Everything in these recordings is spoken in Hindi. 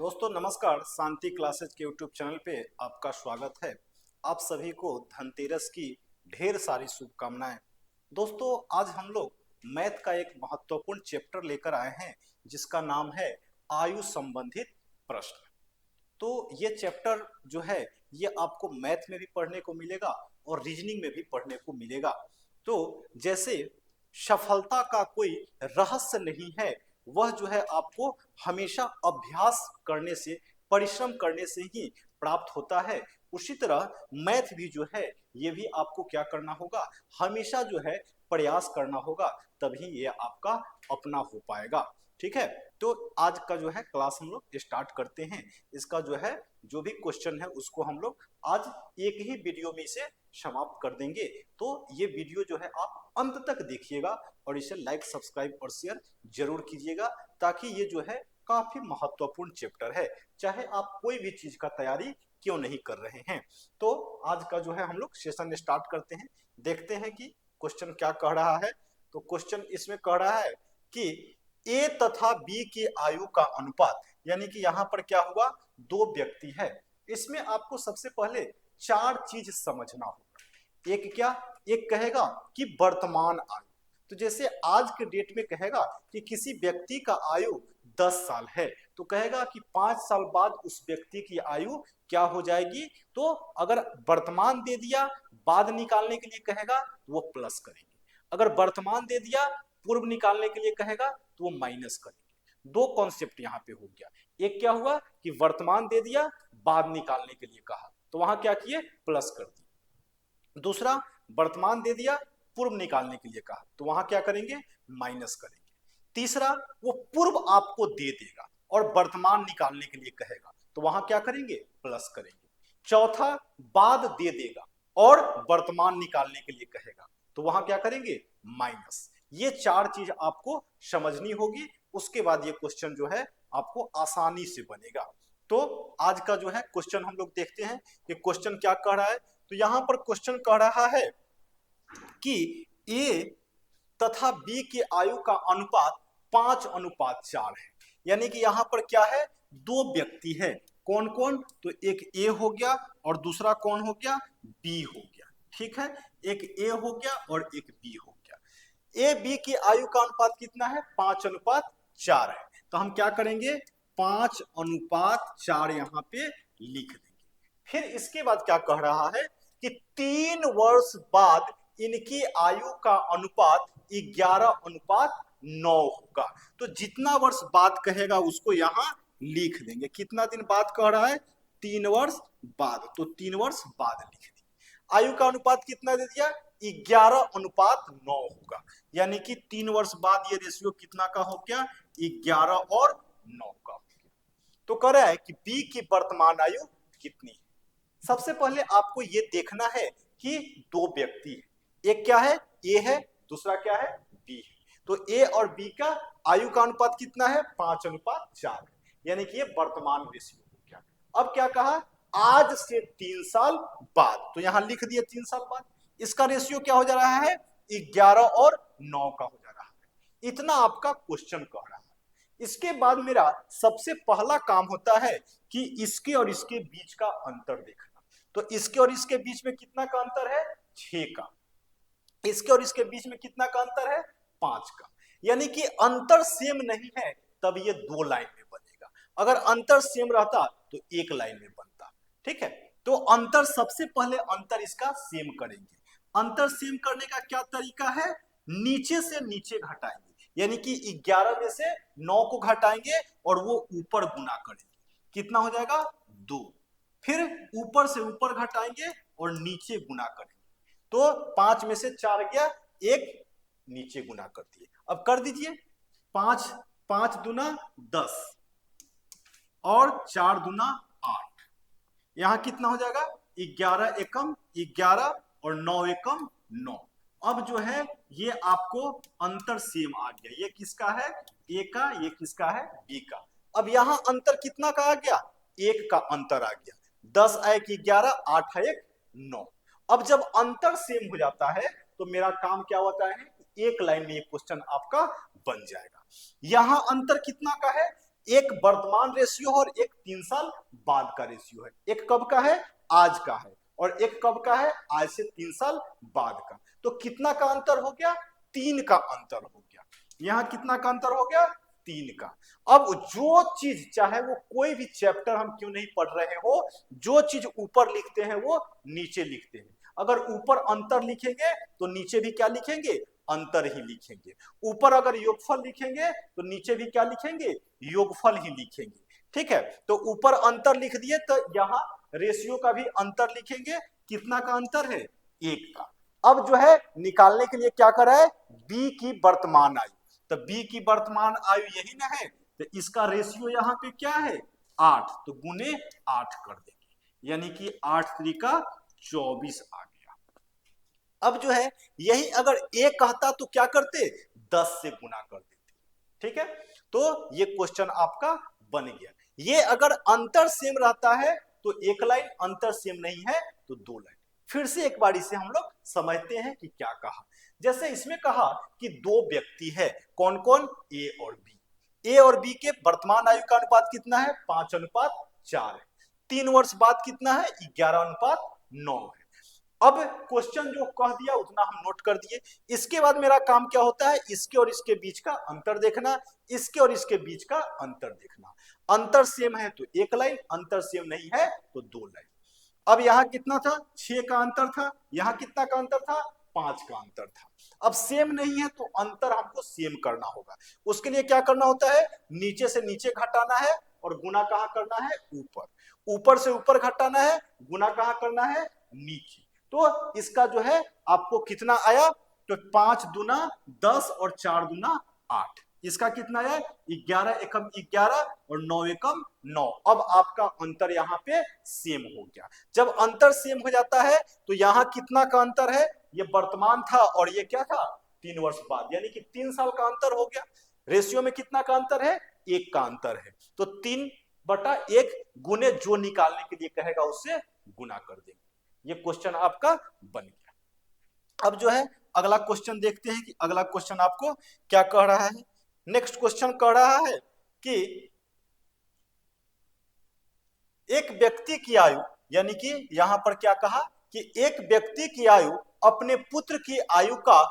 दोस्तों नमस्कार। शांति क्लासेज के यूट्यूब चैनल पे आपका स्वागत है। आप सभी को धनतेरस की ढेर सारी शुभकामनाएं। दोस्तों आज हम लोग मैथ का एक महत्वपूर्ण चैप्टर लेकर आए हैं जिसका नाम है आयु संबंधित प्रश्न। तो ये चैप्टर जो है ये आपको मैथ में भी पढ़ने को मिलेगा और रीजनिंग में भी पढ़ने को मिलेगा। तो जैसे सफलता का कोई रहस्य नहीं है, वह जो है आपको हमेशा अभ्यास करने से, परिश्रम करने से ही प्राप्त होता है। उसी तरह मैथ भी जो है ये भी आपको क्या करना होगा, हमेशा जो है प्रयास करना होगा, तभी ये आपका अपना हो पाएगा। ठीक है, तो आज का जो है क्लास हम लोग स्टार्ट करते हैं। इसका जो है जो भी क्वेश्चन है उसको हम लोग आज एक ही वीडियो में इसे समाप्त कर देंगे। तो ये वीडियो जो है आप अंत तक देखिएगा और इसे लाइक, सब्सक्राइब और शेयर जरूर कीजिएगा, ताकि ये जो है काफी महत्वपूर्ण चैप्टर है, चाहे आप कोई भी चीज का तैयारी क्यों नहीं कर रहे हैं। तो आज का जो है हम लोग सेशन स्टार्ट करते हैं, देखते हैं कि क्वेश्चन क्या कह रहा है। तो क्वेश्चन इसमें कह रहा है कि ए तथा बी की आयु का अनुपात, यानी कि यहाँ पर क्या हुआ, दो व्यक्ति है। इसमें आपको सबसे पहले चार चीज समझना होगा। एक क्या, एक कहेगा कि वर्तमान आयु। तो जैसे आज के डेट में कहेगा कि किसी व्यक्ति का आयु 10 साल है, तो कहेगा कि 5 साल बाद उस व्यक्ति की आयु क्या हो जाएगी। तो अगर वर्तमान दे दिया, बाद निकालने के लिए कहेगा तो वो प्लस करेंगे। अगर वर्तमान दे दिया, पूर्व निकालने के लिए कहेगा तो वो माइनस करेंगे। दो कॉन्सेप्ट यहाँ पे हो गया। एक क्या हुआ कि वर्तमान दे दिया, बाद निकालने के लिए कहा तो वहां क्या किए, प्लस कर दिए। दूसरा, वर्तमान दे दिया, पूर्व निकालने के लिए कहा तो वहां क्या करेंगे, माइनस करेंगे। तीसरा, वो पूर्व आपको दे देगा और वर्तमान निकालने के लिए कहेगा तो वहां क्या करेंगे, प्लस करेंगे। चौथा, बाद दे देगा और वर्तमान निकालने के लिए कहेगा तो वहां क्या करेंगे, माइनस। ये चार चीज आपको समझनी होगी, उसके बाद ये क्वेश्चन जो है आपको आसानी से बनेगा। तो आज का जो है क्वेश्चन हम लोग देखते हैं कि क्वेश्चन क्या कह रहा है। तो यहां पर क्वेश्चन कह रहा है कि ए तथा बी की आयु का अनुपात 5:4 है। यानी कि यहां पर क्या है, दो व्यक्ति है। कौन कौन, तो एक ए हो गया और दूसरा कौन हो गया, बी हो गया। ठीक है, एक ए हो गया और एक बी हो गया। ए बी की आयु का अनुपात कितना है, 5:4 है। तो हम क्या करेंगे, 5:4 यहां पे लिख देंगे। फिर इसके बाद क्या कह रहा है कि 3 वर्ष बाद इनकी आयु का अनुपात 11:9 होगा। तो जितना वर्ष बाद कहेगा उसको यहां लिख देंगे। कितना दिन बाद कह रहा है, 3 वर्ष बाद, तो 3 वर्ष बाद लिख देंगे। आयु का अनुपात कितना दे दिया, 11:9 होगा। यानी कि 3 वर्ष बाद ये रेशियो कितना का हो गया, 11:9 का हो गया। तो कह रहा है कि बी की वर्तमान आयु कितनी है। सबसे पहले आपको ये देखना है कि दो व्यक्ति है, एक क्या है, ए है, दूसरा क्या है, बी है। तो ए और बी का आयु का अनुपात कितना है, 5:4 है। यानी कि ये वर्तमान रेशियो हो गया। अब क्या कहा, आज से 3 साल बाद, तो यहां लिख दिए 3 साल बाद। इसका रेशियो क्या हो जा रहा है, 11:9 का हो जा रहा है। इतना आपका क्वेश्चन कह रहा है। इसके बाद मेरा सबसे पहला काम होता है कि इसके और इसके बीच का अंतर देखना। तो इसके और इसके बीच में कितना का अंतर है, 6 का। इसके और इसके बीच में कितना का अंतर है, 5 का। यानी कि अंतर सेम नहीं है तब ये 2 लाइन में बनेगा। अगर अंतर सेम रहता तो 1 लाइन में बनता। ठीक है, तो अंतर सबसे पहले अंतर इसका सेम करेंगे। अंतर सेम करने का क्या तरीका है, नीचे से नीचे घटाएंगे। यानी कि 11 में से 9 को घटाएंगे और वो ऊपर गुना करेंगे। कितना हो जाएगा, 2। फिर ऊपर से ऊपर घटाएंगे और नीचे गुना करेंगे। तो 5 में से 4 गया, 1 नीचे गुना कर दिए। अब कर दीजिए, 5 5 दूना 10 और 4 दूना 8। यहां कितना हो जाएगा, 11 एकम 11 और 9 एकम 9। अब जो है ये आपको अंतर सेम आ गया। ये किसका है, ए का, ये किसका है, बी का। अब यहां अंतर कितना का आ गया, 1 का अंतर आ गया। 10 1 11, 8 1 9। अब जब अंतर सेम हो जाता है तो मेरा काम क्या होता है, एक लाइन में ये क्वेश्चन आपका बन जाएगा। यहां अंतर कितना का है, एक वर्तमान रेशियो और एक 3 साल बाद का रेशियो है। एक कब का है, आज का है, और एक कब का है, आज से 3 साल बाद का। तो कितना का अंतर हो गया, 3 का अंतर हो गया। यहां कितना का अंतर हो गया, 3 का। अब जो चीज, चाहे वो कोई भी चैप्टर हम क्यों नहीं पढ़ रहे हो, जो चीज ऊपर लिखते हैं वो नीचे लिखते हैं। अगर ऊपर अंतर लिखेंगे तो नीचे भी क्या लिखेंगे, अंतर ही लिखेंगे। ऊपर अगर योगफल लिखेंगे तो नीचे भी क्या लिखेंगे, योगफल ही लिखेंगे। ठीक है, तो ऊपर अंतर लिख दिए तो यहां रेशियो का भी अंतर लिखेंगे। कितना का अंतर है, 1 का। अब जो है निकालने के लिए क्या करा है, बी की वर्तमान आयु। तो बी की वर्तमान आयु यही ना है, तो इसका रेशियो यहाँ पे क्या है, 8, तो गुने 8 कर देंगे, यानी कि 8 त्रिका 24 आ गया। अब जो है यही अगर ए कहता तो क्या करते, 10 से गुना कर देते। ठीक है, तो ये क्वेश्चन आपका बन गया। ये अगर अंतर सेम रहता है तो एक लाइन, अंतर सेम नहीं है तो 2 लाइन। फिर से एक बारी से हम लोग समझते हैं कि क्या कहा। जैसे इसमें कहा कि 2 व्यक्ति है, कौन कौन, ए और बी। ए और बी के वर्तमान आयु का अनुपात कितना है, 5:4 है। 3 वर्ष बाद कितना है, 11:9 है। अब क्वेश्चन जो कह दिया उतना हम नोट कर दिए। इसके बाद मेरा काम क्या होता है, इसके और इसके बीच का अंतर देखना, इसके और इसके बीच का अंतर देखना। अंतर सेम है तो 1 लाइन, अंतर सेम नहीं है तो 2 लाइन। अब यहां कितना था, 6 का अंतर था, यहां कितना का अंतर था, 5 का अंतर था। अब सेम नहीं है तो अंतर हमको सेम करना होगा। उसके लिए क्या करना होता है, नीचे से नीचे घटाना है और गुना कहां करना है, ऊपर। ऊपर से ऊपर घटाना है, गुना कहां करना है, नीचे। तो इसका जो है आपको कितना आया, तो 5 दूना 10 और 4 दूना 8। इसका कितना है, 11 एकम 11 और 9 एकम 9। अब आपका अंतर यहाँ पे सेम हो गया। जब अंतर सेम हो जाता है तो यहाँ कितना का अंतर है, ये वर्तमान था और ये क्या था, 3 वर्ष बाद, यानी कि 3 साल का अंतर हो गया। रेशियो में कितना का अंतर है, 1 का अंतर है। तो 3/1 गुने जो निकालने के लिए कहेगा उससे गुना कर देंगे। ये क्वेश्चन आपका बन गया। अब जो है अगला क्वेश्चन देखते हैं कि अगला क्वेश्चन आपको क्या कह रहा है। नेक्स्ट क्वेश्चन कह रहा है कि एक व्यक्ति की आयु, यानी कि यहां पर क्या कहा कि एक व्यक्ति की आयु अपने पुत्र की आयु का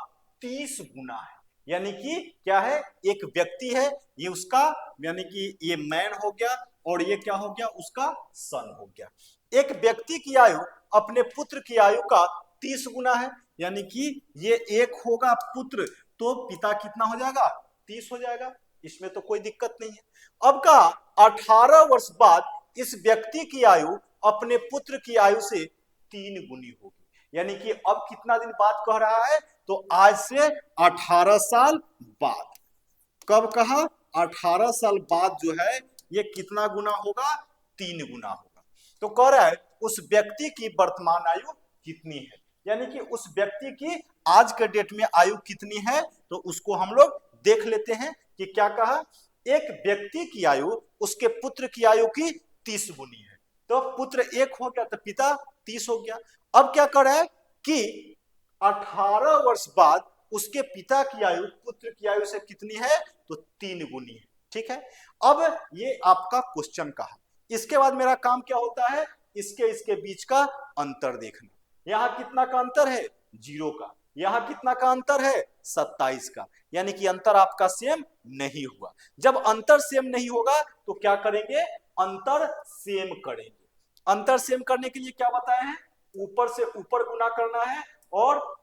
30 गुना है। यानी कि क्या है, एक व्यक्ति है, ये उसका, यानी कि ये मैन हो गया और ये क्या हो गया, उसका सन हो गया। एक व्यक्ति की आयु अपने पुत्र की आयु का 30 गुना है, यानी कि ये एक होगा पुत्र तो पिता कितना हो जाएगा, 30 हो जाएगा। इसमें तो कोई दिक्कत नहीं है। अब का 18 वर्ष बाद इस व्यक्ति की आयु अपने पुत्र की आयु से 3 गुनी होगी। यानी कि अब कितना दिन बाद कह रहा है, तो आज से 18 साल बाद। कब कहा, 18 साल बाद जो है ये कितना गुना होगा, 3 गुना होगा। तो कह रहा है उस व्यक्ति की वर्तमान आयु कितनी है, यानी कि उस व्यक्ति की आज के डेट में आयु कितनी है। तो उसको हम लोग देख लेते हैं कि क्या कहा, एक व्यक्ति की आयु उसके पुत्र की आयु की 30 गुनी है। तो पुत्र 1 हो गया तो पिता 30 हो गया। अब क्या कर रहा है कि 18 वर्ष बाद उसके पिता की आयु पुत्र की आयु से कितनी है, तो 3 गुनी है। ठीक है, अब ये आपका क्वेश्चन कहा। इसके बाद मेरा काम क्या होता है, इसके बीच का अंतर देखना। यहां कितना का अंतर है, 0 का। यहां कितना का अंतर है, 27 का। यानी कि अंतर आपका सेम नहीं हुआ। जब अंतर सेम नहीं होगा तो क्या करेंगे, अंतर सेम करेंगे। अंतर सेम करने के लिए क्या बताए हैं, ऊपर से ऊपर गुना करना है और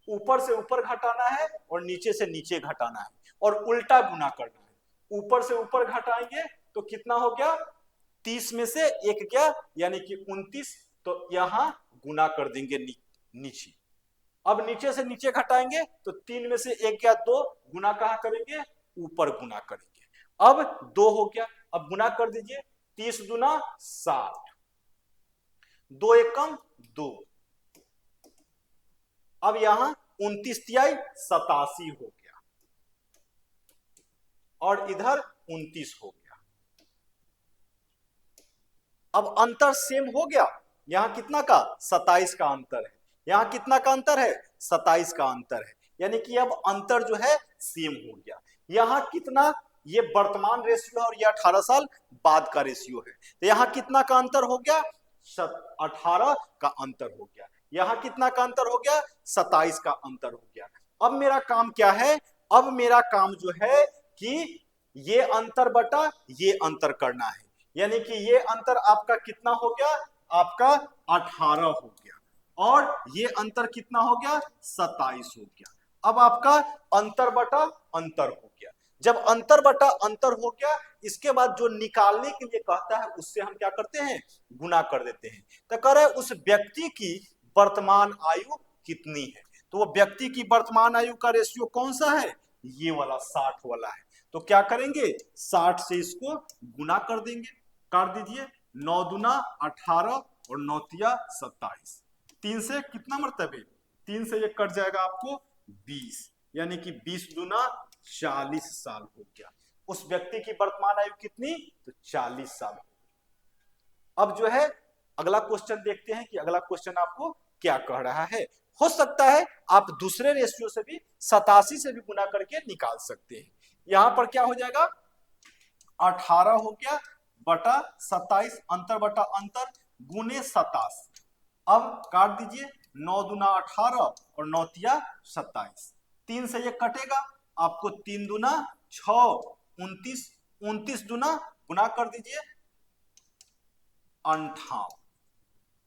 ऊपर से ऊपर घटाना है और नीचे से नीचे घटाना है और उल्टा गुना करना है। ऊपर से ऊपर घटाएंगे तो कितना हो गया, 30 में से 1 गया, यानी कि 29। तो यहां गुना कर देंगे नीचे। अब नीचे से नीचे घटाएंगे तो 3 में से 1 गया 2, गुना कहां करेंगे, ऊपर गुना करेंगे। अब 2 हो गया, अब गुना कर दीजिए, 30 दूना 60, 2 एकम 2। अब यहां 29 तिहाई 87 हो गया और इधर 29 हो गया। अब अंतर सेम हो गया। यहां कितना का, 27 का अंतर है। यहां कितना का अंतर है, 27 का अंतर है। यानी कि अब अंतर जो है सेम हो गया। यहां कितना ये वर्तमान रेशियो है और ये 18 साल बाद का रेशियो है। तो यहाँ कितना का अंतर हो गया? 18 का अंतर हो गया। यहाँ कितना का अंतर हो गया? 27 का अंतर हो गया। अब मेरा काम क्या है? अब मेरा काम जो है कि ये अंतर बटा ये अंतर करना है, यानी कि ये अंतर आपका कितना हो गया? आपका 18 हो गया और ये अंतर कितना हो गया? 27 हो गया। अब आपका अंतर बटा अंतर हो गया। जब अंतर बटा अंतर हो गया, इसके बाद जो निकालने के लिए कहता है उससे हम क्या करते हैं? गुना कर देते हैं। तो कह रहे उस व्यक्ति की वर्तमान आयु कितनी है? तो वो व्यक्ति की वर्तमान आयु का रेशियो कौन सा है? ये वाला 60 वाला है। तो क्या करेंगे? 60 से इसको गुना कर देंगे। कर दीजिए, 9 दूना 18 और 9 तिया 27। 3 से कितना मरतबे? 3 से ये कट जाएगा आपको 20, यानी कि 20 दूना 40 साल हो गया। उस व्यक्ति की वर्तमान आयु कितनी? तो 40 साल हो गई। अब जो है अगला क्वेश्चन देखते हैं कि अगला क्वेश्चन आपको क्या कह रहा है। हो सकता है आप दूसरे रेशियो से भी 87 से भी गुना करके निकाल सकते हैं। यहां पर क्या हो जाएगा? 18 हो गया बटा 27, अंतर बटा अंतर गुने 27। अब काट दीजिए, 9 दूना 18 और 9 तिया 27। 3 से ये कटेगा, आपको 3 दूना 6, 29, 29 दूना गुना कर दीजिए 58।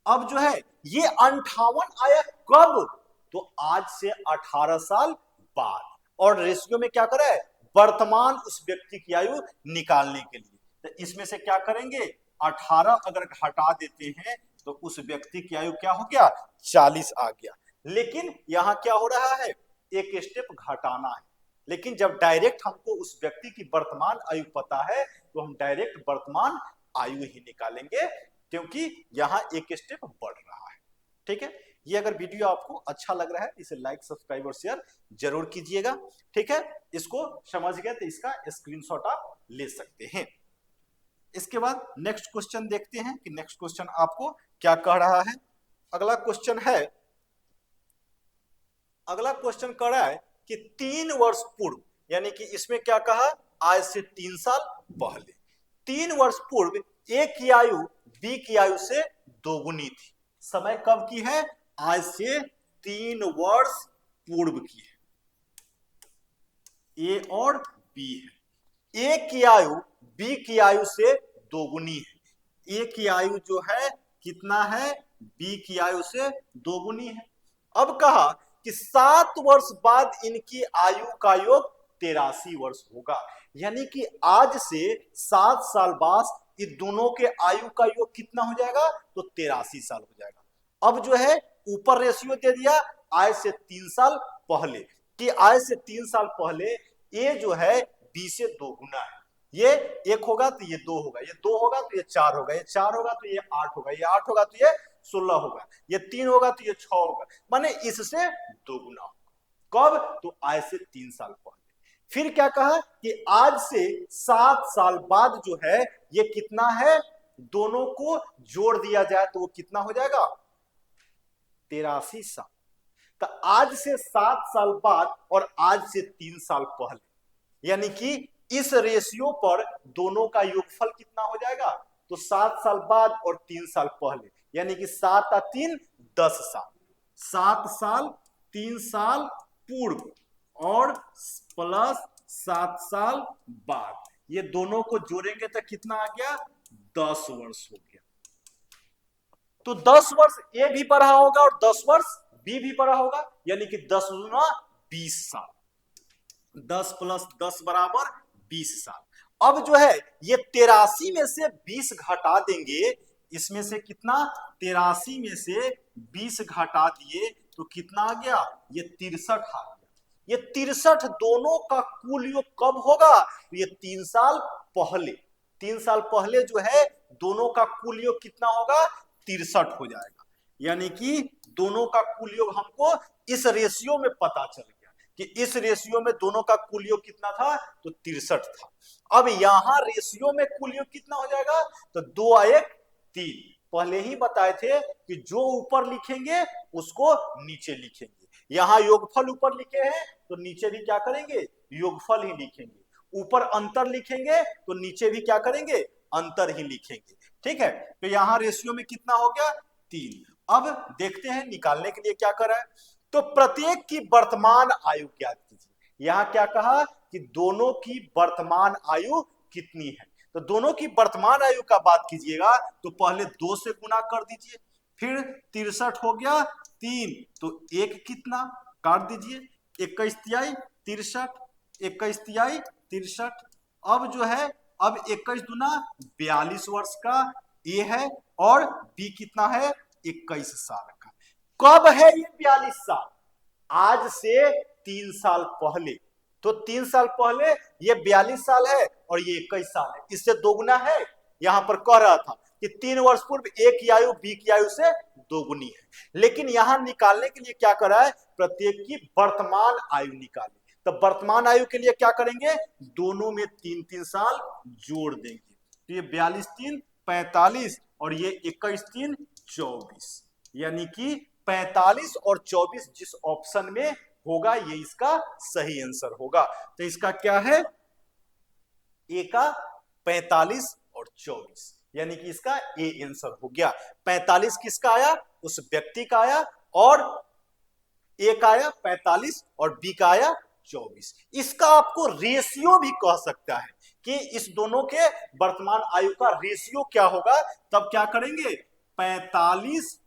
अब जो है ये 58 आया कब? तो आज से 18 साल बाद। और रेशियो में क्या करे? वर्तमान उस व्यक्ति की आयु निकालने के लिए। तो इसमें से क्या करेंगे? 18 अगर हटा देते हैं तो उस व्यक्ति की आयु क्या हो गया? 40 आ गया। लेकिन यहां क्या हो रहा है? एक स्टेप घटाना है। लेकिन जब डायरेक्ट हमको उस व्यक्ति की वर्तमान आयु पता है तो हम डायरेक्ट वर्तमान आयु ही निकालेंगे, क्योंकि यहां एक स्टेप बढ़ रहा है। ठीक है, ये अगर वीडियो आपको अच्छा लग रहा है इसे लाइक, सब्सक्राइब और शेयर जरूर कीजिएगा। ठीक है, इसको समझ गए तो इसका स्क्रीनशॉट आप ले सकते हैं। इसके बाद नेक्स्ट क्वेश्चन देखते हैं कि नेक्स्ट क्वेश्चन आपको क्या कह रहा है। अगला क्वेश्चन कह रहा है कि 3 वर्ष पूर्व, यानी कि इसमें क्या कहा? आज से 3 साल पहले, 3 वर्ष पूर्व ए की आयु बी की आयु से दोगुनी थी। समय कब की है? आज से 3 वर्ष पूर्व की है। ए और बी है। ए की आयु बी की आयु से दोगुनी है। ए की आयु जो है कितना है? बी की आयु से दोगुनी है। अब कहा कि 7 वर्ष बाद इनकी आयु का योग 83 वर्ष होगा, यानी कि आज से 7 साल बाद इन दोनों के आयु का योग कितना हो जाएगा? तो 83 साल हो जाएगा। अब जो है ऊपर रेशियो दे दिया आज से 3 साल पहले, कि आज से 3 साल पहले ये जो है बी से 2 गुना है। ये 1 होगा तो ये 2 होगा, ये 2 होगा तो ये 4 होगा, ये 4 होगा तो ये 8 होगा, ये 8 होगा तो ये 16 होगा, ये 3 होगा तो ये 6 होगा, माने इससे 2 गुना होगा। कब? तो आज से 3 साल पहले। फिर क्या कहा कि आज से 7 साल बाद जो है ये कितना है? दोनों को जोड़ दिया जाए तो वो कितना हो जाएगा? 83 साल। तो आज से 7 साल बाद और आज से 3 साल पहले, यानी कि इस रेशियो पर दोनों का योगफल कितना हो जाएगा? तो 7 साल बाद और 3 साल पहले, यानी कि 7 और 3 10 साल। 7 साल 3 साल पूर्व और प्लस 7 साल बाद, ये दोनों को जोड़ेंगे तो कितना आ गया? 10 वर्ष हो गया। तो 10 वर्ष ए भी पढ़ा होगा और 10 वर्ष बी भी पढ़ा होगा, यानी कि 10 गुना 20 साल। 10 प्लस 10 बराबर 20 साल। अब जो है ये 83 में से 20 घटा देंगे, इसमें से कितना? 83 में से 20 घटा दिए तो कितना आ गया? ये 63 आ गया। ये 63 दोनों का कुल योग कब होगा? तो ये 3 साल पहले। 3 साल पहले जो है दोनों का कुल योग कितना होगा? 63 हो जाएगा। यानी कि दोनों का कुल योग हमको इस रेशियो में पता चल गया कि इस रेशियो में दोनों का कुल योग कितना था? तो 63 था। अब यहां रेशियो में कुल योग कितना हो जाएगा? तो 2 और 1 3। पहले ही बताए थे कि जो ऊपर लिखेंगे उसको नीचे लिखेंगे। यहां योगफल ऊपर लिखे हैं तो नीचे भी क्या करेंगे? योगफल ही लिखेंगे। ऊपर अंतर लिखेंगे तो नीचे भी क्या करेंगे, अंतर ही लिखेंगे। ठीक है, तो यहां रेशियो में कितना हो गया, 3। अब देखते हैं निकालने के लिए क्या करा है। तो प्रत्येक की वर्तमान आयु ज्ञात कीजिए। यहां क्या कहा कि दोनों की वर्तमान आयु कितनी है। तो दोनों की वर्तमान आयु का बात कीजिएगा तो पहले 2 से गुना कर दीजिए, फिर 63 हो गया 3, तो 1 कितना काट दीजिए, 21 तिहाई 63, 21 तिहाई 63। अब जो है, अब 21 दूना 42 वर्ष का ए है और बी कितना है, 21 साल का। कब है ये 42 साल, आज से 3 साल पहले। तो 3 साल पहले ये 42 साल है और ये 21 साल है, इससे दोगुना है। यहां पर कह रहा था कि 3 वर्ष पूर्व ए की आयु बी की आयु से दोगुनी है, लेकिन यहां निकालने के लिए क्या करा है, प्रत्येक की वर्तमान आयु निकाली। तो वर्तमान आयु के लिए क्या करेंगे, दोनों में 3-3 साल जोड़ देंगे। तो ये 42 3 45 और ये 21 3 24, यानी कि 45 और 24 जिस ऑप्शन में होगा ये इसका सही आंसर होगा। तो इसका क्या है, ए का 45 और 24, यानी कि इसका ए आंसर हो गया। 45 किसका आया, उस व्यक्ति का आया, और ए का आया 45 और बी का आया 24। इसका आपको रेशियो भी कह सकता है कि इस दोनों के वर्तमान आयु का रेशियो क्या होगा। तब क्या करेंगे, 45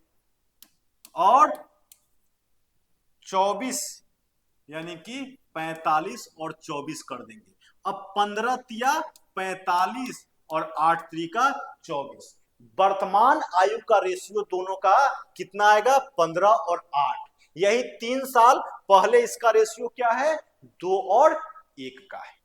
और 24, यानी कि 45 और 24 कर देंगे। अब 15 तिया 45 और 8 त्रिका 24। वर्तमान आयु का रेशियो दोनों का कितना आएगा, 15 और 8। यही 3 साल पहले इसका रेशियो क्या है, 2 और 1 का है।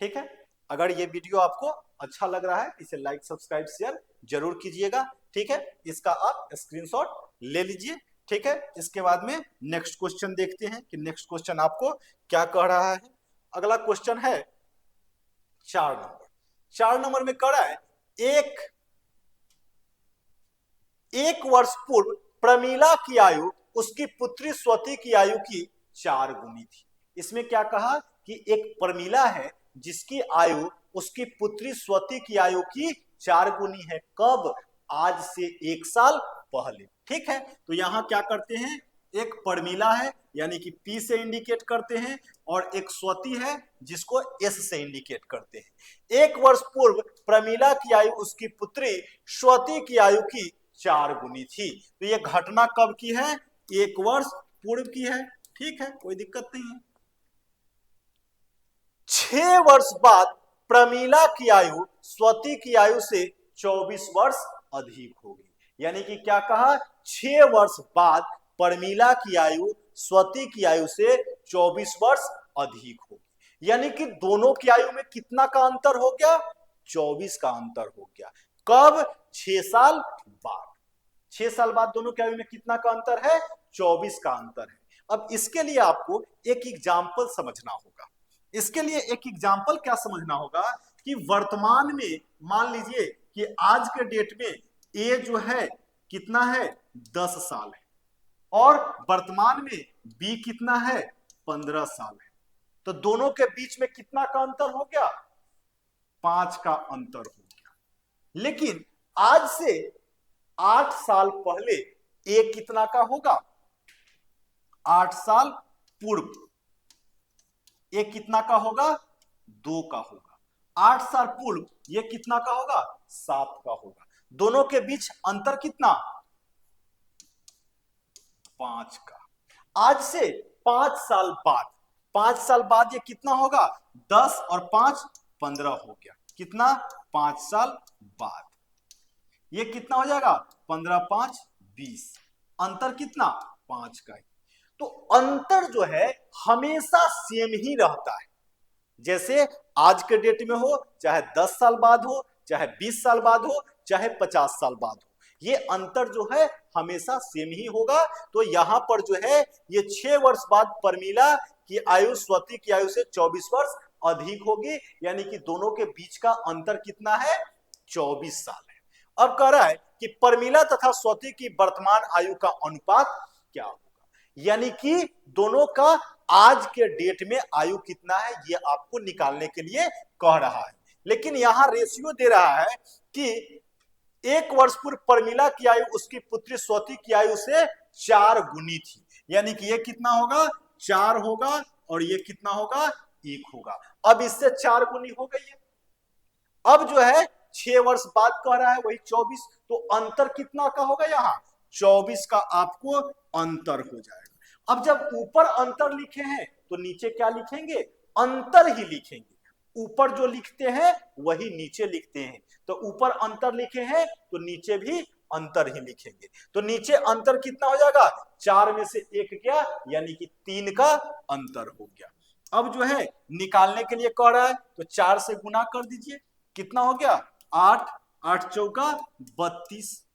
ठीक है, अगर ये वीडियो आपको अच्छा लग रहा है इसे लाइक सब्सक्राइब शेयर जरूर कीजिएगा। ठीक है, इसका आप स्क्रीनशॉट ले लीजिए। ठीक है, इसके बाद में नेक्स्ट क्वेश्चन देखते हैं कि नेक्स्ट क्वेश्चन आपको क्या कह रहा है। अगला क्वेश्चन है 4 नंबर। 4 नंबर में कह रहा है, एक वर्ष पूर्व प्रमीला की आयु उसकी पुत्री स्वती की आयु की 4 गुनी थी। इसमें क्या कहा कि एक प्रमीला है जिसकी आयु उसकी पुत्री स्वती की आयु की 4 गुनी है। कब, आज से 1 साल पहले। ठीक है, तो यहां क्या करते हैं, एक प्रमीला है यानी कि पी से इंडिकेट करते हैं, और एक स्वती है जिसको एस से इंडिकेट करते हैं। 1 वर्ष पूर्व प्रमीला की आयु उसकी पुत्री स्वती की आयु की 4 गुनी थी। तो ये घटना कब की है, 1 वर्ष पूर्व की है। ठीक है, कोई दिक्कत नहीं है। 6 वर्ष बाद प्रमीला की आयु स्वती की आयु से 24 वर्ष अधिक होगी। यानी कि क्या कहा, 6 वर्ष बाद प्रमीला की आयु स्वती की आयु से 24 वर्ष अधिक होगी। यानी कि दोनों की आयु में कितना का अंतर हो गया, 24 का अंतर हो गया। कब, 6 साल बाद। 6 साल बाद दोनों की आयु में कितना का अंतर है, 24 का अंतर है। अब इसके लिए आपको एक एग्जाम्पल समझना होगा। इसके लिए एक एग्जाम्पल क्या समझना होगा कि वर्तमान में मान लीजिए कि आज के डेट में ए जो है कितना है, 10 साल है, और वर्तमान में बी कितना है, 15 साल है। तो दोनों के बीच में कितना का अंतर हो गया, 5 का अंतर हो गया। लेकिन आज से 8 साल पहले ए कितना का होगा, 8 साल पूर्व ये कितना का होगा, 2 का होगा। 8 साल पूर्व ये कितना का होगा, 7 का होगा। दोनों के बीच अंतर कितना, 5 का। आज से 5 साल बाद, 5 साल बाद ये कितना होगा, 10 और 5 15 हो गया। कितना, 5 साल बाद ये कितना हो जाएगा, 15 5 20। अंतर कितना, 5 का ही। तो अंतर जो है हमेशा सेम ही रहता है। जैसे आज के डेट में हो, चाहे 10 साल बाद हो, चाहे 20 साल बाद हो, चाहे 50 साल बाद हो, ये अंतर जो है हमेशा सेम ही होगा। तो यहां पर जो है ये 6 वर्ष बाद प्रमीला की आयु स्वती की आयु से 24 वर्ष अधिक होगी। यानी कि दोनों के बीच का अंतर कितना है, 24 साल है। अब कह रहा है कि प्रमीला तथा स्वती की वर्तमान आयु का अनुपात क्या होगा। यानी कि दोनों का आज के डेट में आयु कितना है ये आपको निकालने के लिए कह रहा है। लेकिन यहां रेशियो दे रहा है कि 1 वर्ष पूर्व प्रमिला की आयु उसकी पुत्री स्वती की आयु से 4 गुनी थी, यानी कि ये कितना होगा 4 होगा और ये कितना होगा 1 होगा। अब इससे 4 गुनी हो गई है। अब जो है 6 वर्ष बाद कह रहा है वही 24, तो अंतर कितना का होगा यहाँ 24 का आपको अंतर हो जाएगा। अब जब ऊपर अंतर लिखे हैं तो नीचे क्या लिखेंगे अंतर ही लिखेंगे। ऊपर जो लिखते हैं वही नीचे लिखते हैं, तो ऊपर अंतर लिखे हैं तो नीचे भी अंतर ही लिखेंगे। तो नीचे अंतर कितना हो जाएगा 4 में से 1 गया, यानी कि 3 का अंतर हो गया। अब जो है निकालने के लिए कह रहा है तो 4 से गुना कर दीजिए, कितना हो गया 8, 8 चौका 32।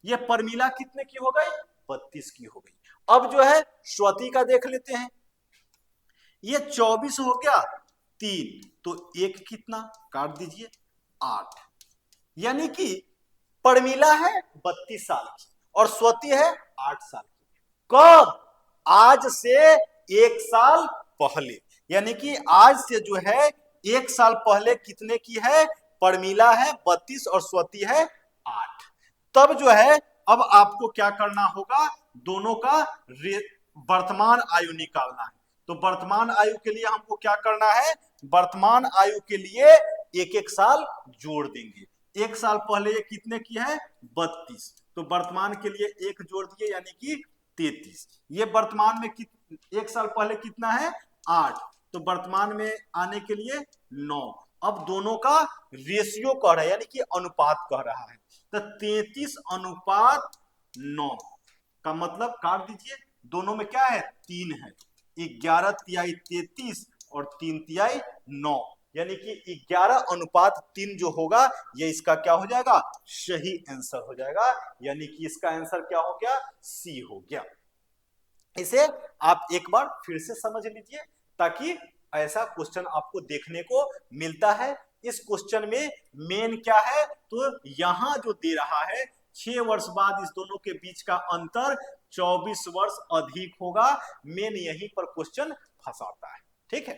ये प्रमिला कितने की हो गई 32 की हो गई। अब जो है स्वती का देख लेते हैं, ये 24 हो गया 3, तो 1 कितना काट दीजिए 8, यानी कि प्रमिला है 32 साल की और स्वती है 8 साल की। कब आज से 1 साल पहले, यानी कि आज से जो है 1 साल पहले कितने की है प्रमिला है 32 और स्वती है 8। तब जो है अब आपको क्या करना होगा दोनों का वर्तमान आयु निकालना है। तो वर्तमान आयु के लिए हमको क्या करना है वर्तमान आयु के लिए 1-1 साल जोड़ देंगे। 1 साल पहले ये कितने की है 32, तो वर्तमान के लिए 1 जोड़ दिए यानी कि 33। ये वर्तमान में 1 साल पहले कितना है 8, तो वर्तमान में आने के लिए 9। अब दोनों का रेशियो कह रहा है यानी कि अनुपात कह रहा है, तो 33:9 का मतलब काट दीजिए, दोनों में क्या है 3 है, 11 तिहाई 33 और 3 तिहाई 9, यानी कि 11:3 जो होगा ये इसका क्या हो जाएगा सही आंसर हो जाएगा, यानी कि इसका आंसर क्या हो गया सी हो गया। इसे आप एक बार फिर से समझ लीजिए ताकि ऐसा क्वेश्चन आपको देखने को मिलता है। इस क्वेश्चन में मेन क्या है तो यहां जो दे रहा है 6 वर्ष बाद इस दोनों के बीच का अंतर 24 वर्ष अधिक होगा, मेन यहीं पर क्वेश्चन फंसाता है। ठीक है,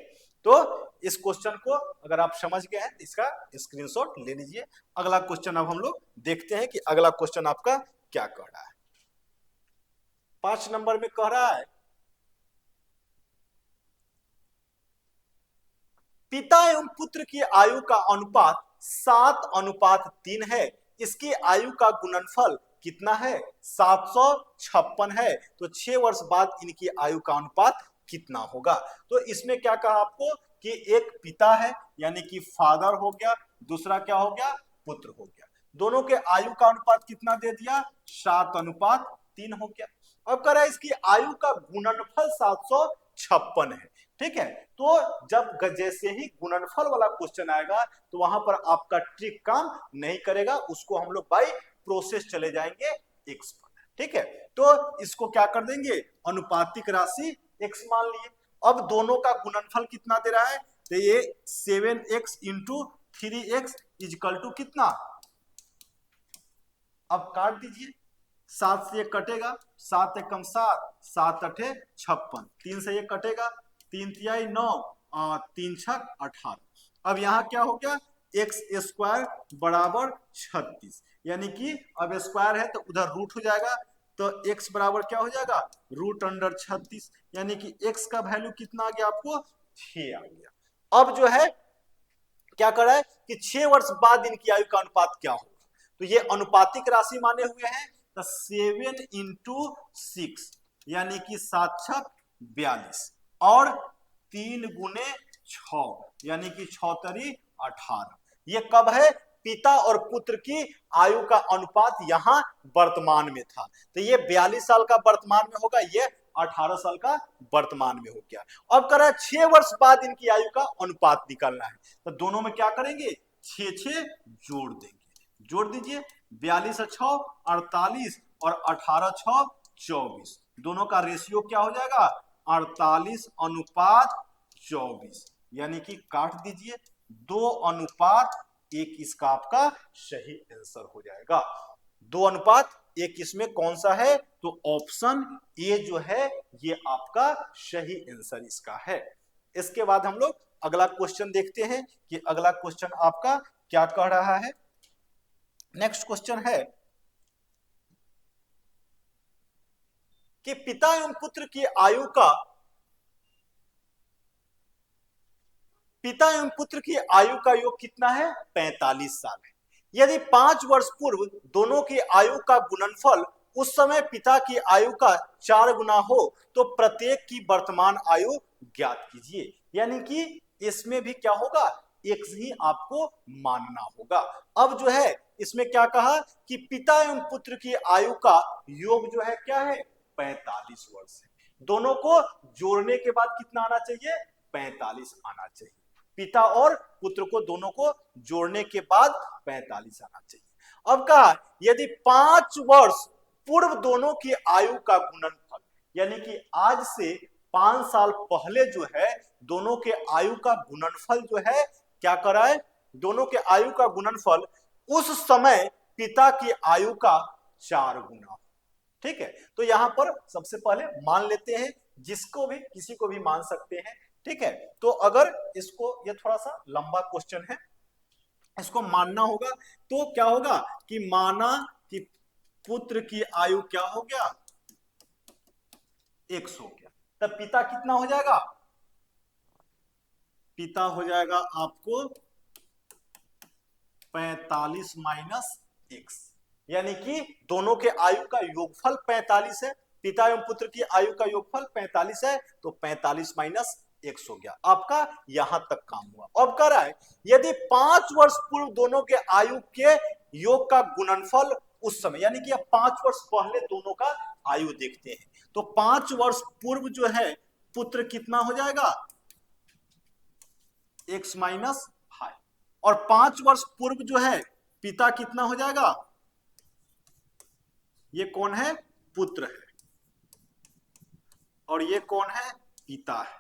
तो इस क्वेश्चन को अगर आप समझ गए हैं इसका स्क्रीनशॉट ले लीजिए। अगला क्वेश्चन अब हम लोग देखते हैं कि अगला क्वेश्चन आपका क्या कह रहा है। 5 नंबर में कह रहा है पिता एवं पुत्र की आयु का अनुपात 7:3 है, इसकी आयु का गुणनफल कितना है 756 है, तो 6 वर्ष बाद इनकी आयु का अनुपात कितना होगा। तो इसमें क्या कहा आपको कि एक पिता है यानी कि फादर हो गया, दूसरा क्या हो गया पुत्र हो गया, दोनों के आयु का अनुपात कितना दे दिया 7:3 हो गया। अब कह रहा है इसकी आयु का गुणनफल 756 है। ठीक है, तो जब जैसे ही गुणनफल वाला क्वेश्चन आएगा तो वहां पर आपका ट्रिक काम नहीं करेगा, उसको हम लोग बाय प्रोसेस चले जाएंगे एक्स पर। ठीक है, तो इसको क्या कर देंगे अनुपातिक राशि एक्स मान लिए। अब दोनों का गुणनफल कितना दे रहा है तो ये 7x into 3x is equal to कितना, अब काट दीजिए, 7 से ये कटेगा, 7 एकम 7, 7 अठे 56, 3 से ये कटेगा, 3 तिहाई 9 और 3 छक 18। अब यहाँ क्या हो गया एक्स स्क्वायर बराबर 36, यानी कि अब स्क्वायर है तो उधर रूट हो जाएगा, तो x बराबर क्या हो जाएगा √36, यानी कि x का वैल्यू कितना आ गया आपको 6 आ गया। अब जो है क्या कर रहा है कि 6 वर्ष बाद इनकी आयु का अनुपात क्या होगा, तो ये अनुपातिक राशि माने हुए हैं, तो 7 इंटू 6 यानी कि 7 छक 42 और 3 गुने 6 यानी कि 6 तरी 18। ये कब है पिता और पुत्र की आयु का अनुपात यहां वर्तमान में था, तो ये 42 साल का वर्तमान में होगा, ये 18 साल का वर्तमान में हो गया। अब कर रहा है 6 वर्ष बाद इनकी आयु का अनुपात निकालना है, तो दोनों में क्या करेंगे 6 जोड़ देंगे, जोड़ दीजिए 42 6 48 और 18 6 24, दोनों का रेशियो क्या हो जाएगा 48:24, यानी कि काट दीजिए 2:1, इसका आपका सही आंसर हो जाएगा। 2:1 एक इसमें कौन सा है, तो ऑप्शन ए जो है ये आपका सही आंसर इसका है। इसके बाद हम लोग अगला क्वेश्चन देखते हैं कि अगला क्वेश्चन आपका क्या कह रहा है। नेक्स्ट क्वेश्चन है कि पिता एवं पुत्र की आयु का योग कितना है, 45 साल है। यदि 5 वर्ष पूर्व दोनों की आयु का गुणनफल उस समय पिता की आयु का 4 गुना हो तो प्रत्येक की वर्तमान आयु ज्ञात कीजिए। यानी कि इसमें भी क्या होगा, एक ही आपको मानना होगा। अब जो है इसमें क्या कहा कि पिता एवं पुत्र की आयु का योग जो है क्या है, 45 वर्ष है। दोनों को जोड़ने के बाद कितना आना चाहिए, 45 आना चाहिए। पिता और पुत्र को दोनों को जोड़ने के बाद 45 आना चाहिए। अब कहा यदि 5 वर्ष पूर्व दोनों की आयु का गुणनफल, यानी कि आज से 5 साल पहले जो है दोनों के आयु का गुणनफल जो है क्या कराए, दोनों के आयु का गुणनफल उस समय पिता की आयु का 4 गुना। ठीक है, तो यहां पर सबसे पहले मान लेते हैं, जिसको भी किसी को भी मान सकते हैं। ठीक है, तो अगर इसको, ये थोड़ा सा लंबा क्वेश्चन है, इसको मानना होगा तो क्या होगा कि माना कि पुत्र की आयु क्या हो गया, 100 हो गया, तब पिता कितना हो जाएगा, पिता हो जाएगा आपको 45 माइनस x, यानी कि दोनों के आयु का योगफल 45 है, पिता एवं पुत्र की आयु का योगफल 45 है, तो 45 माइनस 100 हो गया। आपका यहां तक काम हुआ। अब कह रहा है यदि 5 वर्ष पूर्व दोनों के आयु के योग का गुणनफल उस समय, यानी कि अब 5 वर्ष पहले दोनों का आयु देखते हैं, तो 5 वर्ष पूर्व जो है पुत्र कितना हो जाएगा, x माइनस 5, और 5 वर्ष पूर्व जो है पिता कितना हो जाएगा, ये कौन है, पुत्र है, और ये कौन है, पिता है।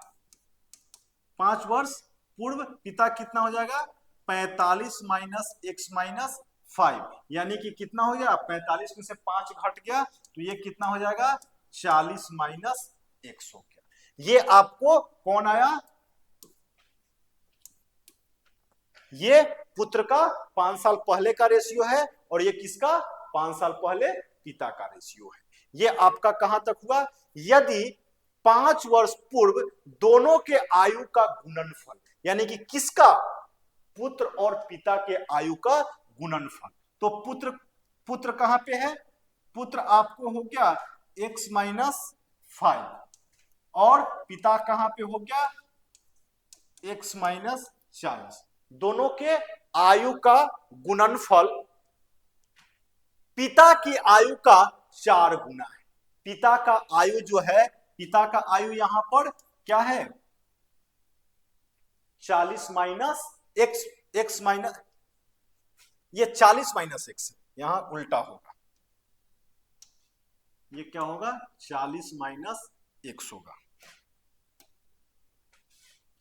5 वर्ष पूर्व पिता कितना हो जाएगा, 45 माइनस x माइनस 5, यानी कि कितना हो गया, 45 में से 5 घट गया तो ये कितना हो जाएगा, 40 माइनस 100 हो गया। ये आपको कौन आया, ये पुत्र का 5 साल पहले का रेशियो है, और ये किसका, 5 साल पहले पिता का रेशियो है। ये आपका कहां तक हुआ, यदि 5 वर्ष पूर्व दोनों के आयु का गुणनफल, यानी कि किसका, पुत्र और पिता के आयु का गुणनफल, तो पुत्र कहां पे है, पुत्र आपको हो गया x माइनस 5, और पिता कहां पे हो गया, x माइनस 40, दोनों के आयु का गुणनफल पिता की आयु का 4 गुना है। पिता का आयु जो है, पिता का आयु यहां पर क्या है, 40 माइनस x माइनस, ये 40 माइनस x है, यहां उल्टा होगा, ये क्या होगा, 40 माइनस x होगा,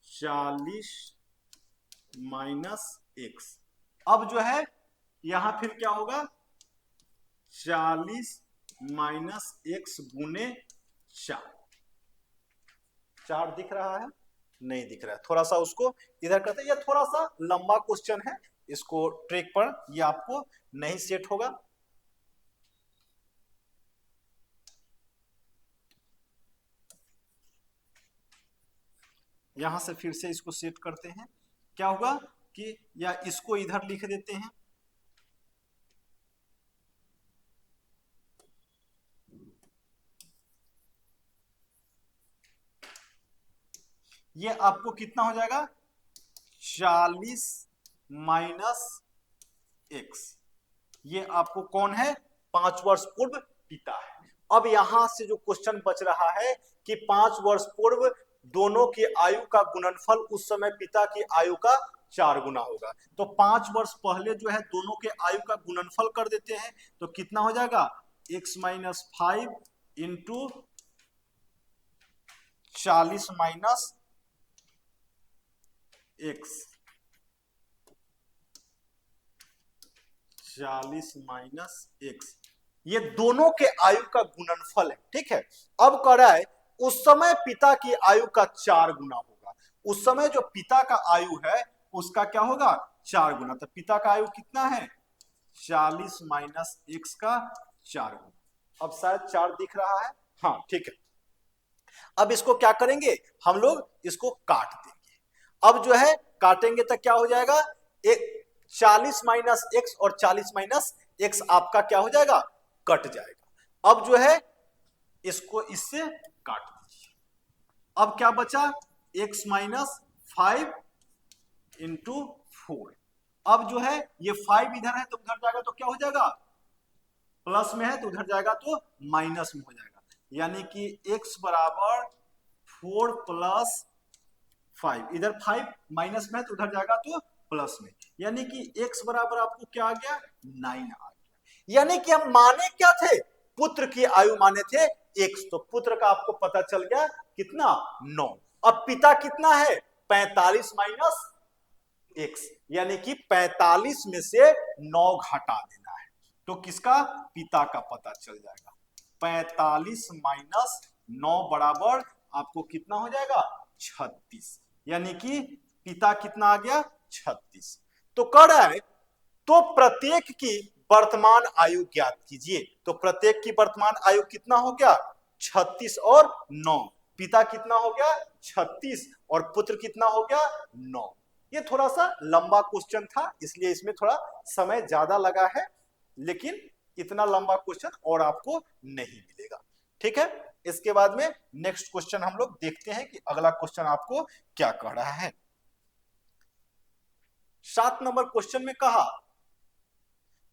40 माइनस x। अब जो है यहां फिर क्या होगा, 40 माइनस x गुने 4 दिख रहा है, नहीं दिख रहा है, थोड़ा सा उसको इधर करते हैं। ये थोड़ा सा लंबा क्वेश्चन है, इसको ट्रैक पर ये आपको नहीं सेट होगा। यहां से फिर से इसको सेट करते हैं, क्या होगा कि या इसको इधर लिख देते हैं, ये आपको कितना हो जाएगा, 40 माइनस x, ये आपको कौन है, 5 वर्ष पूर्व पिता है। अब यहां से जो क्वेश्चन बच रहा है कि 5 वर्ष पूर्व दोनों की आयु का गुणनफल उस समय पिता की आयु का 4 गुना होगा, तो 5 वर्ष पहले जो है दोनों के आयु का गुणनफल कर देते हैं, तो कितना हो जाएगा, x minus 5 into 40 minus x, 40 minus x, ये दोनों के आयु का गुणनफल है, ठीक है। अब कह रहा है उस समय पिता की आयु का 4 गुना होगा। उस समय जो पिता का आयु है उसका क्या होगा, 4 गुना। तो पिता का आयु कितना है, 40 माइनस x का 4 गुना। अब शायद 4 दिख रहा है, हाँ ठीक है। अब इसको क्या करेंगे, हम लोग इसको काट देंगे। अब जो है काटेंगे तो क्या हो जाएगा, 40 माइनस एक्स और 40 माइनस एक्स आपका क्या हो जाएगा, कट जाएगा। अब जो है इसको इससे काट दीजिए। अब क्या बचा, x माइनस 5 इंटू 4। अब जो है ये 5 इधर है तो उधर जाएगा तो क्या हो जाएगा, प्लस में है तो उधर जाएगा तो माइनस में हो जाएगा। यानी कि x बराबर 4 प्लस 5, इधर 5 माइनस में है तो उधर जाएगा तो प्लस में। यानी कि x बराबर आपको क्या आ गया, 9 आ गया। यानी कि हम माने क्या थे, पुत्र की आयु माने थे x, तो पुत्र का आपको पता चल गया कितना, 9। अब पिता कितना है, 45 माइनस x, यानी कि 45 में से 9 घटा देना है तो किसका, पिता का पता चल जाएगा। 45 माइनस 9 बराबर आपको कितना हो जाएगा, 36। यानी कि पिता कितना आ गया, 36। तो कह रहा है तो प्रत्येक की वर्तमान आयु ज्ञात कीजिए। तो प्रत्येक की वर्तमान आयु कितना हो गया, 36 और 9। पिता कितना हो गया, 36 और पुत्र कितना हो गया, 9। ये थोड़ा सा लंबा क्वेश्चन था इसलिए इसमें थोड़ा समय ज्यादा लगा है, लेकिन इतना लंबा क्वेश्चन और आपको नहीं मिलेगा, ठीक है। इसके बाद में नेक्स्ट क्वेश्चन हम लोग देखते हैं कि अगला क्वेश्चन आपको क्या कह रहा है। 7 नंबर क्वेश्चन में कहा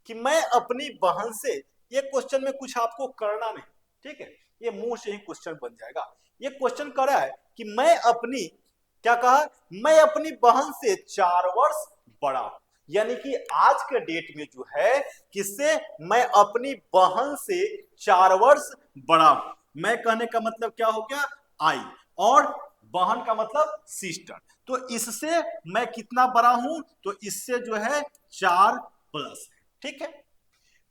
कि मैं अपनी बहन से, ये क्वेश्चन में कुछ आपको करना नहीं, ठीक है, ये मुंह से ही क्वेश्चन बन जाएगा। ये क्वेश्चन कर रहा है कि मैं अपनी, क्या कहा, मैं अपनी बहन से 4 वर्ष बड़ा हूं। यानी कि आज के डेट में जो है किससे, मैं अपनी बहन से 4 वर्ष बड़ा हूं। मैं कहने का मतलब क्या हो गया, आई, और बहन का मतलब सिस्टर। तो इससे मैं कितना बड़ा हूं, तो इससे जो है 4 प्लस, ठीक है।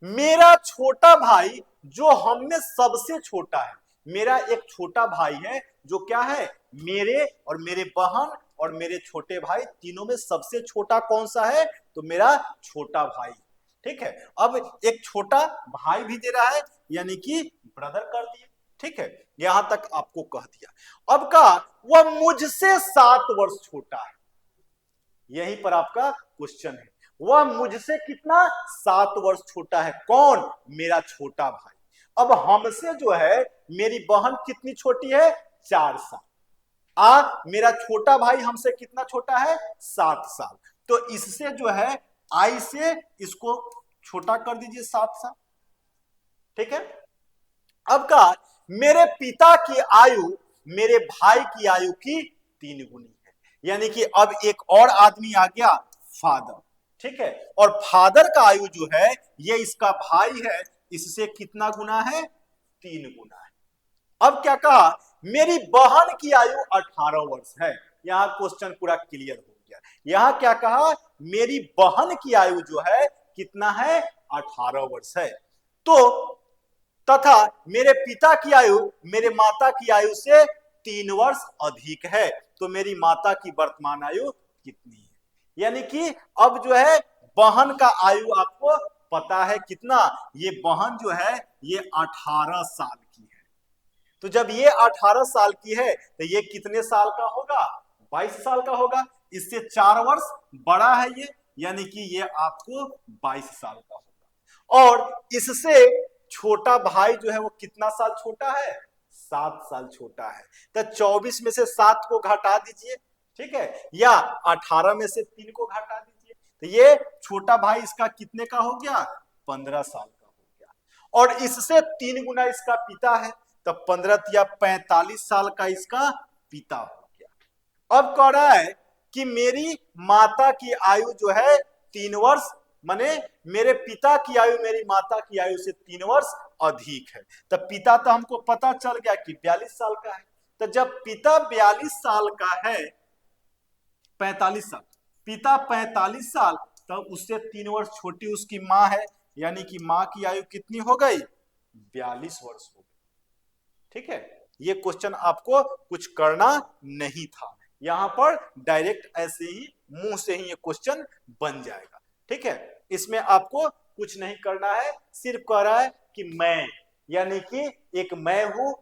मेरा छोटा भाई जो हम में सबसे छोटा है, मेरा एक छोटा भाई है जो क्या है, मेरे और मेरे बहन और मेरे छोटे भाई तीनों में सबसे छोटा कौन सा है, तो मेरा छोटा भाई, ठीक है। अब एक छोटा भाई भी दे रहा है यानी कि ब्रदर कर दिए, ठीक है, यहां तक आपको कह दिया। अब कहा वह मुझसे 7 वर्ष छोटा है, यहीं पर आपका क्वेश्चन है। वह मुझसे कितना, 7 वर्ष छोटा है, कौन, मेरा छोटा भाई। अब हमसे जो है मेरी बहन कितनी छोटी है, 4 साल। मेरा छोटा भाई हमसे कितना छोटा है, 7 साल। तो इससे जो है आई से इसको छोटा कर दीजिए 7 साल, ठीक है। अब कहा मेरे पिता की आयु मेरे भाई की आयु की 3 गुनी है। यानी कि अब एक और आदमी आ गया, फादर, ठीक है, और फादर का आयु जो है ये इसका भाई है, इससे कितना गुना है, 3 गुना है। अब क्या कहा, मेरी बहन की आयु 18 वर्ष है। यहां क्वेश्चन पूरा क्लियर हो गया। यहां क्या कहा, मेरी बहन की आयु जो है कितना है, 18 वर्ष है। तो तथा मेरे पिता की आयु मेरे माता की आयु से 3 वर्ष अधिक है। तो मेरी माता की वर्तमान आयु कितनी है, यानी कि अब जो है बहन का आयु आपको पता है कितना, ये बहन जो है ये 18 साल की है। तो जब ये 18 साल की है तो ये कितने साल का होगा, 22 साल का होगा। इससे 4 वर्ष बड़ा है ये, यानी कि ये आपको 22 साल का होगा। और इससे छोटा भाई जो है वो कितना साल छोटा है, 7 साल छोटा है। तो 24 में से 7 को घटा दीजिए, ठीक है, या 18 में से 3 को घटा दीजिए, तो ये छोटा भाई इसका कितने का हो गया, 15 साल का हो गया। और इससे 3 गुना इसका पिता है, तो 15 या 45 साल का इसका पिता हो गया। अब कह रहा है कि मेरी माता की आयु जो है 3 वर्ष, माने मेरे पिता की आयु मेरी माता की आयु से 3 वर्ष अधिक है। तो पिता तो हमको पता चल गया कि 42 साल का है। तो जब पिता 42 साल का है, 45 साल, पिता 45 साल, तब उससे 3 वर्ष छोटी उसकी माँ है, यानी कि माँ की आयु कितनी हो गई? 42 वर्ष हो गई। ठीक है, ये क्वेश्चन आपको कुछ करना नहीं था, यहां पर डायरेक्ट ऐसे ही मुंह से ही ये क्वेश्चन बन जाएगा। ठीक है, इसमें आपको कुछ नहीं करना है, सिर्फ कह रहा है कि मैं, यानी कि एक मैं हूं,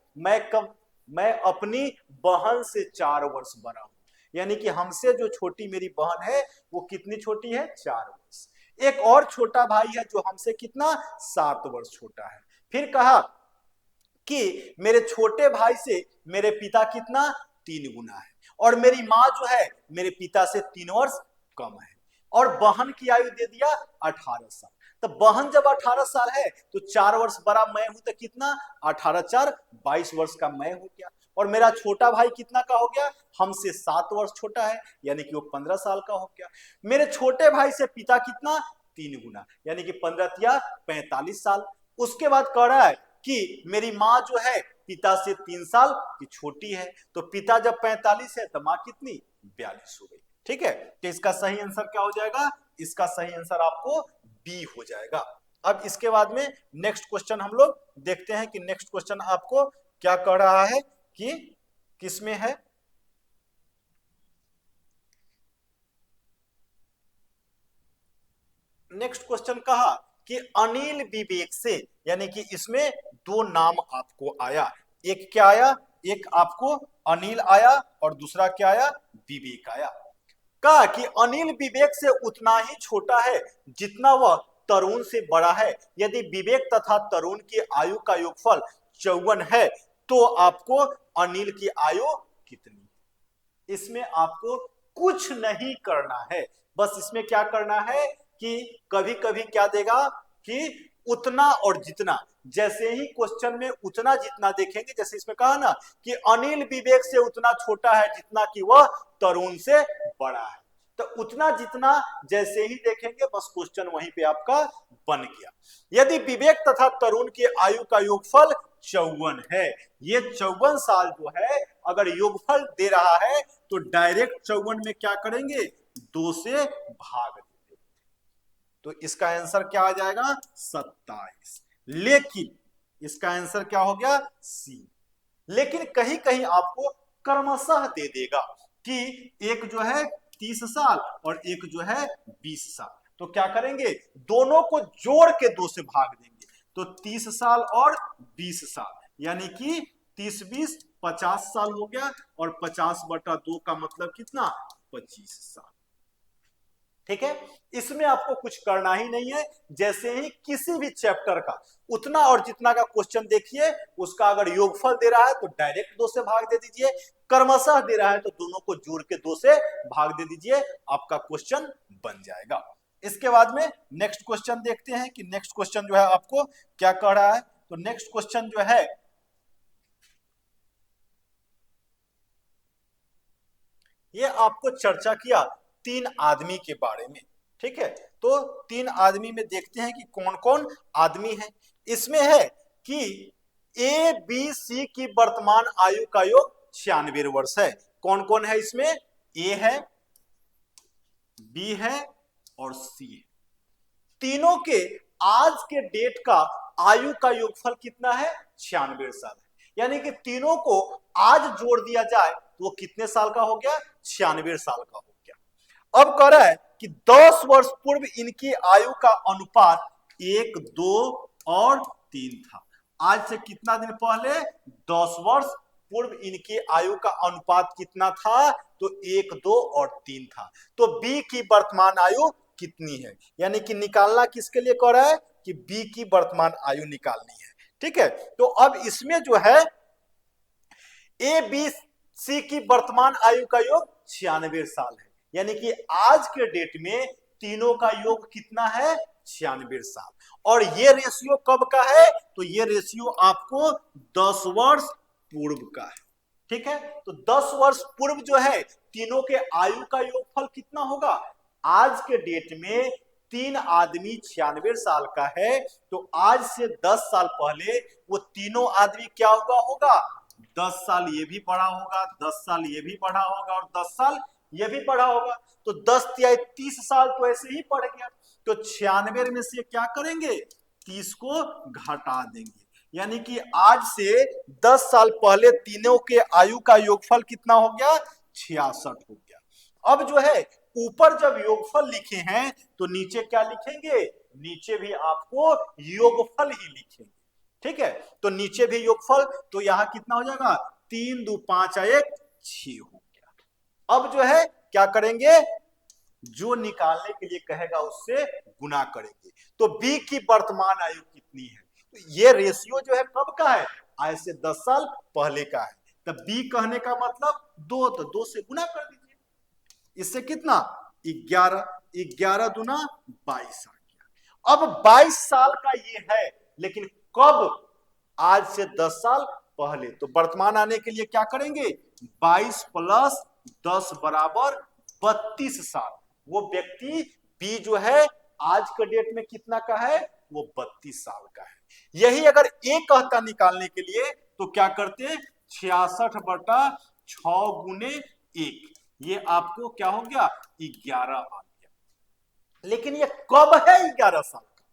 मैं अपनी बहन से 4 वर्ष बड़ा हूं, यानी कि हमसे जो छोटी मेरी बहन है वो कितनी छोटी है? 4 वर्ष। एक और छोटा भाई है जो हमसे कितना? 7 वर्ष छोटा है। फिर कहा कि मेरे छोटे भाई से मेरे पिता कितना? 3 गुना है, और मेरी माँ जो है मेरे पिता से 3 वर्ष कम है, और बहन की आयु दे दिया 18 साल। तो बहन जब 18 साल है तो 4 वर्ष बड़ा मैं हूं, तो कितना? 18 4 22 वर्ष का मैं हो गया, और मेरा छोटा भाई कितना का हो गया? हमसे 7 वर्ष छोटा है, यानी कि वो 15 साल का हो गया। मेरे छोटे भाई से पिता कितना? 3 गुना, यानी कि 15 या 45 साल। उसके बाद कह रहा है कि मेरी माँ जो है पिता से 3 साल की छोटी है, तो पिता जब 45 है तो माँ कितनी? 42 हो गई। ठीक है, तो इसका सही आंसर क्या हो जाएगा? इसका सही आंसर आपको बी हो जाएगा। अब इसके बाद में नेक्स्ट क्वेश्चन हम लोग देखते हैं कि नेक्स्ट क्वेश्चन आपको क्या कह रहा है कि किसमें है। नेक्स्ट क्वेश्चन कहा कि अनिल विवेक से, यानी कि इसमें 2 नाम आपको आया, एक क्या आया? एक आपको अनिल आया और दूसरा क्या आया? विवेक आया। कहा कि अनिल विवेक से उतना ही छोटा है जितना वह तरुण से बड़ा है। यदि विवेक तथा तरुण की आयु का योगफल 54 है तो आपको अनिल की आयु कितनी? इसमें आपको कुछ नहीं करना है, बस इसमें क्या करना है कि कभी कभी क्या देगा कि उतना और जितना, जैसे ही क्वेश्चन में उतना जितना देखेंगे, जैसे इसमें कहा ना कि अनिल विवेक से उतना छोटा है जितना कि वह तरुण से बड़ा है, तो उतना जितना जैसे ही देखेंगे बस क्वेश्चन वहीं पे आपका बन गया। यदि विवेक तथा तरुण की आयु का योगफल 54 है, ये 54 साल जो है अगर योगफल दे रहा है तो डायरेक्ट 54 में क्या करेंगे? 2 से भाग देंगे, तो इसका आंसर क्या आ जाएगा? 27। लेकिन इसका आंसर क्या हो गया? सी। लेकिन कहीं कहीं आपको क्रमशः दे देगा कि एक जो है 30 साल और एक जो है 20 साल, तो क्या करेंगे? दोनों को जोड़ के 2 से भाग देंगे, तो 30 साल और 20 साल, यानी कि 30 20 50 साल हो गया, और 50/2 का मतलब कितना? 25 साल। ठीक है, इसमें आपको कुछ करना ही नहीं है, जैसे ही किसी भी चैप्टर का उतना और जितना का क्वेश्चन देखिए, उसका अगर योगफल दे रहा है तो डायरेक्ट 2 से भाग दे दीजिए, क्रमशः दे रहा है तो दोनों को जोड़ के 2 से भाग दे दीजिए, आपका क्वेश्चन बन जाएगा। इसके बाद में नेक्स्ट क्वेश्चन देखते हैं कि नेक्स्ट क्वेश्चन जो है आपको क्या कह रहा है। तो नेक्स्ट क्वेश्चन जो है ये आपको चर्चा किया 3 आदमी के बारे में। ठीक है, तो 3 आदमी में देखते हैं कि कौन कौन आदमी है। इसमें है कि ए बी सी की वर्तमान आयु का योग 96 वर्ष है। कौन कौन है इसमें? ए है, बी है और सी है। तीनों के आज के डेट का आयु का योगफल कितना है? 96 साल है, यानी कि तीनों को आज जोड़ दिया जाए तो वो कितने साल का हो गया? 96 साल का हो गया। अब कह रहा है कि 10 वर्ष पूर्व इनकी आयु का अनुपात 1 2 और 3 था। आज से कितना दिन पहले? 10 वर्ष पूर्व इनकी आयु का अनुपात कितना था? तो 1 2 और 3 था। तो बी की वर्तमान आयु कितनी है? यानी कि निकालना किसके लिए कह रहा है कि बी की वर्तमान आयु निकालनी है। ठीक है, तो अब इसमें जो है ए बी सी की वर्तमान आयु का योग 96 साल है, यानी कि आज के डेट में तीनों का योग कितना है? 96 साल। और ये रेशियो कब का है? तो ये रेशियो आपको 10 वर्ष पूर्व का है। ठीक है, तो 10 वर्ष पूर्व जो है तीनों के आयु का योगफल कितना होगा? आज के डेट में 3 आदमी 96 साल का है, तो आज से 10 साल पहले वो तीनों आदमी क्या हुआ होगा? 10 साल ये भी पढ़ा होगा, 10 साल ये भी पढ़ा होगा और 10 साल ये भी पढ़ा होगा, तो 10 या 30 साल तो ऐसे ही पढ़ गया। तो 96 में से क्या करेंगे, 30 को घटा देंगे, यानी कि आज से 10 साल पहले तीनों के आयु का योगफल कितना हो गया, 66 हो गया। अब जो है ऊपर जब योगफल लिखे हैं तो नीचे क्या लिखेंगे, नीचे भी आपको योगफल ही लिखेंगे, ठीक है। तो नीचे भी योगफल, तो यहां कितना हो जाएगा, 3 2 5 1 6 हो गया। अब जो है क्या करेंगे, जो निकालने के लिए कहेगा उससे गुना करेंगे। तो बी की वर्तमान आयु कितनी है, तो ये रेशियो जो है कब का है, आज से 10 साल पहले का है। तो बी कहने का मतलब 2, तो 2 से गुना कर दीजिए, इससे कितना 11, 11 दूना 22 आ गया। अब 22 साल का ये है, लेकिन कब, आज से 10 साल पहले। तो वर्तमान आने के लिए क्या करेंगे, 22 प्लस 10 बराबर 32 साल। वो व्यक्ति बी जो है आज के डेट में कितना का है, वो 32 साल का है। यही अगर ए कहता निकालने के लिए तो क्या करते, 66/6 गुने 1, ये आपको क्या हो गया, 11 आ गया। लेकिन ये कब है, 11 साल का,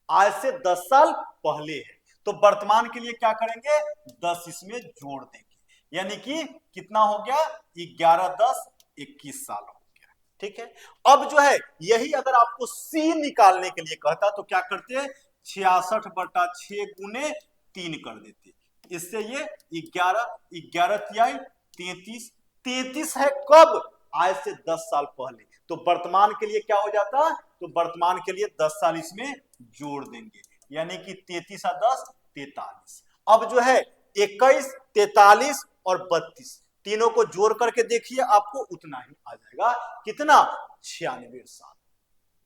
आज से 10 साल पहले है। तो वर्तमान के लिए क्या करेंगे, 10 इसमें जोड़ देंगे, यानी कि कितना हो गया, 11 10 21 साल हो गया, ठीक है। अब जो है यही अगर आपको सी निकालने के लिए कहता तो क्या करते, 66/6 गुने 3 कर देते, इससे ये 11 11 तिहाई 33, 33 है कब, आज से 10 साल पहले। तो वर्तमान के लिए क्या हो जाता, तो वर्तमान के लिए 10 साल इसमें जोड़ देंगे, यानी कि 33 और 10 43। अब जो है 21 43 और 32 तीनों को जोड़ करके देखिए, आपको उतना ही आ जाएगा, कितना, 96 साल,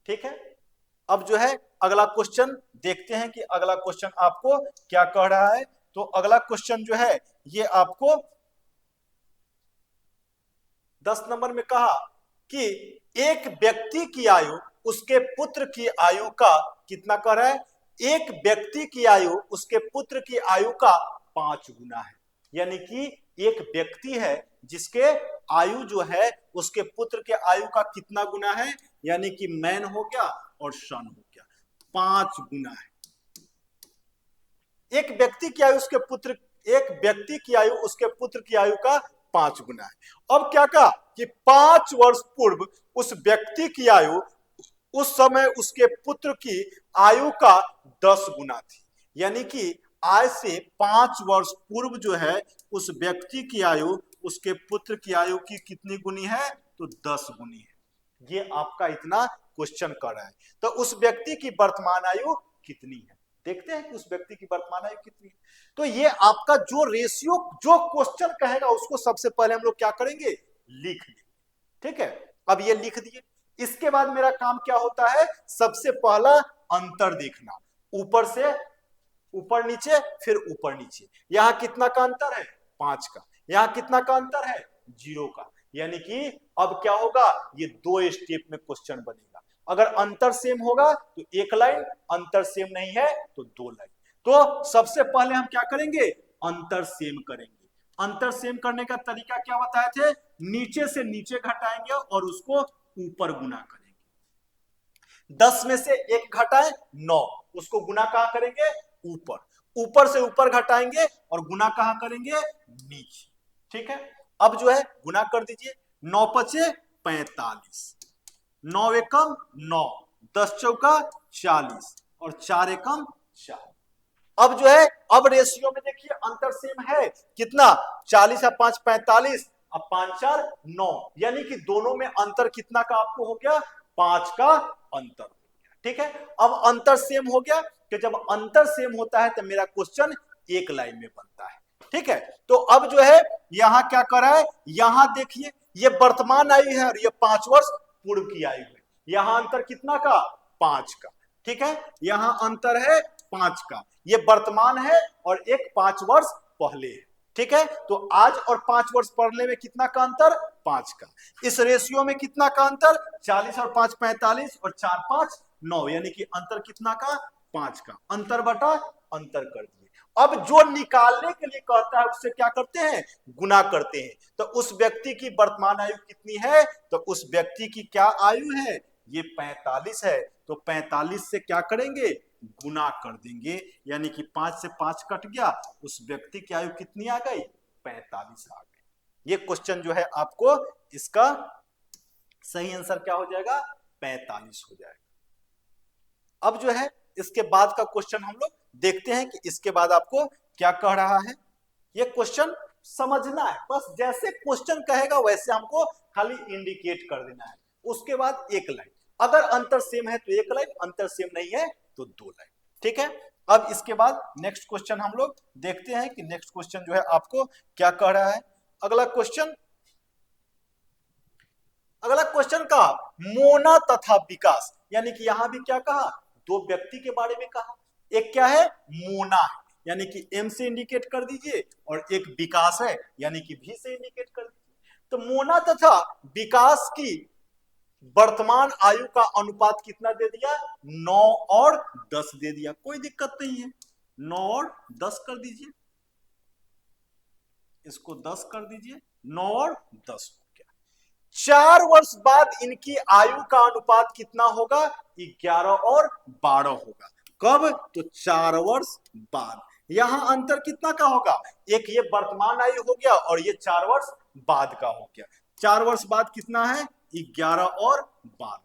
ठीक है। अब जो है अगला क्वेश्चन देखते हैं कि अगला क्वेश्चन आपको क्या कह रहा है। तो अगला क्वेश्चन जो है ये आपको 10 नंबर में कहा कि एक व्यक्ति की आयु उसके पुत्र की आयु का कितना कह रहा है, एक व्यक्ति की आयु उसके पुत्र की आयु का 5 गुना है। यानी कि एक व्यक्ति है जिसके आयु जो है उसके पुत्र के आयु का कितना गुना है, यानी कि मैन हो गया और सन हो गया, 5 गुना है। एक व्यक्ति की आयु उसके पुत्र, एक व्यक्ति की आयु उसके पुत्र की आयु का 5 गुना है। अब क्या कहा कि 5 वर्ष पूर्व उस व्यक्ति की आयु उस समय उसके पुत्र की आयु का 10 गुना थी, यानी कि आज से 5 वर्ष पूर्व जो है उस व्यक्ति की आयु उसके पुत्र की आयु की कितनी गुनी है, तो 10 गुनी है। ये आपका इतना क्वेश्चन कर रहा है। तो उस व्यक्ति की वर्तमान आयु कितनी है, देखते हैं कि उस व्यक्ति की वर्तमान आयु कितनी है। तो ये आपका जो रेशियो, जो क्वेश्चन कहेगा उसको सबसे पहले हम लोग क्या करेंगे, लिख लेंगे, ठीक है। अब ये लिख दिए, इसके बाद मेरा काम क्या होता है, सबसे पहला अंतर देखना, ऊपर से ऊपर नीचे फिर ऊपर नीचे। यहां कितना का अंतर है, 5 का, यहां कितना का अंतर है, 0 का, यानी कि अब क्या होगा, ये 2 स्टेप में क्वेश्चन बनेगा। अगर अंतर सेम होगा तो 1 लाइन, अंतर सेम नहीं है तो 2 लाइन। तो सबसे पहले हम क्या करेंगे, अंतर सेम करेंगे। अंतर सेम करने का तरीका क्या बताए थे, नीचे से नीचे घटाएंगे और उसको ऊपर गुना करेंगे। 10 में से 1 घटाएं 9, उसको गुना कहां करेंगे, ऊपर। ऊपर से ऊपर घटाएंगे और गुना कहां करेंगे, नीचे, ठीक है। अब जो है गुना कर दीजिए, 9 पचे 45, 9 एकम 9, 10 चौका 40 और 4 एकम 4। अब जो है अब रेशियो में देखिए अंतर सेम है, कितना, 40 और 5 45, अब 5 4 9, यानी कि दोनों में अंतर कितना का आपको हो गया, 5 का अंतर हो गया, ठीक है। अब अंतर सेम हो गया, कि जब अंतर सेम होता है तो मेरा क्वेश्चन 1 लाइन में बनता है, ठीक है। तो अब जो है यहां क्या कर रहा है, यहां देखिए ये वर्तमान आयु है और ये 5 वर्ष पूर्व की आयु है। यहां अंतर कितना का, 5 का, ठीक है। यहां अंतर है 5 का, ये वर्तमान है और एक 5 वर्ष पहले है, ठीक है। तो आज और 5 वर्ष पहले में कितना का अंतर, 5 का। इस रेशियो में कितना का अंतर, 40 और 5 45 और 4 5 9, यानी कि अंतर कितना का, 5 का। अंतर बटा अंतर कर दिए। अब जो निकालने के लिए कहता है उससे क्या करते हैं, गुना करते हैं। तो उस व्यक्ति की वर्तमान आयु कितनी है, तो उस व्यक्ति की क्या आयु है, ये 45 है, तो 45 से क्या करेंगे, गुना कर देंगे, यानी कि 5 से 5 कट गया, उस व्यक्ति की आयु कितनी आ गई, 45 आ गई। ये क्वेश्चन जो है आपको इसका सही आंसर क्या हो जाएगा, 45 हो जाएगा। अब जो है इसके बाद का क्वेश्चन हम लोग देखते हैं कि इसके बाद आपको क्या कह रहा है। ये क्वेश्चन समझना है, बस जैसे क्वेश्चन कहेगा वैसे हमको खाली इंडिकेट कर देना है। उसके बाद एक लाइन, अगर अंतर सेम है तो एक लाइन, अंतर सेम नहीं है तो 2 लाइन, ठीक है। अब इसके बाद नेक्स्ट क्वेश्चन हम लोग देखते हैं कि नेक्स्ट क्वेश्चन जो है आपको क्या कह रहा है। अगला क्वेश्चन का मोना तथा विकास, यानी कि यहां भी क्या कहा, दो व्यक्ति के बारे में कहा। एक क्या है, मोना है, यानी कि एम से इंडिकेट कर दीजिए, और एक विकास है, यानी कि भी से इंडिकेट कर दीजिए। तो मोना तथा विकास की वर्तमान आयु का अनुपात कितना दे दिया, 9 और 10 दे दिया, कोई दिक्कत नहीं है, 9 और 10 कर दीजिए, इसको 10 कर दीजिए, 9 और 10 हो गया। 4 वर्ष बाद इनकी आयु का अनुपात कितना होगा, 11 और 12 होगा। कब, तो 4 वर्ष बाद। यहां अंतर कितना का होगा, एक ये वर्तमान आयु हो गया और ये 4 वर्ष बाद का हो गया। 4 वर्ष बाद कितना है, 11 और 12।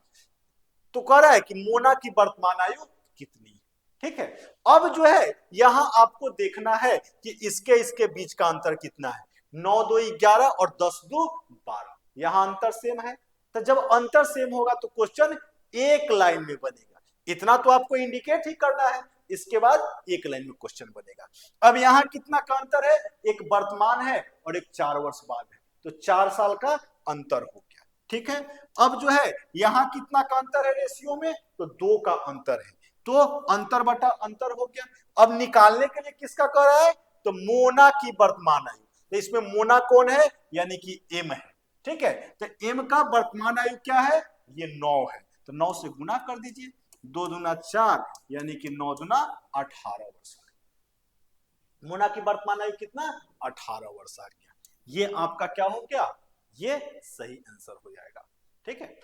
तो कह रहा है कि मोना की वर्तमान आयु कितनी है, ठीक है। अब जो है यहां आपको देखना है कि इसके बीच का अंतर कितना है, 9 2 11 और 10 2 12, यहां अंतर सेम है। तो जब अंतर सेम होगा तो क्वेश्चन एक लाइन में बनेगा, इतना तो आपको इंडिकेट ही करना है, इसके बाद एक लाइन में क्वेश्चन बनेगा। अब यहां कितना का अंतर है, एक वर्तमान है और एक 4 वर्ष बाद है, तो 4 साल का अंतर हो गया, ठीक है। अब जो है यहां कितना का अंतर है रेशियो में, तो 2 का अंतर है, तो अंतर बटा अंतर हो गया। अब निकालने के लिए किसका कह रहा है, तो मोना की वर्तमान आयु, तो इसमें मोना कौन है, यानी कि एम है, ठीक है। तो एम का वर्तमान आयु क्या है, ये 9 है, तो 9 से गुना कर दीजिए, 2 दूना 4, यानी कि 9 दूना 18 वर्ष। मोना की वर्तमान आयु कितना, 18 वर्ष आ गया। ये आपका क्या हो गया, ये सही आंसर हो जाएगा, ठीक है।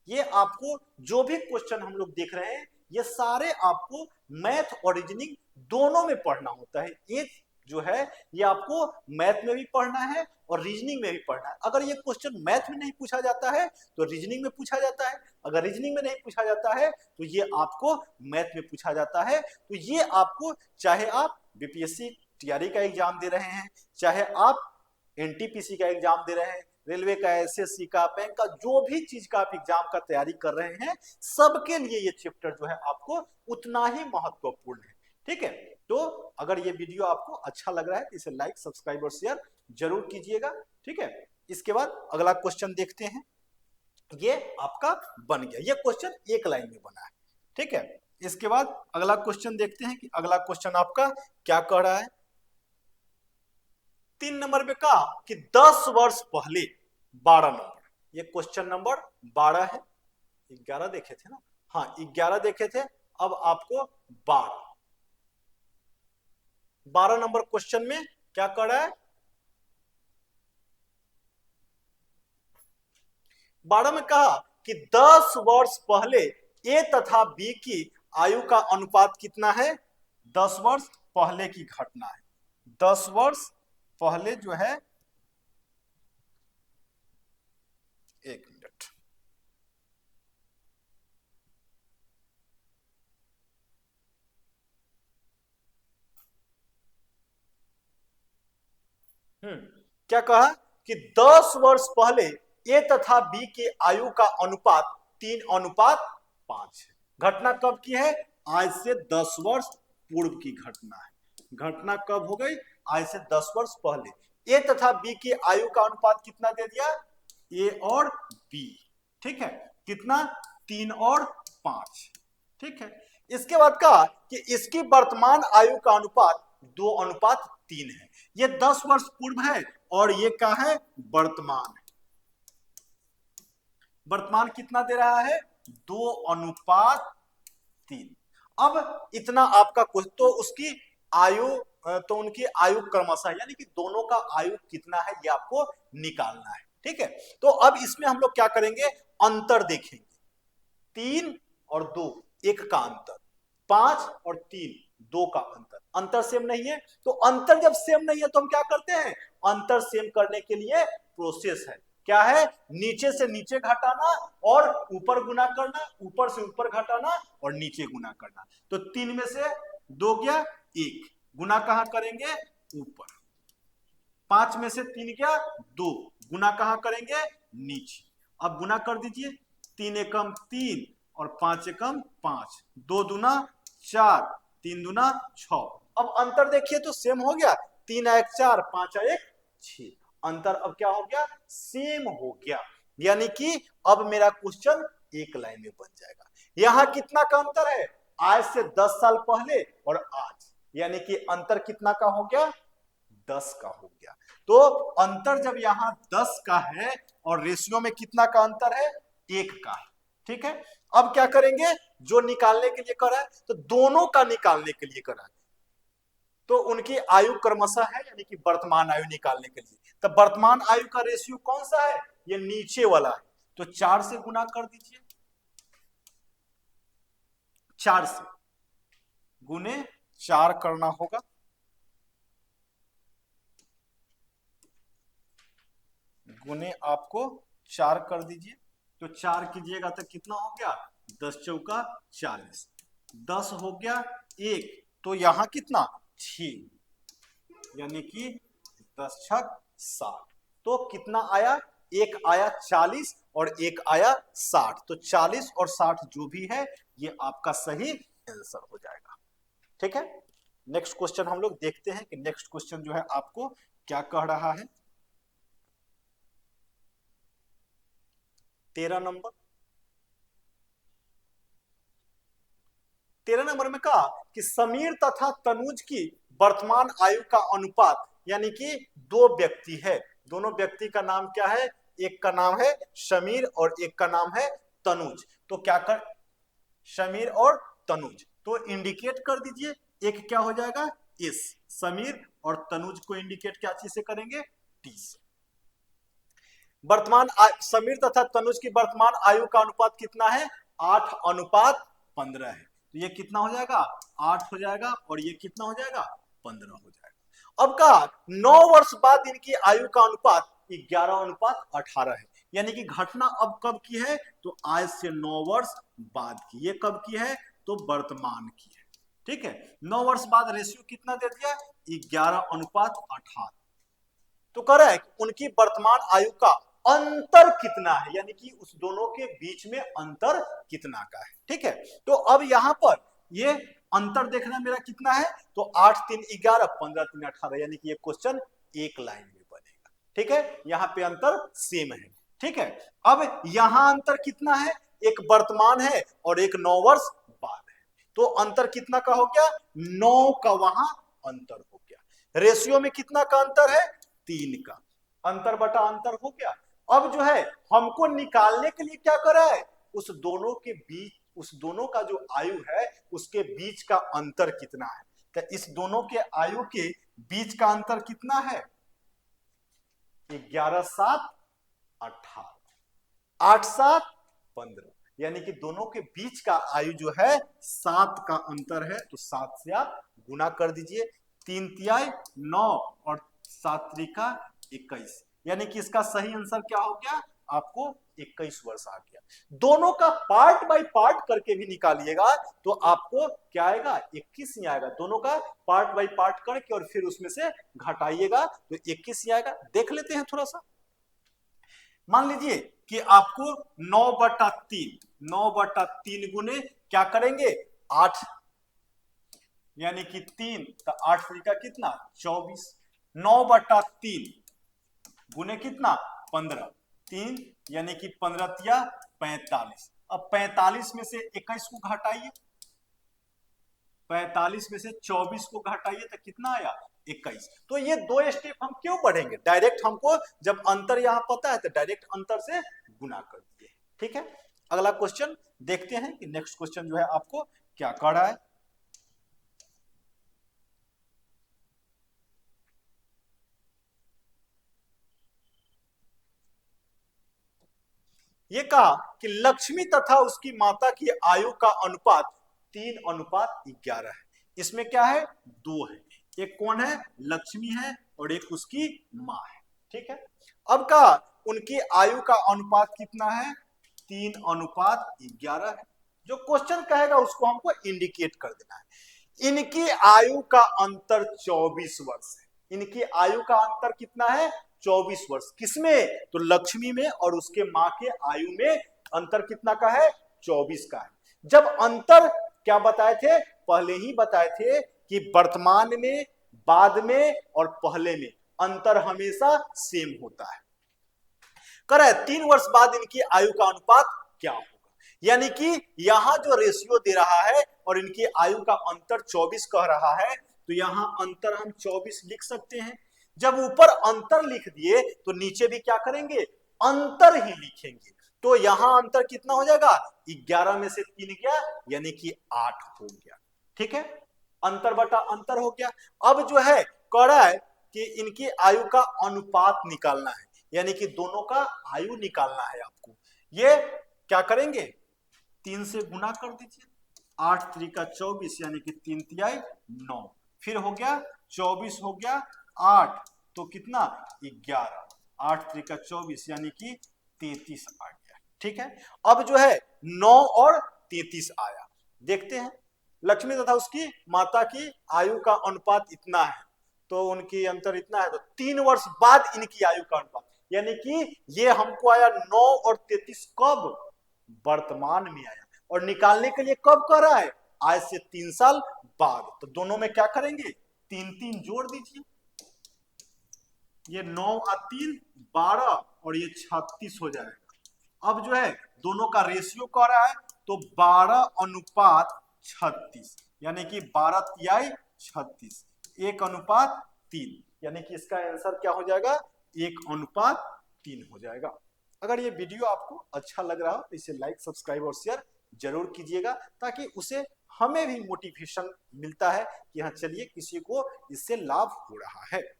ये आपको जो भी क्वेश्चन हम लोग देख रहे हैं, ये सारे आपको मैथ और रीजनिंग दोनों में पढ़ना होता है। एक जो है ये आपको मैथ में भी पढ़ना है और रीजनिंग में भी पढ़ना है। अगर ये क्वेश्चन मैथ में नहीं पूछा जाता है तो रीजनिंग में पूछा जाता है, अगर रीजनिंग में नहीं पूछा जाता है तो ये आपको मैथ में पूछा जाता है। तो ये आपको, चाहे आप बीपीएससी टीआरई का एग्जाम दे रहे हैं, चाहे आप एनटीपीसी का एग्जाम दे रहे हैं, रेलवे का, एसएससी का, बैंक का, जो भी चीज का आप एग्जाम का तैयारी कर रहे हैं, सबके लिए ये चैप्टर जो है आपको उतना ही महत्वपूर्ण है, ठीक है। तो अगर ये वीडियो आपको अच्छा लग रहा है तो इसे लाइक, सब्सक्राइब और शेयर जरूर कीजिएगा, ठीक है। इसके बाद अगला क्वेश्चन देखते हैं। ये आपका बन गया, ये क्वेश्चन एक लाइन में बना है, ठीक है। इसके बाद अगला क्वेश्चन देखते हैं कि अगला क्वेश्चन आपका क्या कह रहा है। 3 नंबर में कहा कि 10 वर्ष पहले, 12 नंबर, ये क्वेश्चन नंबर 12 है, 11 देखे थे ना, हाँ 11 देखे थे, अब आपको 12 नंबर क्वेश्चन में क्या कर रहा है, 12 में कहा कि 10 वर्ष पहले ए तथा बी की आयु का अनुपात कितना है, 10 वर्ष पहले की घटना है, 10 वर्ष पहले जो है, एक मिनट, क्या कहा कि 10 वर्ष पहले ए तथा बी की आयु का अनुपात 3:5 है। घटना कब की है, आज से 10 वर्ष पूर्व की घटना है। घटना कब हो गई, आज से 10 वर्ष पहले। ए तथा बी की आयु का अनुपात कितना दे दिया, ए और बी, ठीक है, कितना, 3 और 5, ठीक है। इसके बाद कहा कि इसकी वर्तमान आयु का अनुपात 2:3 है। ये 10 वर्ष पूर्व है और ये क्या है, वर्तमान है। वर्तमान कितना दे रहा है, 2:3। अब इतना आपका कुछ, तो उसकी आयु, तो उनकी आयु क्रमशः, यानी कि दोनों का आयु कितना है ये आपको निकालना है, ठीक है। तो अब इसमें हम लोग क्या करेंगे, अंतर देखेंगे, 3 और 2 1 का अंतर, 5 और 3 2 का अंतर, अंतर सेम नहीं है। तो अंतर जब सेम नहीं है तो हम क्या करते हैं, अंतर सेम करने के लिए प्रोसेस है, क्या है, नीचे से नीचे घटाना और ऊपर गुना करना, ऊपर से ऊपर घटाना और नीचे गुना करना। तो 3 में से 2 गया 1, गुना कहां करेंगे, ऊपर। 5 में से 3 गया 2, गुना कहां करेंगे, नीचे। अब गुना कर दीजिए, 3 एकम 3 और 5 एकम 5, 2 दूना 4, 3 दूना 6। अब अंतर देखिए तो सेम हो गया, 3 एक 4, 5 एक 6, अंतर अब क्या हो गया, सेम हो गया। यानी कि अब मेरा क्वेश्चन एक लाइन में बन जाएगा। यहां कितना का अंतर है, आज से 10 साल पहले और आज, यानी कि अंतर कितना का हो गया, 10 का हो गया। तो अंतर जब यहां 10 का है और रेशियो में कितना का अंतर है, 1 का है। ठीक है, अब क्या करेंगे, जो निकालने के लिए करा है तो दोनों का निकालने के लिए करा है, तो उनकी आयु क्रमशः है, यानी कि वर्तमान आयु निकालने के लिए। तो वर्तमान आयु का रेशियो कौन सा है, ये नीचे वाला है, तो 4 से गुना कर दीजिए, 4 से गुने 4 करना होगा, गुने आपको 4 कर दीजिए। तो 4 कीजिएगा तो कितना हो गया, 10 चौका 40, 10 हो गया 1, तो यहां कितना 6, यानी कि 10 छक 60। तो कितना आया, एक आया 40 और एक आया 60, तो 40 और 60 जो भी है ये आपका सही आंसर हो जाएगा। ठीक है, नेक्स्ट क्वेश्चन हम लोग देखते हैं कि नेक्स्ट क्वेश्चन जो है आपको क्या कह रहा है। 13 नंबर, 13 नंबर में कहा कि समीर तथा तनुज की वर्तमान आयु का अनुपात, यानी कि दो व्यक्ति है, दोनों व्यक्ति का नाम क्या है, एक का नाम है समीर और एक का नाम है तनुज। तो क्या कर, समीर और तनुज, तो इंडिकेट कर दीजिए, एक क्या हो जाएगा एस, समीर और तनुज को इंडिकेट क्या चीज से करेंगे, टी से। वर्तमान समीर तथा तनुज की वर्तमान आयु का अनुपात कितना है, 8:15 है, तो ये कितना हो जाएगा, 8 हो जाएगा और ये कितना हो जाएगा, 15 हो जाएगा। अब कहा 9 वर्ष बाद इनकी आयु का अनुपात 11:18 है, यानी कि घटना अब कब की है, तो आज से 9 वर्ष बाद की, ये कब की है, तो वर्तमान की है। ठीक है, 9 वर्ष बाद रेशियो कितना दे दिया, 11:18। तो कह रहा है कि उनकी वर्तमान आयु का अंतर कितना है, यानी कि उस दोनों के बीच में अंतर कितना का है। ठीक है, तो अब यहां पर ये अंतर देखना मेरा कितना है, तो 8 3 11, 15 3 18, यानी कि ये क्वेश्चन एक लाइन में बनेगा। ठीक है, यहां पे अंतर सेम है। ठीक है, अब यहां अंतर कितना है, एक वर्तमान है और एक 9 वर्ष बाद है, तो अंतर कितना का हो गया, 9 का वहां अंतर हो गया। रेशियो में कितना का अंतर है, 3 का, अंतर बटा अंतर हो गया। अब जो है हमको निकालने के लिए क्या करा है, उस दोनों के बीच, उस दोनों का जो आयु है उसके बीच का अंतर कितना है, तो इस दोनों के आयु के बीच का अंतर कितना है, 11 7 18, 8 7 15, यानी कि दोनों के बीच का आयु जो है 7 का अंतर है, तो 7 से आप गुना कर दीजिए, 3 तिहाई 9 और 7 त्रिका 21, यानी कि इसका सही आंसर क्या हो गया, आपको 21 वर्ष आ गया। दोनों का पार्ट बाय पार्ट करके भी निकालिएगा तो आपको क्या आएगा, 21 ही आएगा। दोनों का पार्ट बाय पार्ट करके और फिर उसमें से घटाइएगा तो 21 ही आएगा। देख लेते हैं थोड़ा सा, मान लीजिए कि आपको 9/3, 9/3 गुने क्या करेंगे 8, यानी कि 3, तो 8 का कितना 24, 9/3 गुने कितना 15, 3 यानी कि 15 तिया 45। अब 45 में से 21 को घटाइए, 45 में से 24 को घटाइए तो कितना आया 21। तो ये दो स्टेप हम क्यों बढ़ेंगे, डायरेक्ट हमको जब अंतर यहां पता है तो डायरेक्ट अंतर से गुना कर दिए। ठीक है, अगला क्वेश्चन देखते हैं कि नेक्स्ट क्वेश्चन जो है आपको क्या कर रहा है। ये कहा कि लक्ष्मी तथा उसकी माता की आयु का अनुपात 3:11 है। इसमें क्या है, दो है, एक कौन है, लक्ष्मी है और एक उसकी माँ है। ठीक है, अब कहा उनकी आयु का अनुपात कितना है, 3:11 है। जो क्वेश्चन कहेगा उसको हमको इंडिकेट कर देना है। इनकी आयु का अंतर 24 वर्ष है। इनकी आयु का अंतर कितना है, 24 वर्ष। किसमें, तो लक्ष्मी में और उसके माँ के आयु में अंतर कितना का है, 24 का है। जब अंतर क्या बताए थे, पहले ही बताए थे कि वर्तमान में, बाद में और पहले में अंतर हमेशा सेम होता है। करे 3 वर्ष बाद इनकी आयु का अनुपात क्या होगा, यानी कि यहां जो रेशियो दे रहा है और इनकी आयु का अंतर 24 कह रहा है, तो यहां अंतर हम 24 लिख सकते हैं। जब ऊपर अंतर लिख दिए तो नीचे भी क्या करेंगे, अंतर ही लिखेंगे। तो यहां अंतर कितना हो जाएगा, 11 में से 3 गया यानी कि 8 हो गया। ठीक है, अंतर बटा अंतर हो गया। अब जो है कह रहा है कि इनकी आयु का अनुपात निकालना है, यानी कि दोनों का आयु निकालना है आपको। ये क्या करेंगे, 3 से गुना कर दीजिए, 8 त्रिका 24 यानी कि 3 तिहाई 9, फिर हो गया 24 हो गया 8 तो कितना 11, 8 त्रिका 24 यानी कि 33 आ गया। ठीक है, अब जो है 9 और 33 आया। देखते हैं, लक्ष्मी तथा उसकी माता की आयु का अनुपात इतना है, तो उनकी अंतर इतना है, तो 3 वर्ष बाद इनकी आयु का अनुपात, यानी कि ये हमको आया 9 और 33 कब, वर्तमान में आया, और निकालने के लिए कब कर रहा है, आज से 3 साल बाद। तो दोनों में क्या करेंगे, 3 जोड़ दीजिए, ये 9 और 3 12 और ये 36 हो जाएगा। अब जो है दोनों का रेशियो कर रहा है, तो 12:36 यानी कि 12 तिहाई 36, 1:3, यानी कि इसका आंसर क्या हो जाएगा, 1:3 हो जाएगा। अगर ये वीडियो आपको अच्छा लग रहा हो तो इसे लाइक, सब्सक्राइब और शेयर जरूर कीजिएगा, ताकि उसे हमें भी मोटिवेशन मिलता है कि हाँ चलिए किसी को इससे लाभ हो रहा है।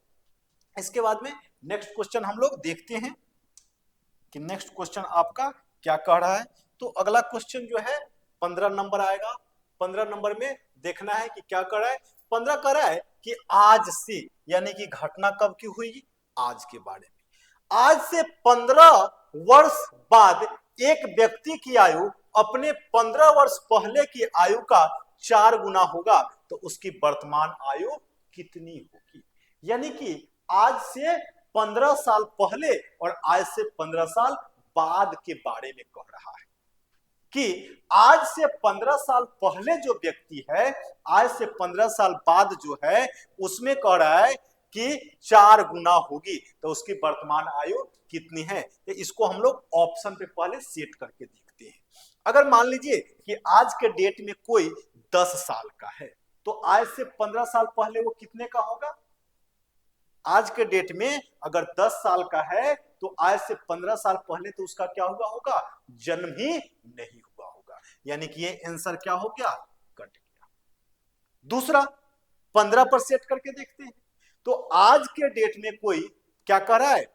इसके बाद में नेक्स्ट क्वेश्चन हम लोग देखते हैं कि नेक्स्ट क्वेश्चन आपका क्या कह रहा है। तो अगला क्वेश्चन जो है 15 नंबर आएगा। 15 नंबर में देखना है कि क्या कर रहा है। 15 कह रहा है कि आज से, यानी कि घटना कब की हुई, आज के बारे में। आज से 15 वर्ष बाद एक व्यक्ति की आयु अपने 15 वर्ष पहले की आयु का 4 गुना होगा, तो उसकी वर्तमान आयु कितनी होगी। यानी कि आज से 15 साल पहले और आज से 15 साल बाद के बारे में कह रहा है कि आज से 15 साल पहले जो व्यक्ति है, आज से 15 साल बाद जो है, उसमें कह रहा है कि 4 गुना होगी, तो उसकी वर्तमान आयु कितनी है। तो इसको हम लोग ऑप्शन पे पहले सेट करके देखते हैं। अगर मान लीजिए कि आज के डेट में कोई 10 साल का है, तो आज से 15 साल पहले वो कितने का होगा। आज के डेट में अगर 10 साल का है, तो आज से 15 साल पहले तो उसका क्या हुआ होगा, जन्म ही नहीं हुआ होगा, यानी कि ये आंसर क्या हो गया, कट गया। दूसरा 15 पर सेट करके देखते हैं। तो आज के डेट में कोई क्या कर रहा है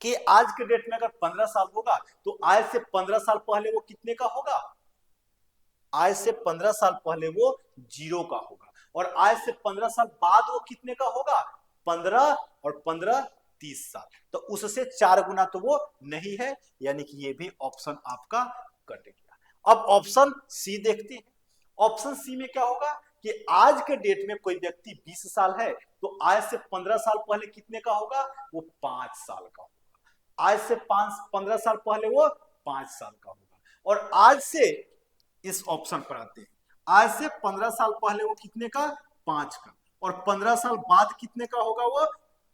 कि आज के डेट में अगर 15 साल होगा, तो आज से 15 साल पहले वो कितने का होगा, आज से 15 साल पहले वो 0 का होगा, और आज से 15 साल बाद वो कितने का होगा, 15 और 15 30 साल। तो उससे 4 गुना तो वो नहीं है, यानी कि ये भी ऑप्शन आपका कट गया। अब ऑप्शन सी देखते हैं। ऑप्शन सी में क्या होगा कि आज के डेट में कोई व्यक्ति 20 साल है, तो आज से 15 साल पहले कितने का होगा, वो 5 साल का होगा। आज से 15 साल पहले वो 5 साल का होगा, और आज से इस ऑप्शन पर आते हैं, आज से 15 साल पहले वो कितने का, 5 का, और 15 साल बाद कितने का होगा, वो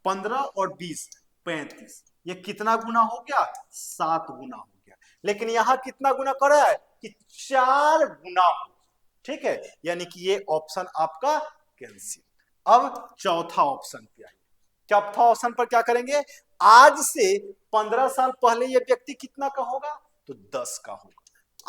15 और 20 35। ये कितना गुना हो गया, 7 गुना हो गया। लेकिन यहां कितना गुना कर रहा है कि 4 गुना हो। ठीक है, यानी कि ये ऑप्शन आपका कैंसिल। अब चौथा ऑप्शन पे आइए। चौथा ऑप्शन पर क्या करेंगे, आज से 15 साल पहले ये व्यक्ति कितना का होगा, तो 10 का होगा।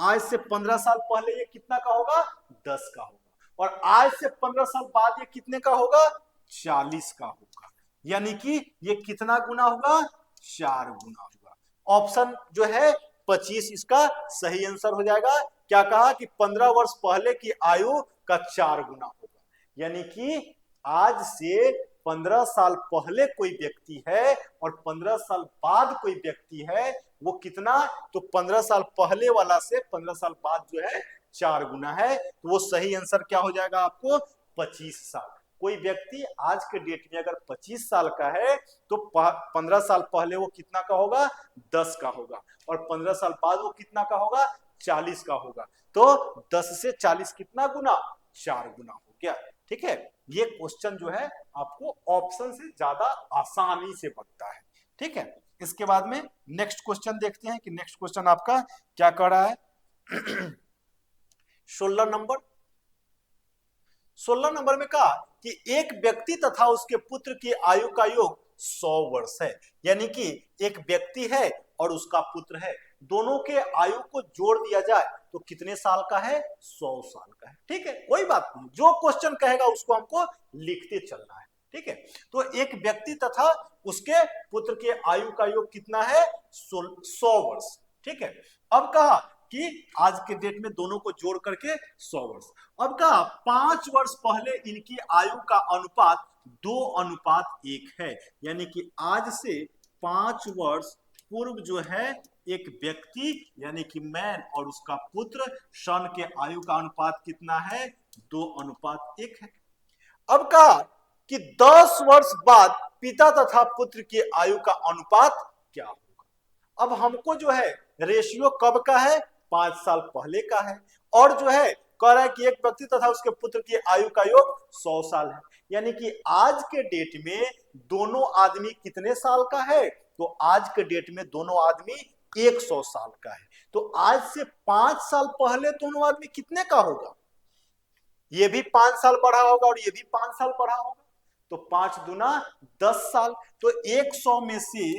आज से 15 साल पहले ये कितना का होगा, 10 का होगा, और आज से 15 साल बाद ये कितने का होगा, 40 का होगा। यानी कि ये कितना गुना होगा, 4 गुना होगा। ऑप्शन जो है 25 इसका सही आंसर हो जाएगा। क्या कहा कि 15 वर्ष पहले की आयु का 4 गुना होगा, यानी कि आज से 15 साल पहले कोई व्यक्ति है और 15 साल बाद कोई व्यक्ति है, वो कितना, तो 15 साल पहले वाला से 15 साल बाद जो है 4 गुना है, तो वो सही आंसर क्या हो जाएगा आपको, 25 साल। कोई व्यक्ति आज के डेट में अगर 25 साल का है तो 15 साल पहले वो कितना का होगा, 10 का होगा, और 15 साल बाद वो कितना का होगा, 40 का होगा। तो 10 से 40 कितना गुना, 4 गुना हो गया। ठीक है, ये क्वेश्चन जो है आपको ऑप्शन से ज्यादा आसानी से बनता है। ठीक है, इसके बाद में नेक्स्ट क्वेश्चन देखते हैं कि नेक्स्ट क्वेश्चन आपका क्या कर रहा है। 16 नंबर, 16 नंबर में कहा कि एक व्यक्ति तथा उसके पुत्र की आयु का योग 100 वर्ष है, यानी कि एक व्यक्ति है और उसका पुत्र है, दोनों के आयु को जोड़ दिया जाए तो कितने साल का है, 100 साल का है। ठीक है, कोई बात नहीं, जो क्वेश्चन कहेगा उसको हमको लिखते चलना है। ठीक है, तो एक व्यक्ति तथा उसके पुत्र के आयु का योग कितना है, 100 वर्ष। ठीक है, अब कहा कि आज के डेट में दोनों को जोड़ करके 100 वर्ष। अब कहा 5 वर्ष पहले इनकी आयु का अनुपात 2:1 है, यानी कि आज से 5 वर्ष पूर्व जो है एक व्यक्ति यानी कि मैन और उसका पुत्र सन के आयु का अनुपात कितना है, 2:1 है। अब कहा कि 10 वर्ष बाद पिता तथा पुत्र की आयु का अनुपात क्या होगा। अब हमको जो है रेशियो कब का है, 5 साल पहले का है, और जो है कह रहा है कि एक व्यक्ति तथा उसके पुत्र की आयु का योग 100 साल है, यानी कि आज के डेट में दोनों आदमी कितने साल का है, तो आज के डेट में दोनों आदमी 100 साल का है। तो आज से 5 साल पहले दोनों आदमी कितने का होगा, ये भी 5 साल बढ़ा होगा और ये भी 5 साल बढ़ा होगा, तो 5 दूना 10 साल, तो 100 में से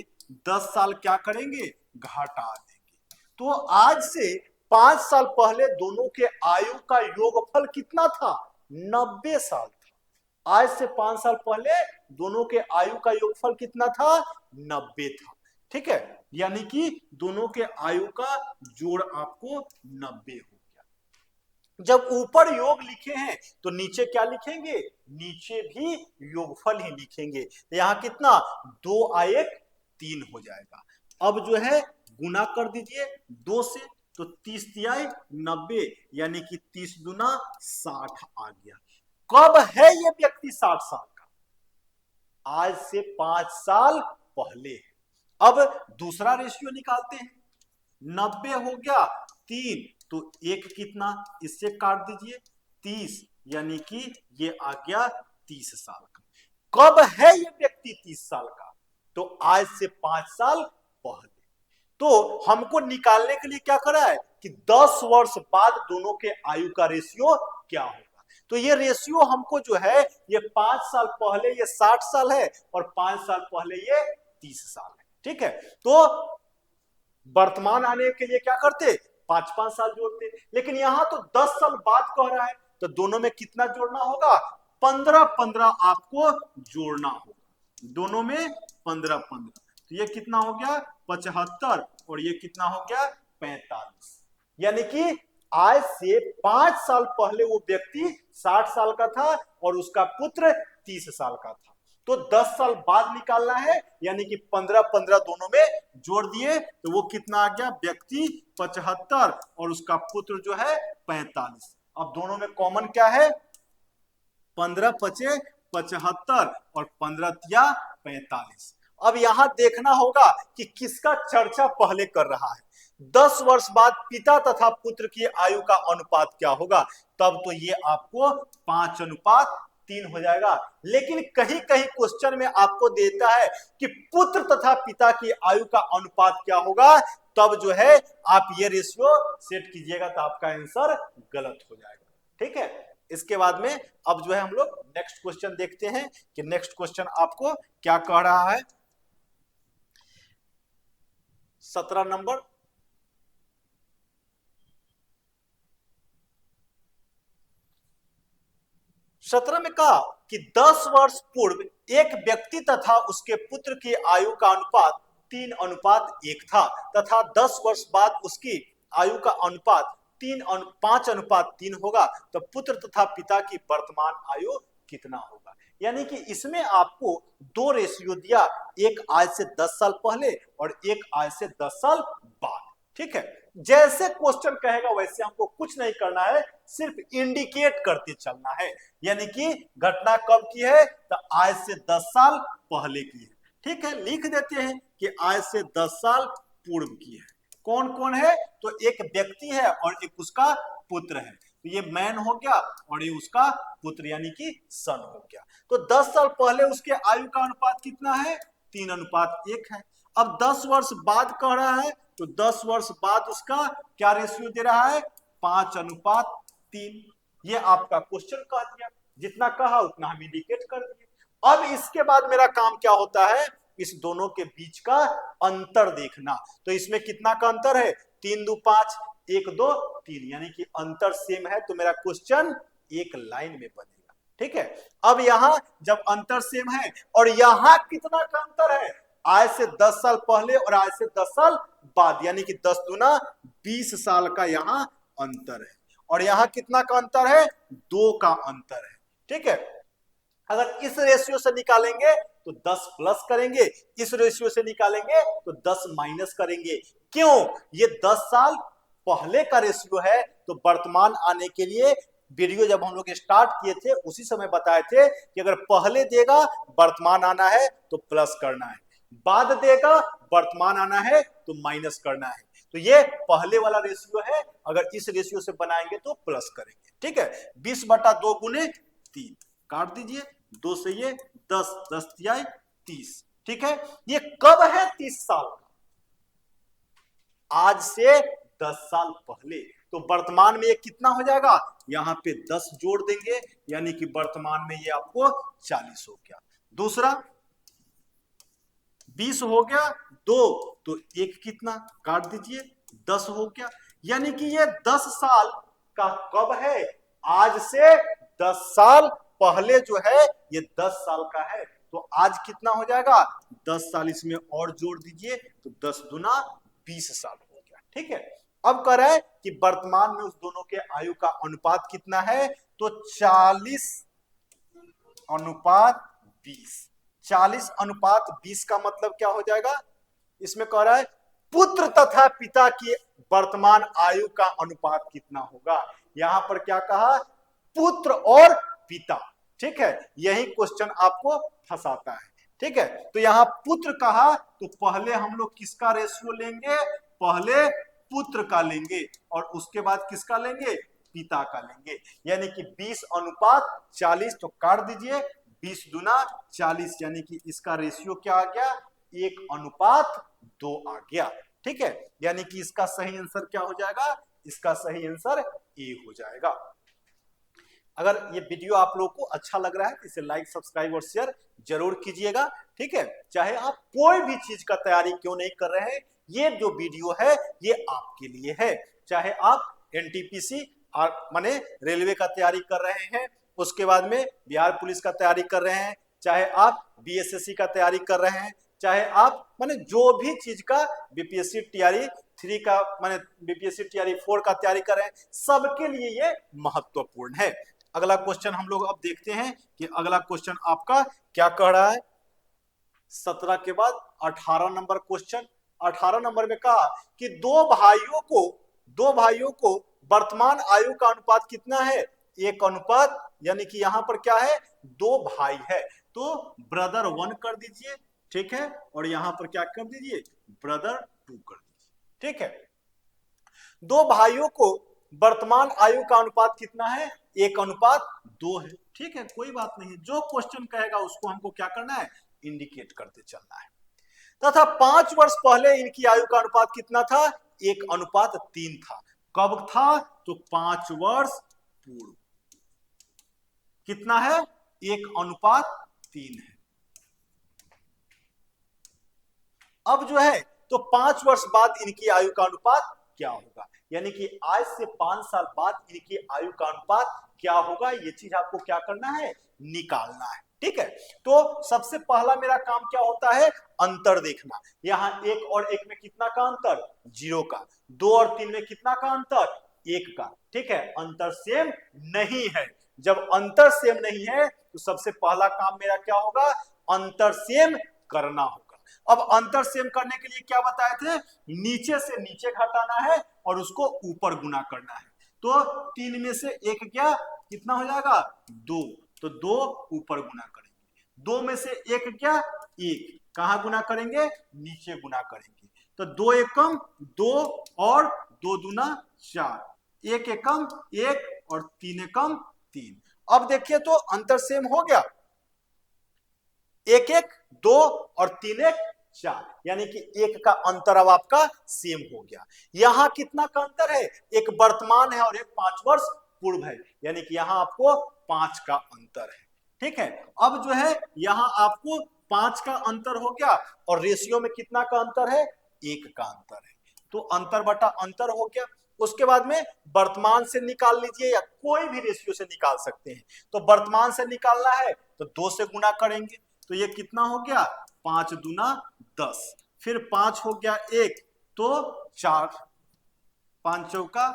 10 साल क्या करेंगे, घटा देंगे। तो आज से 5 साल पहले दोनों के आयु का योगफल कितना था, 90 साल था। आज से 5 साल पहले दोनों के आयु का योगफल कितना था, 90 था। ठीक है, यानी कि दोनों के आयु का जोड़ आपको 90 हो गया। जब ऊपर योग लिखे हैं तो नीचे क्या लिखेंगे, नीचे भी योगफल ही लिखेंगे। तो यहां कितना, 2 आए 3 हो जाएगा। अब जो है गुना कर दीजिए 2 से, तो 30 तिहाई 90, यानी कि 30 दूना 60 आ गया। कब है ये व्यक्ति 60 साल का, आज से 5 साल पहले है। अब दूसरा रेशियो निकालते हैं, 90 हो गया 3, तो 1 कितना, इससे काट दीजिए 30, यानी कि ये आ गया 30 साल का। कब है ये व्यक्ति 30 साल का, तो आज से 5 साल पहले। तो हमको निकालने के लिए क्या करा है कि 10 वर्ष बाद दोनों के आयु का रेशियो क्या होगा। तो ये रेशियो हमको जो है ये 5 साल पहले ये 60 साल है और 5 साल पहले ये 30 साल है। ठीक है, तो वर्तमान आने के लिए क्या करते, 5-5 साल जोड़ते, लेकिन यहां तो 10 साल बाद कह रहा है, तो दोनों में कितना जोड़ना होगा, 15-15 आपको जोड़ना होगा, दोनों में 15-15। तो ये कितना हो गया 75 और ये कितना हो गया 45, यानी कि आज से 5 साल पहले वो व्यक्ति 60 साल का था और उसका पुत्र 30 साल का था। तो 10 साल बाद निकालना है, यानी कि 15-15 दोनों में जोड़ दिए, तो वो कितना आ गया, व्यक्ति 75 और उसका पुत्र जो है 45। अब दोनों में कॉमन क्या है, 15-5 75 और 15-3 45। अब यहां देखना होगा कि किसका चर्चा पहले कर रहा है। 10 वर्ष बाद पिता तथा पुत्र की आयु का अनुपात क्या होगा, तब तो ये आपको 5:3 हो जाएगा। लेकिन कहीं कहीं क्वेश्चन में आपको देता है कि पुत्र तथा पिता की आयु का अनुपात क्या होगा, तब जो है आप ये रेशियो सेट कीजिएगा, तो आपका आंसर गलत हो जाएगा। ठीक है, इसके बाद में अब जो है हम लोग नेक्स्ट क्वेश्चन देखते हैं कि नेक्स्ट क्वेश्चन आपको क्या कह रहा है। 17 नंबर, में कहा कि 10 वर्ष पूर्व एक व्यक्ति तथा उसके पुत्र की आयु का अनुपात 3:1 था तथा 10 वर्ष बाद उसकी आयु का अनुपात 5:3 होगा, तो पुत्र तथा पिता की वर्तमान आयु कितना होगा। यानी कि इसमें आपको दो रेशियो दिया, एक आज से 10 साल पहले और एक आज से 10 साल बाद। ठीक है, जैसे क्वेश्चन कहेगा वैसे हमको कुछ नहीं करना है, सिर्फ इंडिकेट करते चलना है। यानी कि घटना कब की है, तो आज से 10 साल पहले की है। ठीक है, लिख देते हैं कि आज से 10 साल पूर्व की है। कौन कौन है, तो एक व्यक्ति है और एक उसका पुत्र है। तो ये मैन हो गया और ये उसका पुत्र यानी कि सन हो गया। तो 10 साल पहले उसके आयु का अनुपात कितना है, 3:1 है। अब 10 वर्ष बाद कह रहा है, तो 10 वर्ष बाद उसका क्या रेशियो दे रहा है, 5:3। ये आपका क्वेश्चन कह दिया, जितना कहा उतना हम इंडिकेट कर दिए। अब इसके बाद मेरा काम क्या होता है, इस दोनों के बीच का अंतर देखना। तो इसमें कितना का अंतर है, 3 2 5, 1 2 3, यानी कि अंतर सेम है, तो मेरा क्वेश्चन एक लाइन में बनेगा। ठीक है, अब यहां जब अंतर सेम है और यहां कितना का अंतर है, आज से 10 साल पहले और आज से 10 साल बाद, यानी कि 10 दूना 20 साल का यहां अंतर है। और यहां कितना का अंतर है, 2 का अंतर है। ठीक है, अगर इस रेशियो से निकालेंगे तो 10 प्लस करेंगे, इस रेशियो से निकालेंगे तो 10 माइनस करेंगे। क्यों, ये 10 साल पहले का रेशियो है, तो वर्तमान आने के लिए वीडियो जब हम लोग स्टार्ट किए थे उसी समय बताए थे कि अगर पहले देगा वर्तमान आना है तो प्लस करना है, बाद देगा वर्तमान आना है तो माइनस करना है। तो ये पहले वाला रेशियो है, अगर इस रेशियो से बनाएंगे तो प्लस करेंगे। ठीक है, 20/2 गुने 3 काट दीजिए, 2 से ये 10, 10 तिहाई 30। ठीक है, ये कब है, 30 साल का, आज से 10 साल पहले। तो वर्तमान में ये कितना हो जाएगा, यहां पे 10 जोड़ देंगे, यानी कि वर्तमान में ये आपको 40 हो गया। दूसरा 20 हो गया 2, तो एक कितना काट दीजिए, 10 हो गया। यानी कि ये 10 साल का कब है, आज से 10 साल पहले जो है ये 10 साल का है। तो आज कितना हो जाएगा, 10 साल इसमें और जोड़ दीजिए, तो 10 दूना 20 साल हो गया। ठीक है, अब कह रहा है कि वर्तमान में उस दोनों के आयु का अनुपात कितना है, तो 40:20। 40:20 का मतलब क्या हो जाएगा, इसमें कह रहा है पुत्र तथा पिता की वर्तमान आयु का अनुपात कितना होगा। यहां पर क्या कहा, पुत्र और पिता। ठीक है, यही क्वेश्चन आपको फंसाता है। ठीक है, तो यहां पुत्र कहा तो पहले हम लोग किसका रेशियो लेंगे, पहले पुत्र का लेंगे और उसके बाद किसका लेंगे, पिता का लेंगे। यानी कि 20:40, तो काट दीजिए, 20 दूना 40, यानी कि इसका रेशियो क्या आ गया, 1:2 आ गया। ठीक है, यानी कि इसका सही आंसर क्या हो जाएगा, इसका सही आंसर ए हो जाएगा। अगर ये वीडियो आप लोगों को अच्छा लग रहा है तो इसे लाइक, सब्सक्राइब और शेयर जरूर कीजिएगा। ठीक है, चाहे आप कोई भी चीज का तैयारी क्यों नहीं कर रहे हैं, ये जो वीडियो है ये आपके लिए है। चाहे आप एनटीपीसी और माने रेलवे का तैयारी कर रहे हैं, उसके बाद में बिहार पुलिस का तैयारी कर रहे हैं, चाहे आप बीएसएससी का तैयारी कर रहे हैं, चाहे आप माने जो भी चीज का बीपीएससी टीआरई 3 का माने बीपीएससी टीआरई 4 का तैयारी कर रहे हैं, सबके लिए ये महत्वपूर्ण है। अगला क्वेश्चन हम लोग अब देखते हैं कि अगला क्वेश्चन आपका क्या कह रहा है। 17 के बाद 18 नंबर क्वेश्चन। 18 नंबर में कहा कि दो भाइयों को वर्तमान आयु का अनुपात कितना है, 1:, यानी कि यहां पर क्या है, 2 भाई है, तो ब्रदर 1 कर दीजिए। ठीक है, और यहां पर क्या कर दीजिए, ब्रदर 2 कर दीजिए। ठीक है, 2 भाइयों को वर्तमान आयु का अनुपात कितना है, 1:2 है। ठीक है, कोई बात नहीं, जो क्वेश्चन कहेगा उसको हमको क्या करना है, इंडिकेट करते चलना है। तथा 5 वर्ष पहले इनकी आयु का अनुपात कितना था, 1:3 था। कब था, तो 5 वर्ष पूर्व। कितना है, 1:3 है। अब जो है तो 5 वर्ष बाद इनकी आयु का अनुपात क्या होगा, यानी कि आज से 5 साल बाद इनकी आयु का अनुपात क्या होगा, ये चीज आपको क्या करना है, निकालना है। ठीक है, तो सबसे पहला मेरा काम क्या होता है, अंतर देखना। यहाँ एक और एक में कितना का अंतर, 0 का। 2 और 3 में कितना का अंतर, 1 का। ठीक है, अंतर सेम नहीं है। जब अंतर सेम नहीं है तो सबसे पहला काम मेरा क्या होगा, अंतर सेम करना होगा। अब अंतर सेम करने के लिए क्या बताए थे, नीचे से नीचे घटाना है और उसको ऊपर गुना करना है। तो 3 में से 1 क्या, कितना हो जाएगा, 2। तो 2 ऊपर गुना करेंगे। 2 में से 1 क्या, 1, कहां गुना करेंगे, नीचे गुना करेंगे। तो 2 एकम 2 और 2 दूना 4, 1 एकम 1 और 3 एकम 3। अब देखिए तो अंतर सेम हो गया, 1 1 2 और 3 1 4, यानी कि 1 का अंतर अब आपका सेम हो गया। यहां कितना का अंतर है, एक वर्तमान है और एक 5 वर्ष पूर्व है, यानी कि यहां आपको 5 का अंतर है। ठीक है, अब जो है यहां आपको 5 का अंतर हो गया और रेशियो में कितना का अंतर है, 1 का अंतर है। तो अंतर बटा अंतर हो गया। उसके बाद में वर्तमान से निकाल लीजिए या कोई भी रेशियो से निकाल सकते हैं। तो वर्तमान से निकालना है तो 2 से गुना करेंगे, तो ये कितना हो गया, 5 दूना 10, फिर 5 हो गया 1 तो 4, 5 चौका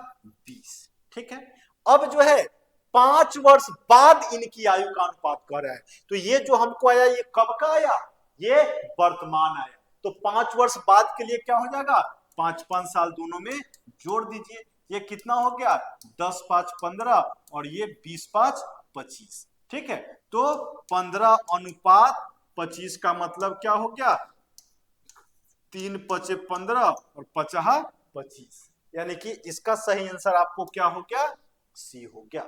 20। ठीक है, अब जो है 5 वर्ष बाद इनकी आयु का अनुपात कर रहा है। तो ये जो हमको आया ये कब का आया, ये वर्तमान आया। तो 5 वर्ष बाद के लिए क्या हो जाएगा, 5 5 साल दोनों में जोड़ दीजिए, ये कितना हो गया, 10 5 15 और ये 20 5 25। ठीक है, तो 15 अनुपात 25 का मतलब क्या हो गया, 3 5 15 और 50 25, यानी कि इसका सही आंसर आपको क्या हो गया, सी हो गया।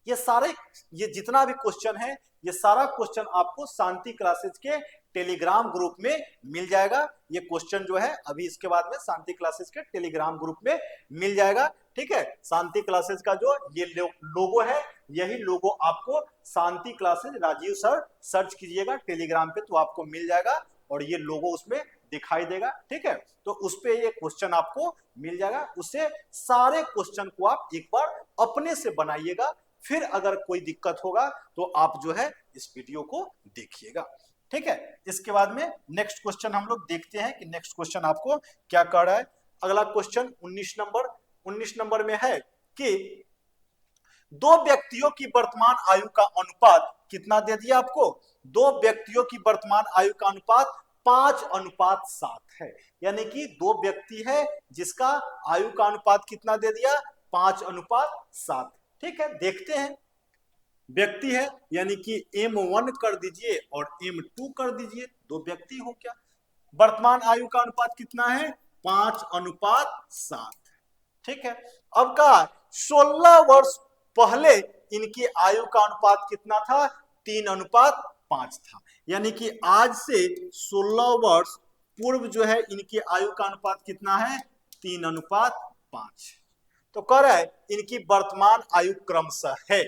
ये सारे, ये जितना भी क्वेश्चन है, ये सारा क्वेश्चन आपको शांति क्लासेज के टेलीग्राम ग्रुप में मिल जाएगा। ये क्वेश्चन जो है अभी इसके बाद में शांति क्लासेज के टेलीग्राम ग्रुप में मिल जाएगा। ठीक है, शांति क्लासेज का जो ये लोगो है, यही लोगो आपको शांति क्लासेज राजीव सर सर्च कीजिएगा टेलीग्राम पे तो आपको मिल जाएगा और ये लोगो उसमें दिखाई देगा। ठीक है, तो उस पे ये क्वेश्चन आपको मिल जाएगा, उससे सारे क्वेश्चन को आप एक बार अपने से बनाइएगा, फिर अगर कोई दिक्कत होगा तो आप जो है इस वीडियो को देखिएगा। ठीक है, इसके बाद में नेक्स्ट क्वेश्चन हम लोग देखते हैं कि नेक्स्ट क्वेश्चन आपको क्या कह रहा है। अगला क्वेश्चन 19 नंबर में है कि 2 व्यक्तियों की वर्तमान आयु का अनुपात कितना दे दिया आपको, 2 व्यक्तियों की वर्तमान आयु का अनुपात 5:7 है, यानी कि 2 व्यक्ति है जिसका आयु का अनुपात कितना दे दिया, 5:7। ठीक है, देखते हैं, व्यक्ति है यानी कि M1 कर दीजिए और M2 कर दीजिए, 2 व्यक्ति हो क्या। वर्तमान आयु का अनुपात कितना है, 5:7। ठीक है, अब का 16 वर्ष पहले इनकी आयु का अनुपात कितना था, 3:5 था, यानी कि आज से 16 वर्ष पूर्व जो है इनकी आयु का अनुपात कितना है, 3:5। तो कह रहा है इनकी वर्तमान आयु क्रमशः है।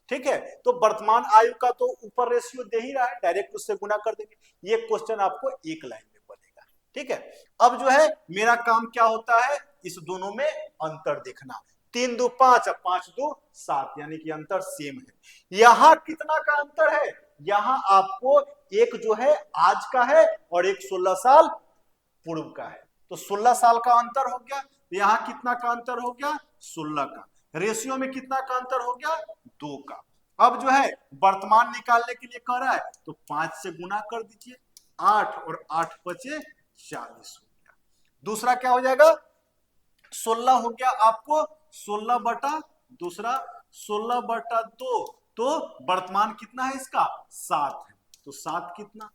ठीक है, तो वर्तमान आयु का तो ऊपर रेशियो दे ही रहा है, डायरेक्ट उससे गुना कर देंगे। ये क्वेश्चन आपको एक लाइन में बनेगा। ठीक है, अब जो है मेरा काम क्या होता है, इस दोनों में अंतर देखना। 3 2 5 और 5 2 7, यानी कि अंतर सेम है। यहां कितना का अंतर है, यहां आपको एक जो है आज का है और एक 16 साल पूर्व का है, तो 16 साल का अंतर हो गया। यहां कितना का अंतर हो गया, 16 का। रेशियो में कितना का अंतर हो गया, 2 का। अब जो है वर्तमान निकालने के लिए कह रहा है तो 5 से गुना कर दीजिए, 8 और 8 बचे 40 हो गया। दूसरा क्या हो जाएगा, 16 हो गया आपको 16 बटा दूसरा 16 बटा 2, तो वर्तमान कितना है इसका, 7 है, तो 7 कितना,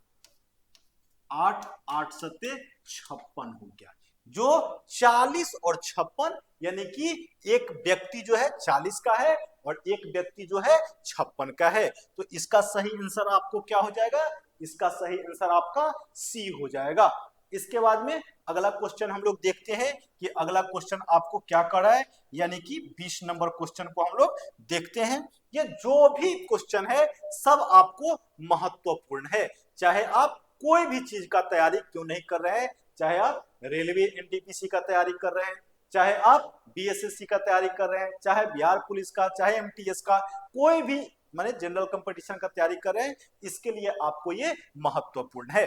8 8 सत्ते 56 हो गया। जो 40 और 56, यानी कि एक व्यक्ति जो है 40 का है और एक व्यक्ति जो है 56 का है, तो इसका सही आंसर आपको क्या हो जाएगा, इसका सही आंसर आपका सी हो जाएगा। इसके बाद में अगला क्वेश्चन हम लोग देखते हैं कि अगला क्वेश्चन आपको क्या कर रहा है, यानी कि 20 नंबर क्वेश्चन को हम लोग देखते हैं। ये जो भी क्वेश्चन है सब आपको महत्वपूर्ण है, चाहे आप कोई भी चीज का तैयारी क्यों नहीं कर रहे हैं, चाहे आप रेलवे एनटीपीसी का तैयारी कर रहे हैं, चाहे आप बीएसएससी का तैयारी कर रहे हैं, चाहे बिहार पुलिस का, चाहे एमटीएस का, कोई भी माने जनरल कंपटीशन का तैयारी कर रहे हैं, इसके लिए आपको ये महत्वपूर्ण है।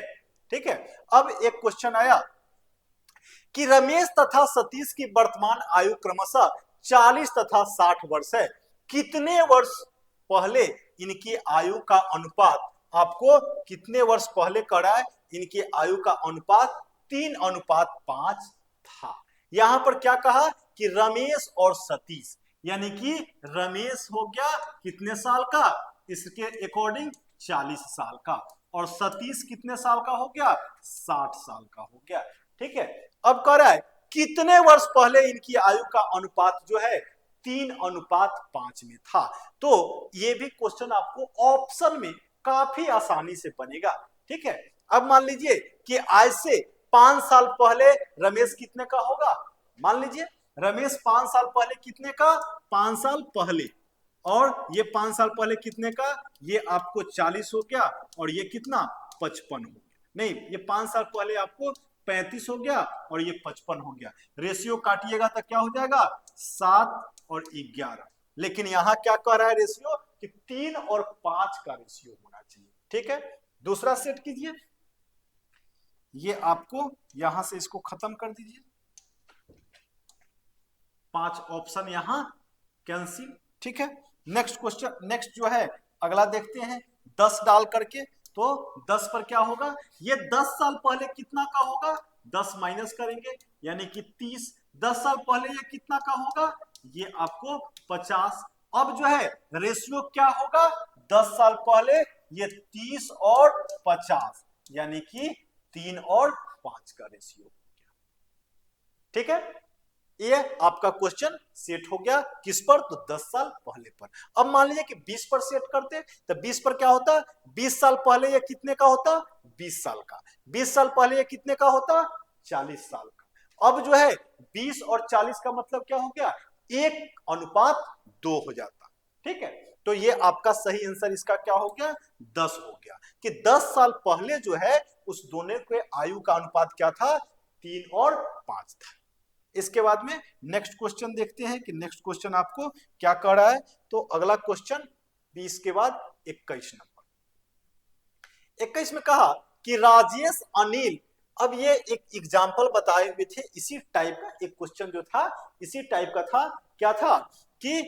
ठीक है, अब एक क्वेश्चन आया कि रमेश तथा सतीश की वर्तमान आयु क्रमशः 40 तथा 60 वर्ष है, कितने वर्ष पहले इनकी आयु का अनुपात, आपको कितने वर्ष पहले कराए इनकी आयु का अनुपात 3:5 था। यहां पर क्या कहा कि रमेश और सतीश, यानी कि रमेश हो गया कितने साल का, इसके अकॉर्डिंग 40 साल का, और सतीश कितने साल का हो गया, 60 साल का हो गया। ठीक है, अब कह रहा है कितने वर्ष पहले इनकी आयु का अनुपात जो है 3:5 में था। तो ये भी क्वेश्चन आपको ऑप्शन में काफी आसानी से बनेगा। ठीक है, अब मान लीजिए कि आज से 5 साल पहले रमेश कितने का होगा, मान लीजिए रमेश 5 साल पहले कितने का, 5 साल पहले, और ये 5 साल पहले कितने का, ये आपको 40 हो गया, और ये कितना 55 हो गया, नहीं ये 5 साल पहले आपको 35 हो गया और ये 55 हो गया। रेशियो काटिएगा तो क्या हो जाएगा 7 और 11, लेकिन यहां क्या कह रहा है रेशियो कि 3 और 5 का रेशियो होना चाहिए। ठीक है, दूसरा सेट कीजिए, ये आपको यहां से इसको खत्म कर दीजिए, 5 ऑप्शन यहां कैंसिल। ठीक है, नेक्स्ट क्वेश्चन, नेक्स्ट जो है अगला देखते हैं, 10 डाल करके, तो 10 पर क्या होगा, ये 10 साल पहले कितना का होगा, 10 माइनस करेंगे यानी कि 30, 10 साल पहले ये कितना का होगा, ये आपको 50। अब जो है रेशियो क्या होगा, 10 साल पहले ये 30 और 50, यानी कि 3 और 5 का रेशियो हो गया। ठीक है, ये आपका क्वेश्चन सेट हो गया, किस पर, तो 10 साल पहले पर। अब मान लीजिए कि 20 पर सेट करते, तो 20 पर क्या होता, 20 साल पहले ये कितने का होता, 20 साल का, 20 साल पहले ये कितने का होता, 40 साल का। अब जो है 20 और 40 का मतलब क्या हो गया, 1:2 हो जाता। ठीक है, तो ये आपका सही आंसर इसका क्या हो गया, 10 हो गया, कि 10 साल पहले जो है उस दोनों के आयु का अनुपात क्या था, 3 और 5 था। इसके बाद में नेक्स्ट क्वेश्चन देखते हैं कि नेक्स्ट क्वेश्चन आपको क्या कर रहा है। तो अगला क्वेश्चन 20 के बाद 21 नंबर, 21 में कहा कि राजेश अनिल, अब ये एक एग्जांपल बताए हुए थे, इसी टाइप का एक क्वेश्चन जो था इसी टाइप का था, क्या था कि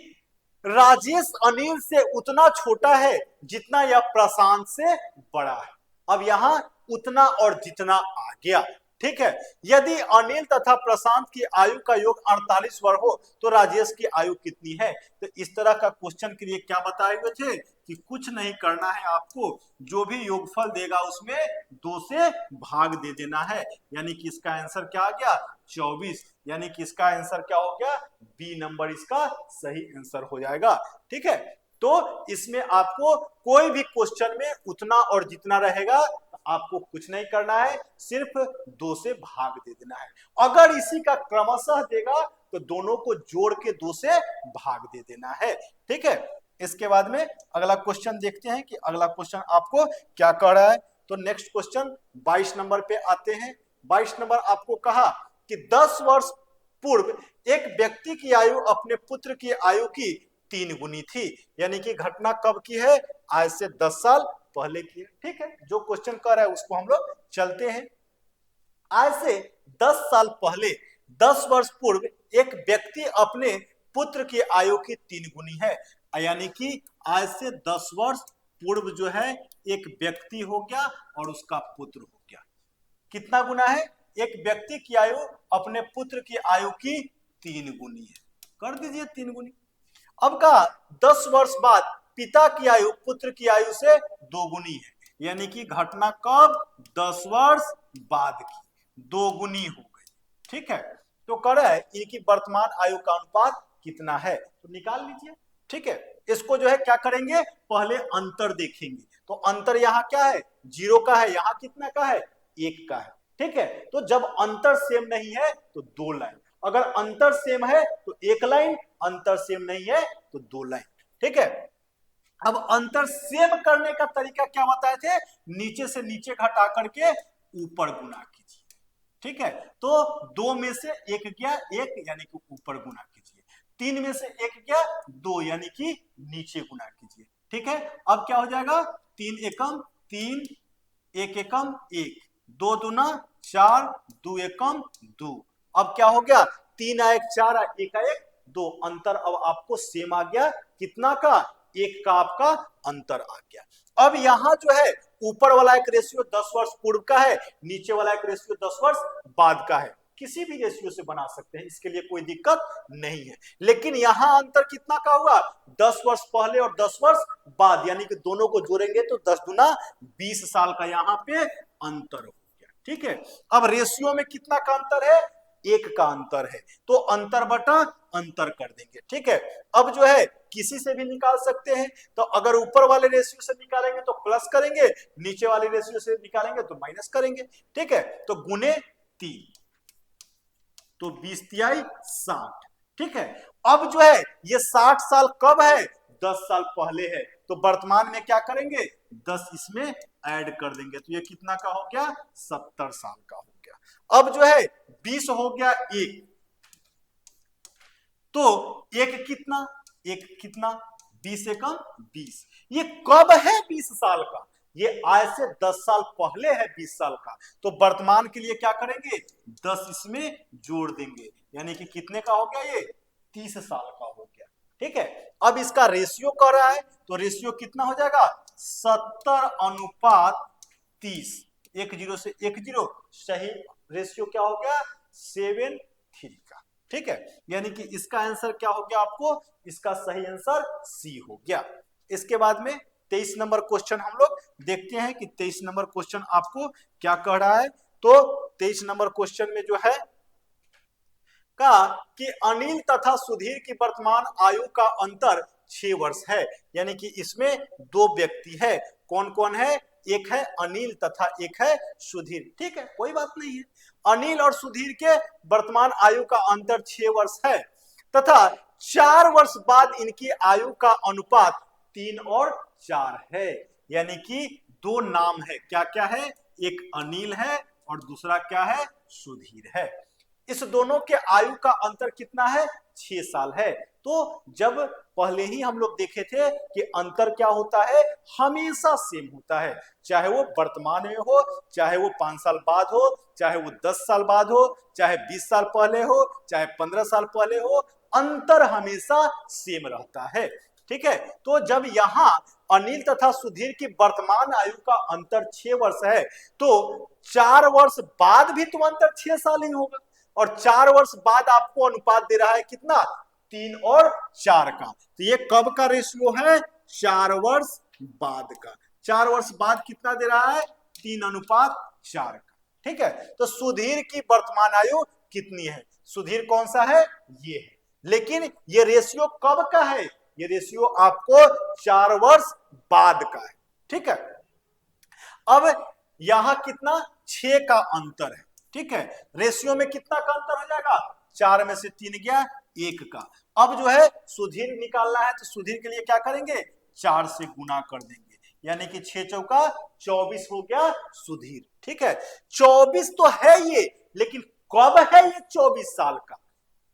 राजेश अनिल से उतना छोटा है जितना यह प्रशांत से बड़ा है। अब यहां उतना और जितना आ गया। ठीक है, यदि अनिल तथा प्रशांत की आयु का योग 48 वर्ष हो तो राजेश की आयु कितनी है। तो इस तरह का क्वेश्चन के लिए क्या बताए हुए थे कि कुछ नहीं करना है, आपको जो भी योगफल देगा उसमें 2 से भाग दे देना है, यानी कि इसका आंसर क्या आ गया 24, यानी कि इसका आंसर क्या हो गया, बी नंबर इसका सही आंसर हो जाएगा। ठीक है, तो इसमें आपको कोई भी क्वेश्चन में उतना और जितना रहेगा, आपको कुछ नहीं करना है, सिर्फ 2 से भाग दे देना है। अगर इसी का क्रमशः देगा तो दोनों को जोड़ के 2 से भाग दे देना है। ठीक है, इसके बाद में अगला क्वेश्चन देखते हैं कि अगला क्वेश्चन आपको क्या कर रहा है। तो नेक्स्ट क्वेश्चन 22 नंबर पे आते हैं। 22 नंबर आपको कहा कि 10 वर्ष पूर्व एक व्यक्ति की आयु अपने पुत्र की आयु की 3 गुनी थी, यानी कि घटना कब की है, आज से 10 साल पहले की है। ठीक है, जो क्वेश्चन कर रहा है उसको हम लोग चलते हैं। आज से 10 साल पहले, 10 वर्ष पूर्व एक व्यक्ति अपने पुत्र की आयु की 3 गुनी है, यानी कि आज से 10 वर्ष पूर्व जो है एक व्यक्ति हो गया और उसका पुत्र हो गया। कितना गुना है, एक व्यक्ति की आयु अपने पुत्र की आयु की 3 गुनी है, कर दीजिए 3 गुनी। अब कहा 10 वर्ष बाद पिता की आयु पुत्र की आयु से 2 गुनी है, यानी कि घटना कब, 10 वर्ष बाद की 2 गुनी हो गई। ठीक है, तो कर है इनकी वर्तमान आयु का अनुपात कितना है, तो निकाल लीजिए। ठीक है, इसको जो है क्या करेंगे, पहले अंतर देखेंगे। तो अंतर यहाँ क्या है, 0 का है, यहाँ कितना का है, 1 का है। ठीक है, तो जब अंतर सेम नहीं है तो 2 लाइन, अगर अंतर सेम है तो 1 लाइन, अंतर सेम नहीं है तो 2 लाइन। ठीक है, अब अंतर सेम करने का तरीका क्या बताए थे, नीचे से नीचे घटा करके ऊपर गुना कीजिए। ठीक है, तो 2 में से 1 गया 1 यानी कि ऊपर गुना कीजिए, 3 में से 1 गया 2 यानी कि नीचे गुना कीजिए। ठीक है, अब क्या हो जाएगा, 3 एकम 3, 1 एकम 1, 2 दूना 4, 2 एकम 2। अब क्या हो गया, 3 आए 4 आए 1 आए 2, अंतर अब आपको सेम आ गया, कितना का, 1 का आपका अंतर आ गया। अब यहां जो है ऊपर वाला एक रेशियो 10 वर्ष पूर्व का है, नीचे वाला एक रेशियो 10 वर्ष बाद का है, किसी भी रेशियो से बना सकते हैं, इसके लिए कोई दिक्कत नहीं है। लेकिन यहां अंतर कितना का हुआ, 10 वर्ष पहले और 10 वर्ष बाद, यानी कि दोनों को जोड़ेंगे तो 10 गुना 20 साल का यहां पे अंतर हो गया। ठीक है, अब रेशियो में कितना का अंतर है, 1 का अंतर है, तो अंतर बटा अंतर कर देंगे। ठीक है, अब जो है किसी से भी निकाल सकते हैं, तो अगर ऊपर वाले रेशियो से निकालेंगे तो प्लस करेंगे, नीचे वाले रेशियो से निकालेंगे तो माइनस करेंगे। ठीक है, तो गुने 3, तो 20 तिहाई 60। ठीक है, अब जो है ये 60 साल कब है, 10 साल पहले है, तो वर्तमान में क्या करेंगे, 10 इसमें ऐड कर देंगे, तो ये कितना का हो गया, 70 साल का हो गया। अब जो है 20 हो गया 1, तो 1 कितना, 1 कितना, 20 एकम 20, ये कब है 20 साल का, ये आज से 10 साल पहले है 20 साल का, तो वर्तमान के लिए क्या करेंगे, 10 इसमें जोड़ देंगे, यानी कि कितने का हो गया, ये 30 साल का हो गया। ठीक है, अब इसका रेशियो कर रहा है, तो रेशियो कितना हो जाएगा, 70:30, 10 से 10, सही रेशियो क्या हो गया, 7:3 का। ठीक है, यानी कि इसका आंसर क्या हो गया आपको, इसका सही आंसर सी हो गया। इसके बाद में 23 नंबर क्वेश्चन हम लोग देखते हैं कि 23 नंबर क्वेश्चन आपको क्या कह रहा है। तो 23 नंबर क्वेश्चन में जो है का कि अनिल तथा सुधीर की वर्तमान आयु का अंतर 6 वर्ष है, यानी कि इसमें 2 व्यक्ति है, कौन कौन है, एक है अनिल तथा एक है सुधीर। ठीक है, कोई बात नहीं है, अनिल और सुधीर के वर्तमान आयु का अंतर 6 वर्ष है तथा 4 वर्ष बाद इनकी आयु का अनुपात 3 और 4 है, यानी कि 2 नाम है, क्या क्या है, एक अनिल है और दूसरा क्या है, सुधीर है। इस दोनों के आयु का अंतर कितना है, 6 साल है। तो जब पहले ही हम लोग देखे थे कि अंतर क्या होता है, हमेशा सेम होता है, चाहे वो वर्तमान में हो, चाहे वो 5 साल बाद हो, चाहे वो 10 साल बाद हो, चाहे 20 साल पहले हो, चाहे 15 साल पहले हो, अंतर हमेशा सेम रहता है। ठीक है, तो जब यहां अनिल तथा सुधीर की वर्तमान आयु का अंतर 6 वर्ष है, तो 4 वर्ष बाद भी तो अंतर 6 साल ही होगा, और 4 वर्ष बाद आपको अनुपात दे रहा है कितना, 3 और 4 का, तो ये कब का रेशियो है, 4 वर्ष बाद का। 4 वर्ष बाद कितना दे रहा है, 3:4 का। ठीक है, तो सुधीर की वर्तमान आयु कितनी है, सुधीर कौन सा है, ये है, लेकिन ये रेशियो कब का है, ये रेशियो आपको 4 वर्ष बाद का है। ठीक है, अब यहां कितना, 6 का अंतर है। ठीक है, रेशियो में कितना का अंतर हो जाएगा, 4 में से 3 गया 1 का। अब जो है सुधीर निकालना है, तो सुधीर के लिए क्या करेंगे, 4 से गुना कर देंगे, यानी कि 6 चौका 24 हो गया सुधीर। ठीक है, 24 तो है ये, लेकिन कब है ये, 24 साल का,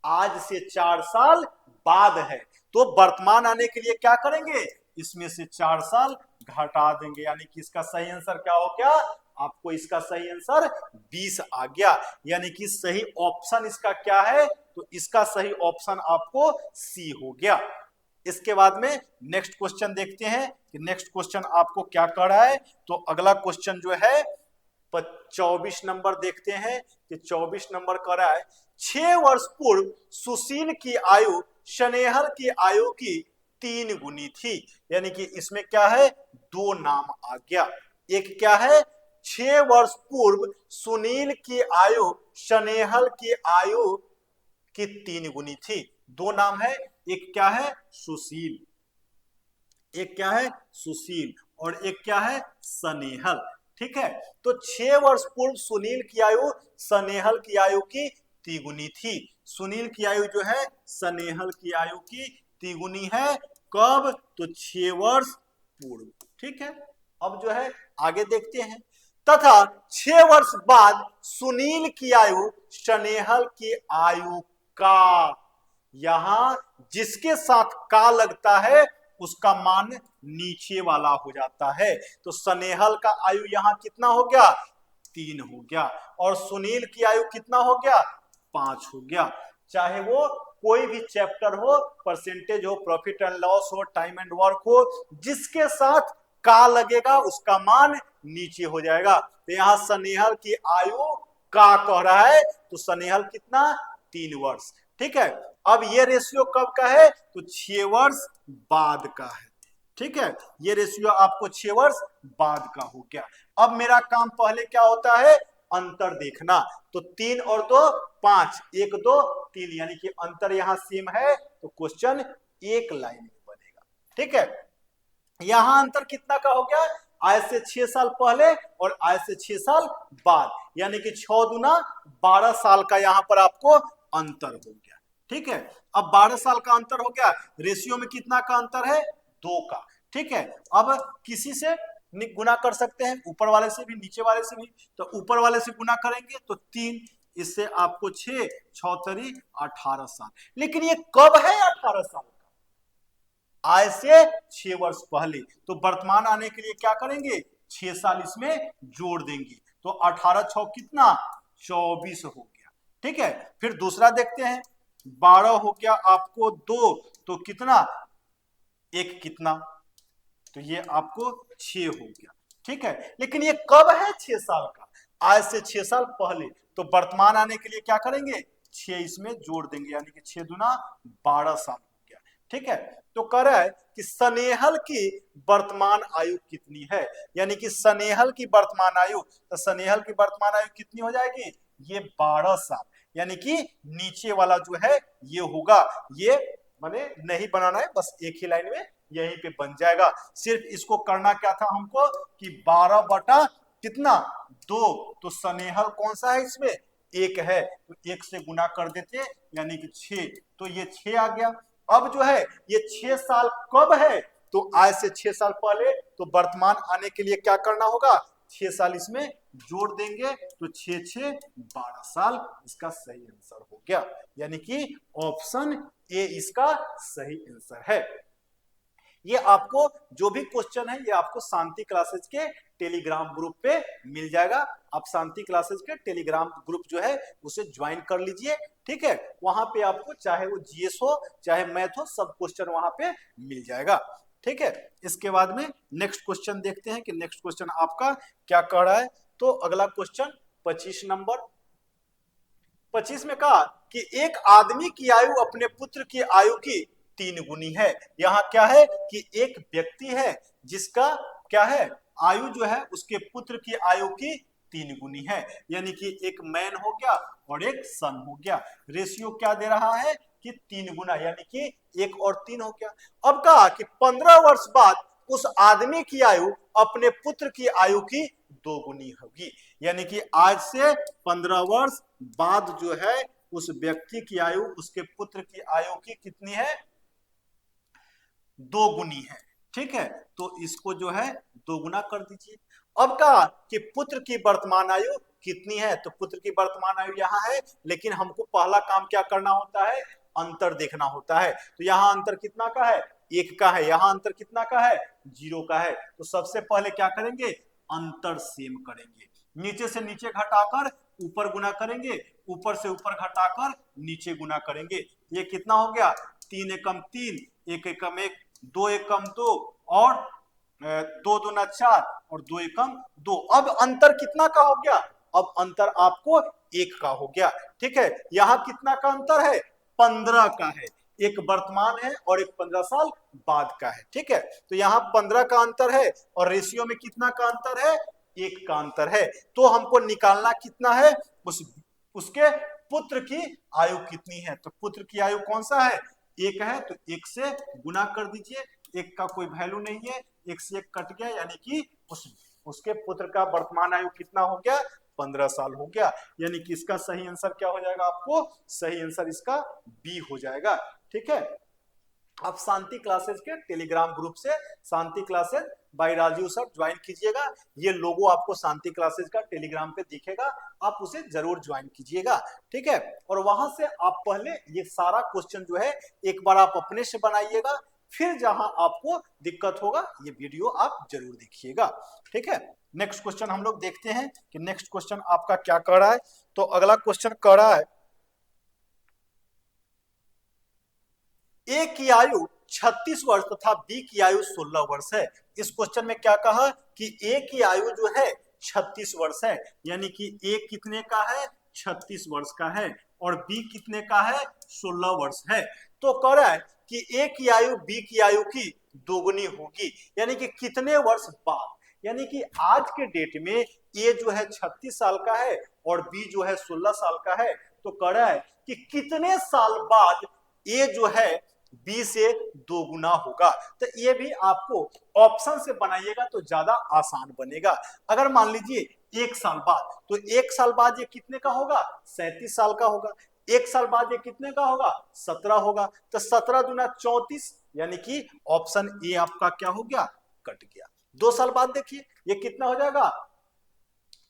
आज से 4 साल बाद है, तो वर्तमान आने के लिए क्या करेंगे, इसमें से 4 साल घटा देंगे, यानी कि इसका सही आंसर क्या हो गया, आपको इसका सही आंसर 20 आ गया, यानी कि सही ऑप्शन इसका क्या है, तो इसका सही ऑप्शन आपको सी हो गया। इसके बाद में नेक्स्ट क्वेश्चन देखते हैं कि नेक्स्ट क्वेश्चन आपको क्या कर रहा है। तो अगला क्वेश्चन जो है 24 नंबर देखते हैं कि 24 नंबर कर रहा है, 6 वर्ष पूर्व सुशील की आयु स्नेहल की आयु की 3 गुनी थी, यानी कि इसमें क्या है, 2 नाम आ गया, एक क्या है, 6 वर्ष पूर्व सुनील की आयु स्नेहल की आयु की 3 गुनी थी, 2 नाम है, एक क्या है सुशील, एक क्या है सुशील और एक क्या है स्नेहल। ठीक है, तो 6 वर्ष पूर्व सुनील की आयु स्नेहल की आयु की तिगुनी थी, सुनील की आयु जो है स्नेहल की आयु की तिगुनी है, कब, तो 6 वर्ष पूर्व। ठीक है, अब जो है आगे देखते हैं, तथा 6 वर्ष बाद सुनील की आयु स्नेहल की आयु का, यहां जिसके साथ का लगता है उसका मान नीचे वाला हो जाता है। तो स्नेहल का आयु यहां कितना हो गया, 3 हो गया, और सुनील की आयु कितना हो गया, 5 हो गया। चाहे वो कोई भी चैप्टर हो, परसेंटेज हो, प्रॉफिट एंड लॉस हो, टाइम एंड वर्क हो, जिसके साथ का लगेगा उसका मान नीचे हो जाएगा। तो यहां स्नेहल की आयु का कह रहा है, तो स्नेहल कितना, 3 वर्ष। ठीक है, अब ये रेशियो कब का है, तो 6 वर्ष बाद का है। ठीक है, ये रेशियो आपको 6 वर्ष बाद का हो गया। अब मेरा काम पहले क्या होता है, अंतर देखना। तो 3 और 2 5, 1 2 3, यानी कि अंतर यहां सेम है, तो क्वेश्चन एक लाइन में बनेगा। ठीक है, यहां अंतर कितना का हो गया, आज से 6 साल पहले और आज से 6 साल बाद, यानी कि 6 दूना 12 साल का यहां पर आपको अंतर हो गया। ठीक है, अब 12 साल का अंतर हो गया, रेशियो में कितना का अंतर है, 2 का। ठीक है, अब किसी से गुना कर सकते हैं, ऊपर वाले से भी नीचे वाले से भी। तो ऊपर वाले से गुना करेंगे तो 3, इससे आपको 6 6 18 साल। लेकिन ये कब है 18 साल, आज से 6 वर्ष पहले। तो वर्तमान आने के लिए क्या करेंगे, 6 साल इसमें जोड़ देंगे, तो 18 6 कितना, 24 हो गया। ठीक है, फिर दूसरा देखते हैं, 12 हो गया आपको 2, तो कितना, 1 कितना, तो ये आपको 6 हो गया। ठीक है, लेकिन ये कब है, 6 साल का, आज से 6 साल पहले। तो वर्तमान आने के लिए क्या करेंगे, 6 इसमें जोड़ देंगे, यानी कि 6 दूना 12 साल हो गया। ठीक है, तो कह रहा है कि स्नेहल की वर्तमान आयु कितनी है, यानी कि स्नेहल की वर्तमान आयु, तो स्नेहल की वर्तमान आयु कितनी हो जाएगी, ये 12 साल, यानी कि नीचे वाला जो है ये होगा, ये माने नहीं बनाना है, बस एक ही लाइन में यहीं पे बन जाएगा। सिर्फ इसको करना क्या था हमको, कि 12 बटा कितना, 2, तो स्नेहल कौन सा है इसमें, 1 है, तो 1 से गुना कर देते, यानी कि 6, तो ये 6 आ गया। अब जो है ये 6 साल कब है, तो आज से 6 साल पहले, तो वर्तमान आने के लिए क्या करना होगा, 6 साल इसमें जोड़ देंगे, तो 6 6 12 साल, इसका सही आंसर हो गया, यानी कि ऑप्शन ए इसका सही आंसर है। ये आपको जो भी क्वेश्चन है ये आपको शांति क्लासेज के टेलीग्राम ग्रुप पे मिल जाएगा। आप शांति क्लासेज के टेलीग्राम ग्रुप जो है उसे ज्वाइन कर लीजिए। ठीक है, वहां पे आपको चाहे वो जीएस हो चाहे मैथ हो, सब क्वेश्चन वहां पे मिल जाएगा। ठीक है, इसके बाद में नेक्स्ट क्वेश्चन देखते हैं कि नेक्स्ट क्वेश्चन आपका क्या कह रहा है। तो अगला क्वेश्चन 25 नंबर, 25 में कहा कि एक आदमी की आयु अपने पुत्र की आयु की 3 गुनी है। यहाँ क्या है कि एक व्यक्ति है जिसका क्या है, आयु जो है उसके पुत्र की आयु की 3 गुनी है, यानी कि एक मैन हो गया और एक सन हो गया। रेशियो क्या दे रहा है कि 3 गुना, यानी कि 1 और 3 हो गया। अब कहा कि 15 वर्ष बाद उस आदमी की आयु अपने पुत्र की आयु की 2 गुनी होगी, यानी कि आज से 15 वर्ष बाद जो है उस व्यक्ति की आयु उसके पुत्र की आयु की कितनी है, 2 गुनी है। ठीक है, तो इसको जो है 2 गुना कर दीजिए। अब कहा कि पुत्र की वर्तमान आयु कितनी है, तो पुत्र की वर्तमान आयु यहाँ है, लेकिन हमको पहला काम क्या करना होता है, अंतर देखना होता है। तो यहाँ अंतर कितना का है, 1 का है, यहाँ अंतर कितना का है, 0 का है। तो सबसे पहले क्या करेंगे, अंतर सेम करेंगे, नीचे से नीचे घटाकर ऊपर गुना करेंगे, ऊपर से ऊपर घटाकर नीचे गुना करेंगे। ये कितना हो गया, 3 एकम 3, 1 एकम 1, 2 एकम 2 और 2 दूना 4 और 2 एकम 2। अब अंतर कितना का हो गया, अब अंतर आपको 1 का हो गया। ठीक है, यहाँ कितना का अंतर है, 15 का है, एक वर्तमान है और एक 15 साल बाद का है। ठीक है, तो यहाँ 15 का अंतर है और रेशियो में कितना का अंतर है, 1 का अंतर है। तो हमको निकालना कितना है, उसके पुत्र की आयु कितनी है। तो पुत्र की आयु कौन सा है, 1 है, तो 1 से गुना कर दीजिए, 1 का कोई वैल्यू नहीं है, 1 से 1 कट गया, यानी कि उसके पुत्र का वर्तमान आयु कितना हो गया, 15 साल हो गया। यानी कि इसका सही आंसर क्या हो जाएगा, आपको सही आंसर इसका बी हो जाएगा। ठीक है, आप शांति क्लासेज के टेलीग्राम ग्रुप से Shanti classes by Rajeev sir, join कीजिएगा। ये लोगो आपको शांति क्लासेस का टेलीग्राम पे दिखेगा, आप उसे जरूर ज्वाइन कीजिएगा, ठीक है। और वहां से आप पहले ये सारा क्वेश्चन जो है एक बार आप अपने से बनाइएगा, फिर जहां आपको दिक्कत होगा ये वीडियो आप जरूर देखिएगा, ठीक है। नेक्स्ट क्वेश्चन हम लोग देखते हैं कि नेक्स्ट क्वेश्चन आपका क्या कह रहा है। तो अगला क्वेश्चन कह रहा है ए की आयु 36 वर्ष तथा बी की आयु 16 वर्ष है। इस क्वेश्चन में क्या कहा कि ए की आयु जो है 36 वर्ष है, यानी कि ए कितने का है, 36 वर्ष का है, और बी कितने का है, 16 वर्ष है। तो कह रहा है कि ए की आयु बी की आयु की दोगुनी होगी, यानी कि कितने वर्ष बाद, यानी कि आज के डेट में ए जो है 36 साल का है और बी जो है 16 साल का है। तो कह रहा है कि कितने साल बाद ए जो है बी से दोगुना होगा। तो ये भी आपको ऑप्शन से बनाइएगा तो ज्यादा आसान बनेगा। अगर मान लीजिए 1 साल बाद, तो 1 साल बाद ये कितने का होगा, 37 साल का होगा। 1 साल बाद ये कितने का होगा, 17 होगा। तो 17 दूना 34, यानी कि ऑप्शन ए आपका क्या हो गया, कट गया। 2 साल बाद देखिए ये कितना हो जाएगा,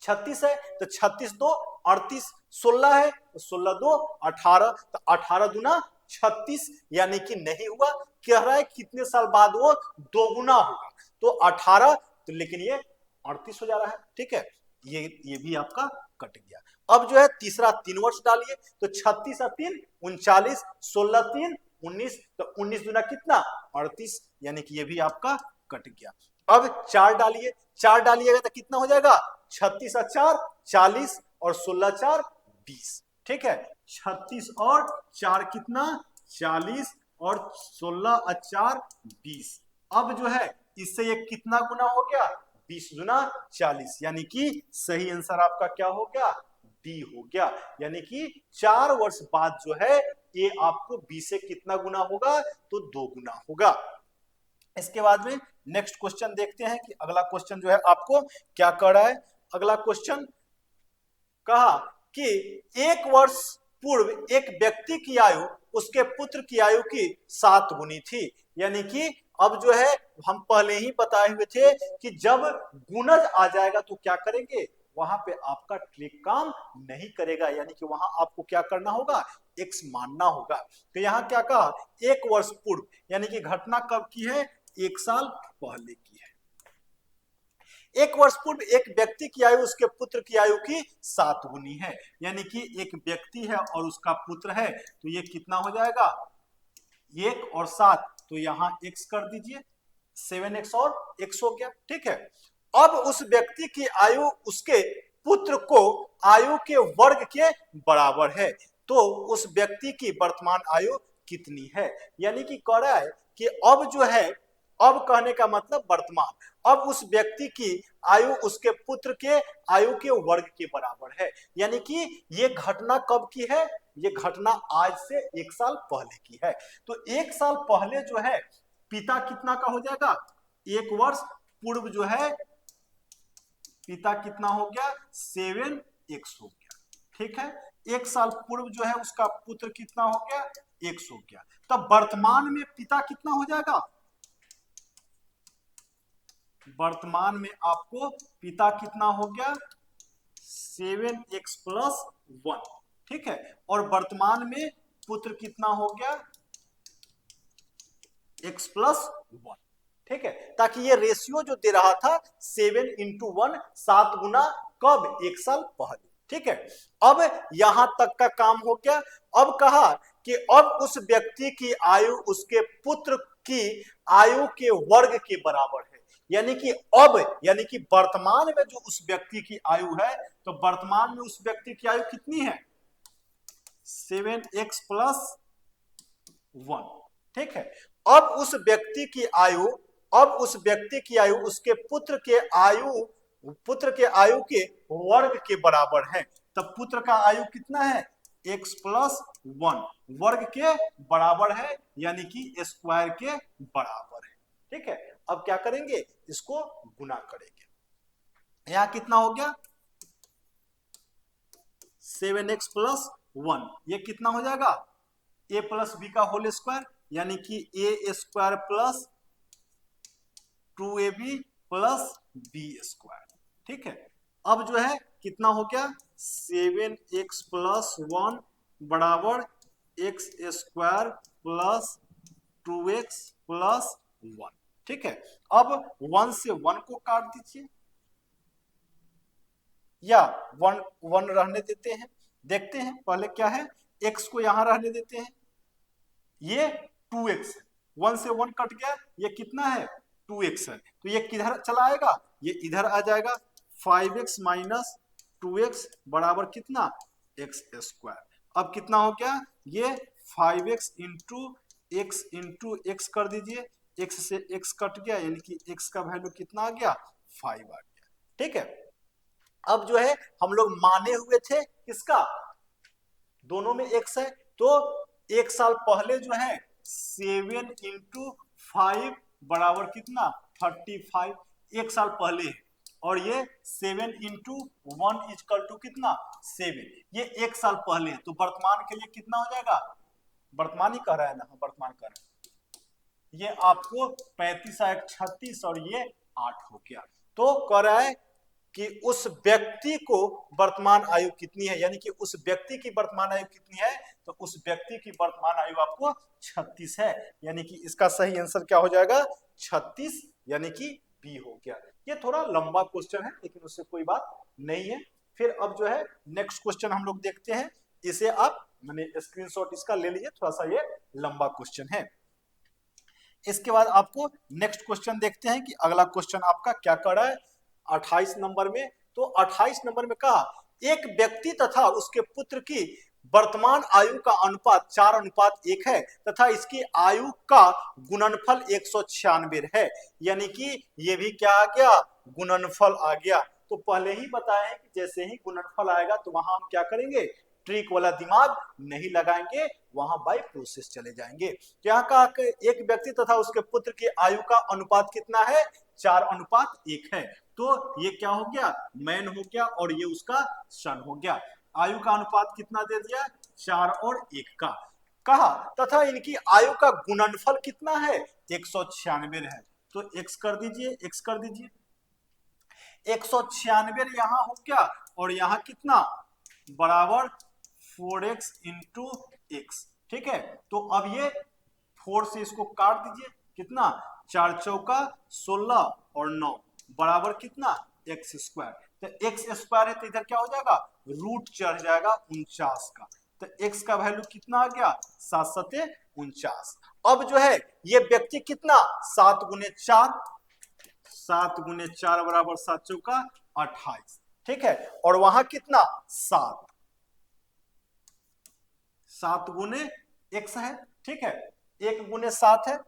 36 है, तो 36 दो 38, 16 है तो 16 दो 18, तो 18 दूना 36, यानी कि नहीं हुआ। कह रहा है कितने साल बाद वो दोगुना होगा, तो 18, तो लेकिन ये 38 हो जा रहा है, ठीक है। ये भी आपका कट गया। अब जो है तीसरा 3 वर्ष डालिए, तो 36 और 3 39, 16 3 19, तो 19 दूना कितना, 38, यानी कि ये भी आपका कट गया। अब 4 डालिए, 4 डालिएगा तो कितना हो जाएगा, 36 और 4 40, और 16 4 20, ठीक है। 36 और 4 कितना, 40, और 16 और 4 20। अब जो है इससे ये कितना गुना हो गया, 20 गुना 40, यानी कि सही आंसर आपका क्या हो गया, डी हो गया। यानी कि 4 वर्ष बाद जो है ये आपको 20 से कितना गुना होगा, तो 2 गुना होगा। इसके बाद में नेक्स्ट क्वेश्चन देखते हैं कि अगला क्वेश्चन जो है आपको क्या कर रहा है। अगला क्वेश्चन कहा कि 1 वर्ष पूर्व एक व्यक्ति की आयु उसके पुत्र की आयु की 7 गुनी थी, यानी कि अब जो है हम पहले ही बताए हुए थे कि जब गुणज आ जाएगा तो क्या करेंगे, वहां पे आपका ट्रिक काम नहीं करेगा, यानी कि वहां आपको क्या करना होगा, x मानना होगा। तो यहाँ क्या कहा, 1 वर्ष पूर्व, यानी कि घटना कब की है, 1 साल पहले की है। 1 वर्ष पूर्व एक व्यक्ति की आयु उसके पुत्र की आयु की 7 गुनी है, यानी कि एक व्यक्ति है और उसका पुत्र है, तो ये कितना हो जाएगा, 1 और 7, तो यहाँ x कर दीजिए, 7x और x हो गया, ठीक है। अब उस व्यक्ति की आयु उसके पुत्र को आयु के वर्ग के बराबर है, तो उस व्यक्ति की वर्तमान आयु कितनी है, यानी कि कह रहा है कि अब जो है, अब कहने का मतलब वर्तमान, अब उस व्यक्ति की आयु उसके पुत्र के आयु के वर्ग के बराबर है, यानी कि ये घटना कब की है, ये घटना आज से 1 साल पहले की है। तो 1 साल पहले जो है पिता कितना का हो जाएगा, 1 वर्ष पूर्व जो है पिता कितना हो गया, 7x हो गया, ठीक है। 1 साल पूर्व जो है उसका पुत्र कितना हो गया, x हो गया। तब वर्तमान में पिता कितना हो जाएगा, वर्तमान में आपको पिता कितना हो गया, 7x + 1, ठीक है। और वर्तमान में पुत्र कितना हो गया, x + 1, ठीक है। ताकि ये रेशियो जो दे रहा था 7 × 1, 7 गुना कब, 1 साल पहले, ठीक है। अब यहां तक का काम हो गया। अब कहा कि अब उस व्यक्ति की आयु उसके पुत्र की आयु के वर्ग के बराबर है, यानी कि अब, यानी कि वर्तमान में जो उस व्यक्ति की आयु है, तो वर्तमान में उस व्यक्ति की आयु कितनी है, 7x + 1, ठीक है। अब उस व्यक्ति की आयु, अब उस व्यक्ति की आयु उसके पुत्र के आयु के वर्ग के बराबर है। तब पुत्र का आयु कितना है, x + 1 वर्ग के बराबर है, यानी कि स्क्वायर के बराबर है, ठीक है। अब क्या करेंगे, इसको गुना करेंगे। यहां कितना हो गया, 7x + 1, ये कितना हो जाएगा, a + b का होल स्क्वायर, यानी कि a² + 2ab plus B square. ठीक है, अब जो है कितना हो गया 7x प्लस 1 बराबर x square plus 2x plus 1। ठीक है, अब 1 से 1 को काट दीजिए या 1 रहने देते हैं। देखते हैं पहले क्या है, x को यहां रहने देते हैं, ये 2x है, 1 से 1 कट गया, ये कितना है 2x है, तो ये किधर चला आएगा, ये इधर आ जाएगा 5x माइनस 2x बराबर कितना x स्क्वायर। अब कितना हो गया, ये 5x इंटू एक्स कर दीजिए, x से x कट गया यानी कि x का वैल्यू कितना आ गया 5 आ गया। ठीक है, अब जो है हम लोग माने हुए थे किसका, दोनों में x है, तो एक साल पहले जो है 7 इंटू 5 बराबर कितना 35, एक साल पहले है, और ये 7 इंटू 1 इजकल टू कितना 7, ये एक साल पहले है, तो वर्तमान के लिए कितना हो जाएगा, वर्तमान ही कह रहा है ना, वर्तमान कर रहा है, ये आपको 35 आया 36 और ये 8 हो गया। तो कह रहा है कि उस व्यक्ति को वर्तमान आयु कितनी है, यानी कि उस व्यक्ति की वर्तमान आयु कितनी है, तो उस व्यक्ति की वर्तमान आयु आपको 36 है, यानी कि इसका सही आंसर क्या हो जाएगा 36, यानी कि बी हो गया। ये थोड़ा लंबा क्वेश्चन है लेकिन उससे कोई बात नहीं है। फिर अब जो है नेक्स्ट क्वेश्चन हम लोग देखते हैं, इसे आप मैंने स्क्रीनशॉट इसका ले लीजिए, थोड़ा सा ये लंबा क्वेश्चन है। इसके बाद आपको नेक्स्ट क्वेश्चन देखते हैं कि अगला क्वेश्चन आपका क्या कर रहा है 28 नंबर में। तो 28 नंबर में कहा एक व्यक्ति तथा उसके पुत्र की वर्तमान आयु का अनुपात 4:1 है तथा इसकी आयु का गुणनफल 196 है, यानी कि ये भी क्या आ गया गुणनफल आ गया। तो पहले ही बताया है कि जैसे ही गुणनफल आएगा तो वहां हम क्या करेंगे, ट्रिक वाला दिमाग नहीं लगाएंगे, वहां बाय प्रोसेस चले जाएंगे। तो यहाँ का एक व्यक्ति तथा उसके पुत्र की आयु का अनुपात कितना है 4:1 है, तो ये क्या हो गया मैन हो गया और ये उसका सन हो गया। आयु का अनुपात कितना दे दिया 4 और 1 का, कहा तथा इनकी आयु का गुणनफल कितना है 196 है, तो x कर दीजिए, x कर दीजिए 196 यहाँ हो गया और यहाँ कितना बराबर 4x इंटू एक्स। ठीक है, तो अब ये 4 से इसको काट दीजिए, कितना 4 चौका 16 और 9 बराबर कितना एक्स स्क्वायर, तो एक्स स्क्वायर है तो इधर क्या हो जाएगा रूट चढ़ जाएगा 49 का, तो एक्स का वैल्यू कितना आ गया 7 सते 49। अब जो है ये व्यक्ति कितना 7 गुने 4, 7 गुने 4 बराबर 7 चौका 28। ठीक है, और वहां कितना 7, 7 गुने एक्स है, ठीक है 1 गुने 7 है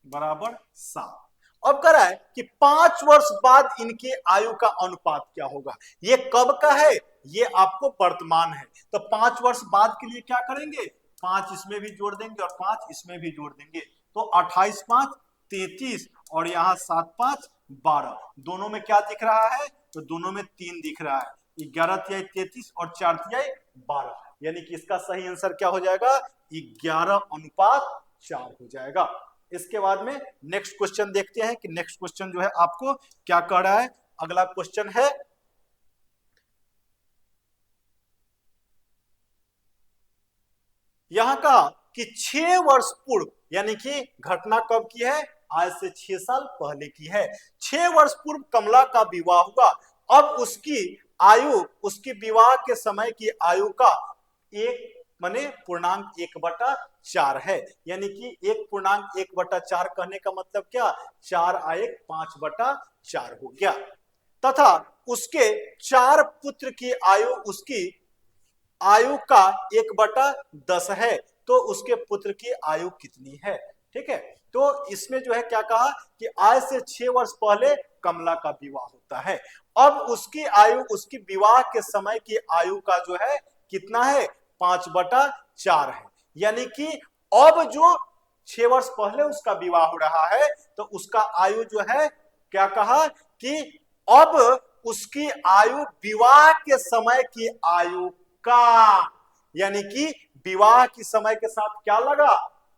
बराबर 7। अब कह रहा है कि 5 वर्ष बाद इनकी आयु का अनुपात क्या होगा, ये कब का है ये आपको वर्तमान है, तो 5 वर्ष बाद के लिए क्या करेंगे 5 इसमें भी जोड़ देंगे और 5 इसमें भी जोड़ देंगे, तो 28 5 33 और यहाँ 7 5 12, दोनों में क्या दिख रहा है तो दोनों में 3 दिख रहा है, 11 तिहाई 33 और 4 तिहाई 12, यानी कि इसका सही आंसर क्या हो जाएगा 11:4 हो जाएगा। इसके बाद में नेक्स्ट क्वेश्चन देखते हैं कि नेक्स्ट क्वेश्चन जो है आपको क्या कह रहा है। अगला क्वेश्चन है यहां का कि 6 वर्ष पूर्व, यानी कि घटना कब की है आज से 6 साल पहले की है, 6 वर्ष पूर्व कमला का विवाह हुआ, अब उसकी आयु उसकी विवाह के समय की आयु का एक माने पूर्णांक 1/4 है, यानी कि 1.1/4 कहने का मतलब क्या 4 आए 5/4 हो गया, तथा उसके 4 पुत्र की आयु उसकी आयु का 1/10 है, तो उसके पुत्र की आयु कितनी है। ठीक है, तो इसमें जो है क्या कहा कि आज से 6 वर्ष पहले कमला का विवाह होता है, अब उसकी आयु उसकी विवाह के समय की आयु का जो है कितना है 5/4 है, यानी कि अब जो 6 वर्ष पहले उसका विवाह हो रहा है तो उसका आयु जो है क्या कहा कि अब उसकी आयु विवाह के समय की आयु का, यानी कि विवाह के समय के साथ क्या लगा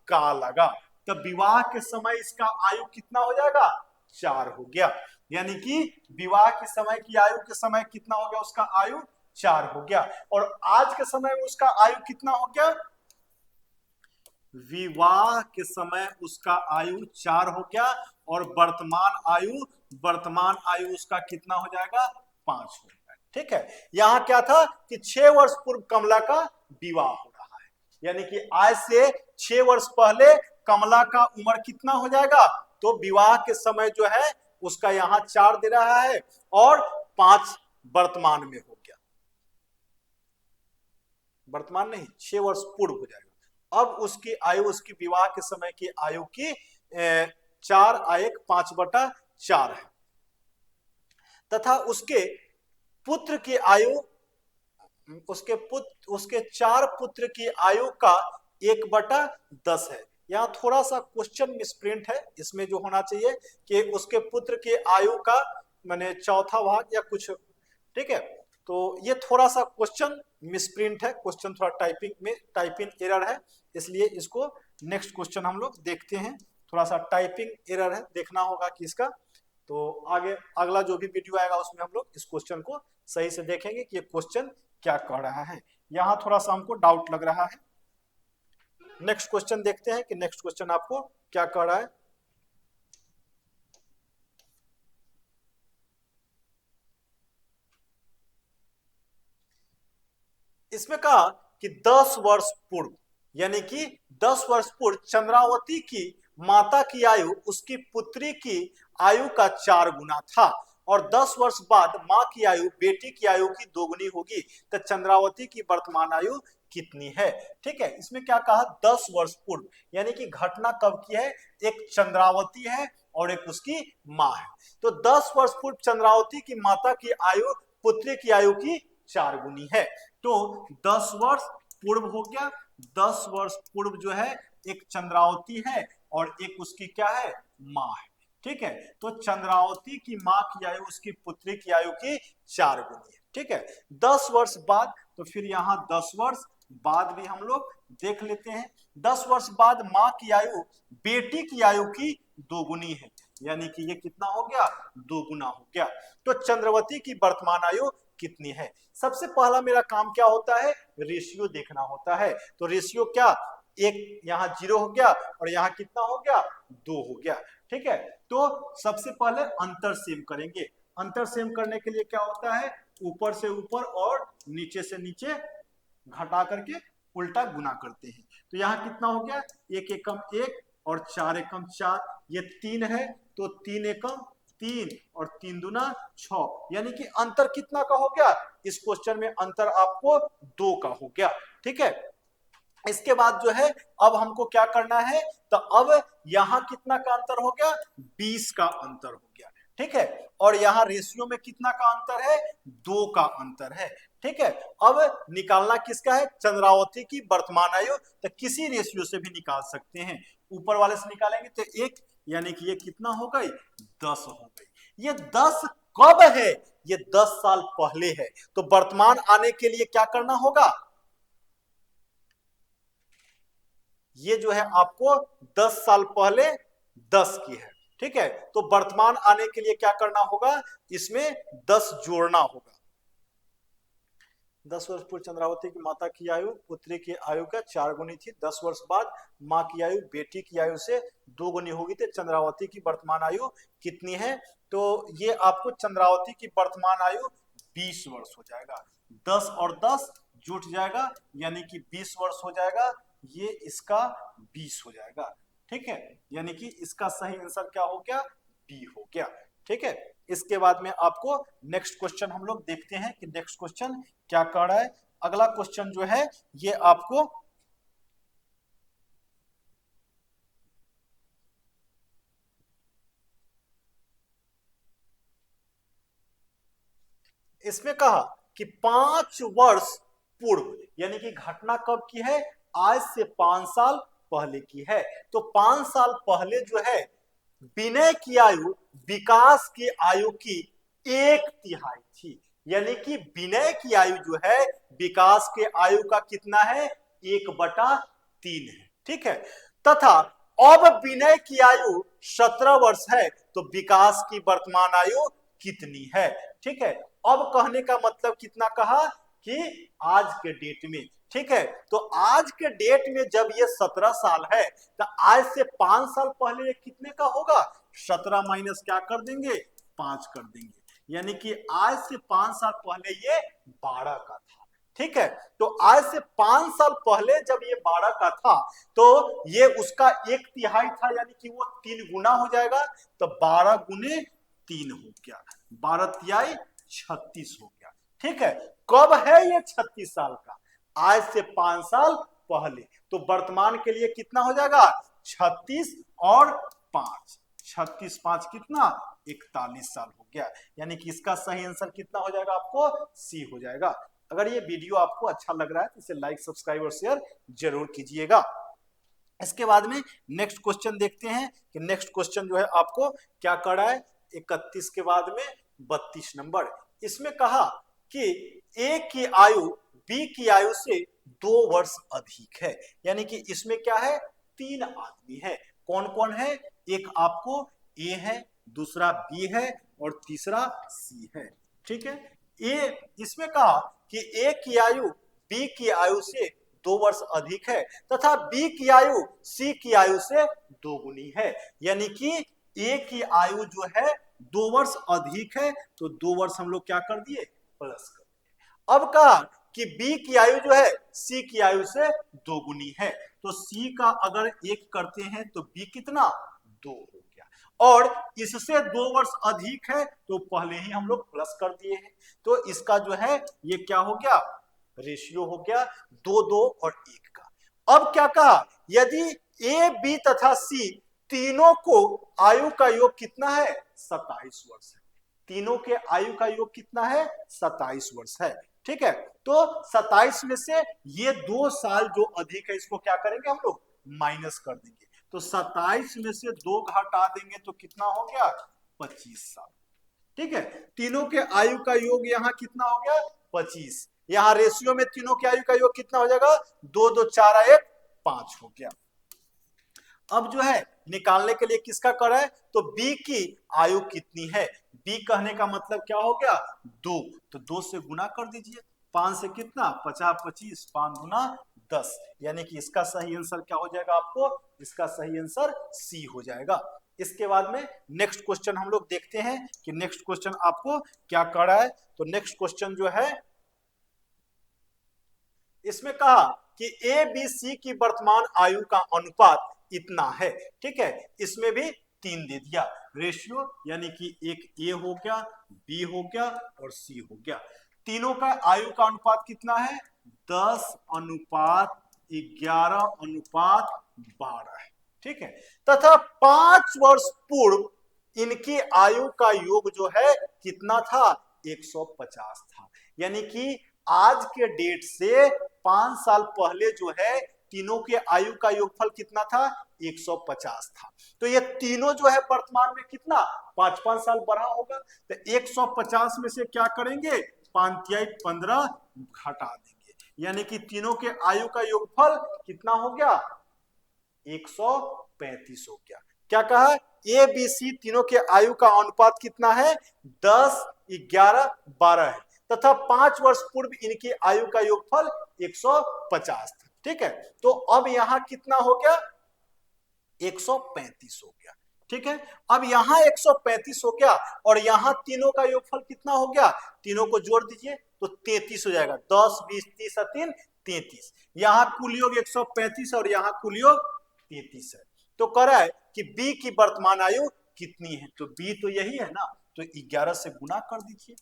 का लगा, तो विवाह के समय इसका आयु कितना हो जाएगा, 4 हो गया। यानी कि विवाह के समय की आयु के समय कितना हो गया, उसका आयु 4 हो गया। और आज के समय में उसका आयु कितना हो गया, विवाह के समय उसका आयु 4 हो गया और वर्तमान आयु उसका कितना हो जाएगा, 5 हो गया। ठीक है, यहां क्या था कि 6 वर्ष पूर्व कमला का विवाह हो रहा है, यानी कि आज से 6 वर्ष पहले कमला का उम्र कितना हो जाएगा, तो विवाह के समय जो है उसका यहां 4 दे रहा है और 5 वर्तमान में हो गया, वर्तमान नहीं 6 वर्ष पूर्व हो जाएगा। अब उसकी आयु, उसकी विवाह के समय की आयु की 4 आयक 5/4 है, तथा उसके पुत्र की आयु, उसके 4 पुत्र की आयु का 1/10 है। यहाँ थोड़ा सा क्वेश्चन मिसप्रिंट है, इसमें जो होना चाहिए कि उसके पुत्र के आयु का माने चौथा भाग या कुछ, ठीक है। तो ये थोड़ा सा क्वेश्चन मिसप्रिंट है, क्वेश्चन थोड़ा टाइपिंग एरर है, इसलिए इसको नेक्स्ट क्वेश्चन हम लोग देखते हैं। थोड़ा सा टाइपिंग एरर है, देखना होगा कि इसका, तो आगे अगला जो भी वीडियो आएगा उसमें हम लोग इस क्वेश्चन को सही से देखेंगे कि ये क्वेश्चन क्या कह रहा है। यहाँ थोड़ा सा हमको डाउट लग रहा है। नेक्स्ट क्वेश्चन देखते हैं कि नेक्स्ट क्वेश्चन आपको क्या कह रहा है। इसमें कहा कि 10 वर्ष पूर्व, यानी कि 10 वर्ष पूर्व चंद्रावती की माता की आयु उसकी पुत्री की आयु का 4 गुना था और 10 वर्ष बाद माँ की आयु बेटी की आयु की 2 गुनी होगी, तो चंद्रावती की वर्तमान आयु कितनी है। ठीक है, इसमें क्या कहा, 10 वर्ष पूर्व, यानी कि घटना कब की है, एक चंद्रावती है और एक उसकी माँ है। तो 10 वर्ष पूर्व चंद्रावती की माता की आयु पुत्री की आयु की 4 गुनी है, तो 10 वर्ष पूर्व हो गया। 10 वर्ष पूर्व जो है एक चंद्रावती है और एक उसकी क्या है, माँ है। ठीक है, तो चंद्रावती की माँ की आयु उसकी पुत्री की आयु की 4 गुनी है। ठीक है, 10 वर्ष बाद, तो फिर यहाँ 10 वर्ष बाद भी हम लोग देख लेते हैं। 10 वर्ष बाद माँ की आयु बेटी की आयु की 2 गुनी है, यानी कि ये कितना हो गया, 2 गुना हो गया। तो चंद्रावती की वर्तमान आयु कितनी है। सबसे पहला मेरा काम क्या होता है, रेशियो देखना होता है। तो रेशियो क्या, एक यहाँ 0 हो गया और यहाँ कितना हो गया, 2 हो गया। ठीक है, तो सबसे पहले अंतर सेम करेंगे। अंतर सेम करने के लिए क्या होता है, ऊपर से ऊपर और नीचे से नीचे घटा करके उल्टा गुना करते हैं। तो यहाँ कितना हो गया, 1 एकम 1 और 4 एकम 4, ये 3 है, तो 3 एकम 3 और 3 दूना 6, यानी कि अंतर कितना का हो गया, इस क्वेश्चन में अंतर आपको 2 का हो गया। ठीक है, इसके बाद जो है अब हमको क्या करना है, तो अब यहां कितना का अंतर हो गया, 20 का अंतर हो गया। ठीक है, और यहाँ रेशियो में कितना का अंतर है, 2 का अंतर है। ठीक है, अब निकालना किसका है, चंद्रावती की वर्तमान आयु, तो किसी रेशियो से भी निकाल सकते हैं। ऊपर वाले से निकालेंगे तो 1, यानी कि ये कितना हो गई, 10 हो गई। ये 10 कब है, ये 10 साल पहले है। तो वर्तमान आने के लिए क्या करना होगा, ये जो है आपको 10 साल पहले 10 की है। ठीक है, तो वर्तमान आने के लिए क्या करना होगा, इसमें 10 जोड़ना होगा। 10 वर्ष पूर्व चंद्रावती की माता की आयु पुत्री की आयु का 4 गुनी थी। 10 वर्ष बाद माँ की आयु बेटी की आयु से 2 गुनी होगी, तो चंद्रावती की वर्तमान आयु कितनी है, तो ये आपको चंद्रावती की वर्तमान आयु 20 वर्ष हो जाएगा। 10 और 10 जुट जाएगा, यानी कि 20 वर्ष हो जाएगा। ये इसका 20 हो जाएगा। ठीक है, यानी कि इसका सही आंसर क्या हो गया, बी हो गया। ठीक है, इसके बाद में आपको नेक्स्ट क्वेश्चन हम लोग देखते हैं कि नेक्स्ट क्वेश्चन क्या कह रहा है। अगला क्वेश्चन जो है ये आपको इसमें कहा कि 5 वर्ष पूर्व, यानी कि घटना कब की है, आज से 5 साल पहले की है। तो 5 साल पहले जो है विनय की आयु विकास की आयु की 1/3 थी, यानी कि विनय की आयु जो है विकास के आयु का कितना है, 1/3 है। ठीक है, तथा अब विनय की आयु 17 वर्ष है तो विकास की वर्तमान आयु कितनी है। ठीक है, अब कहने का मतलब कितना कहा कि आज के डेट में। ठीक है, तो आज के डेट में जब ये 17 साल है तो आज से 5 साल पहले ये कितने का होगा, 17 माइनस क्या कर देंगे, 5 कर देंगे, यानी कि आज से 5 साल पहले ये 12 का था। ठीक है, तो आज से 5 साल पहले जब ये 12 का था तो ये उसका 1/3 था, यानी कि वो 3 गुना हो जाएगा, तो 12 गुने 3 हो गया, 12 तिहाई 36 हो गया। ठीक है, कब है ये 36 साल का, आज से 5 साल पहले, तो वर्तमान के लिए कितना हो जाएगा, 36 और 5, 36 5 कितना, 41 साल हो गया, यानी कि इसका सही आंसर कितना हो जाएगा, आपको सी हो जाएगा। अगर ये वीडियो आपको अच्छा लग रहा है तो इसे लाइक सब्सक्राइब और शेयर जरूर कीजिएगा। इसके बाद में नेक्स्ट क्वेश्चन देखते हैं कि नेक्स्ट क्वेश्चन जो है आपको क्या कर रहा है, 31 के बाद में 32 नंबर। इसमें कहा कि ए की आयु बी की आयु से 2 वर्ष अधिक है, यानी कि इसमें क्या है, 3 आदमी है, कौन कौन है, एक आपको ए है, दूसरा बी है और तीसरा सी है। ठीक है, ए इसमें कहा कि ए की आयु बी की आयु से 2 वर्ष अधिक है तथा बी की आयु सी की आयु से 2 गुनी है, यानी कि ए की आयु जो है 2 वर्ष अधिक है, तो 2 वर्ष हम लोग क्या कर दिए, प्लस कर दिए। अब कहा कि बी की आयु जो है सी की आयु से 2 गुनी है, तो सी का अगर 1 करते हैं तो बी कितना, 2 हो गया, और इससे 2 वर्ष अधिक है तो पहले ही हम लोग प्लस कर दिए हैं, तो इसका जो है ये क्या हो गया, रेशियो हो गया 2 2 और 1 का। अब क्या कहा, यदि ए बी तथा सी तीनों को आयु का योग कितना है, 27 वर्ष है, तीनों के आयु का योग कितना है, 27 वर्ष है। ठीक है, तो 27 में से ये 2 साल जो अधिक है इसको क्या करेंगे हम लोग, माइनस कर देंगे, तो 27 में से 2 घटा देंगे तो कितना हो गया, 25 साल। ठीक है, तीनों के आयु का योग यहाँ कितना हो गया, 25, यहाँ रेशियो में तीनों के आयु का योग कितना हो जाएगा, 2 2 4 1 5 हो गया। अब जो है निकालने के लिए किसका कर है, तो बी की आयु कितनी है, बी कहने का मतलब क्या हो गया, 2, तो 2 से गुना कर दीजिए, 5 से कितना, 50 25, 5 गुना 10, यानी कि इसका सही आंसर क्या हो जाएगा आपको, इसका सही आंसर सी हो जाएगा। इसके बाद में नेक्स्ट क्वेश्चन हम लोग देखते हैं कि नेक्स्ट क्वेश्चन आपको क्या कर रहा है, तो नेक्स्ट क्वेश्चन जो है इसमें कहा कि ए बी सी की वर्तमान आयु का अनुपात इतना है। ठीक है, इसमें भी 3 दे दिया रेशियो, यानी कि एक ए हो गया, बी हो गया और सी हो गया, तीनों का आयु का अनुपात कितना है, 10:11:12 है। ठीक है, तथा 5 वर्ष पूर्व इनकी आयु का योग जो है कितना था, 150 था, यानी कि आज के डेट से 5 साल पहले जो है तीनों के आयु का योगफल कितना था, 150 था, तो ये तीनों जो है वर्तमान में कितना 5-5 साल बढ़ा होगा, तो 150 में से क्या करेंगे, 5 तिहाई 15 घटा देंगे, यानी कि तीनों के आयु का योगफल कितना हो गया, 135 हो गया। क्या कहा, ए बी सी तीनों के आयु का अनुपात कितना है, 10:11:12 है तथा 5 वर्ष पूर्व इनकी आयु का योगफल 150 था। ठीक है, तो अब यहां कितना हो गया, 135 हो गया। ठीक है, अब यहां 135 हो गया और यहां तीनों का योगफल कितना हो गया, तीनों को जोड़ दीजिए तो 33 हो जाएगा, 10 20 30 और 3 33, यहां कुल योग 135 और यहां कुल योग 33 है, तो कह रहा है कि बी की वर्तमान आयु कितनी है, तो बी तो यही है ना, तो 11 से गुना कर दीजिए,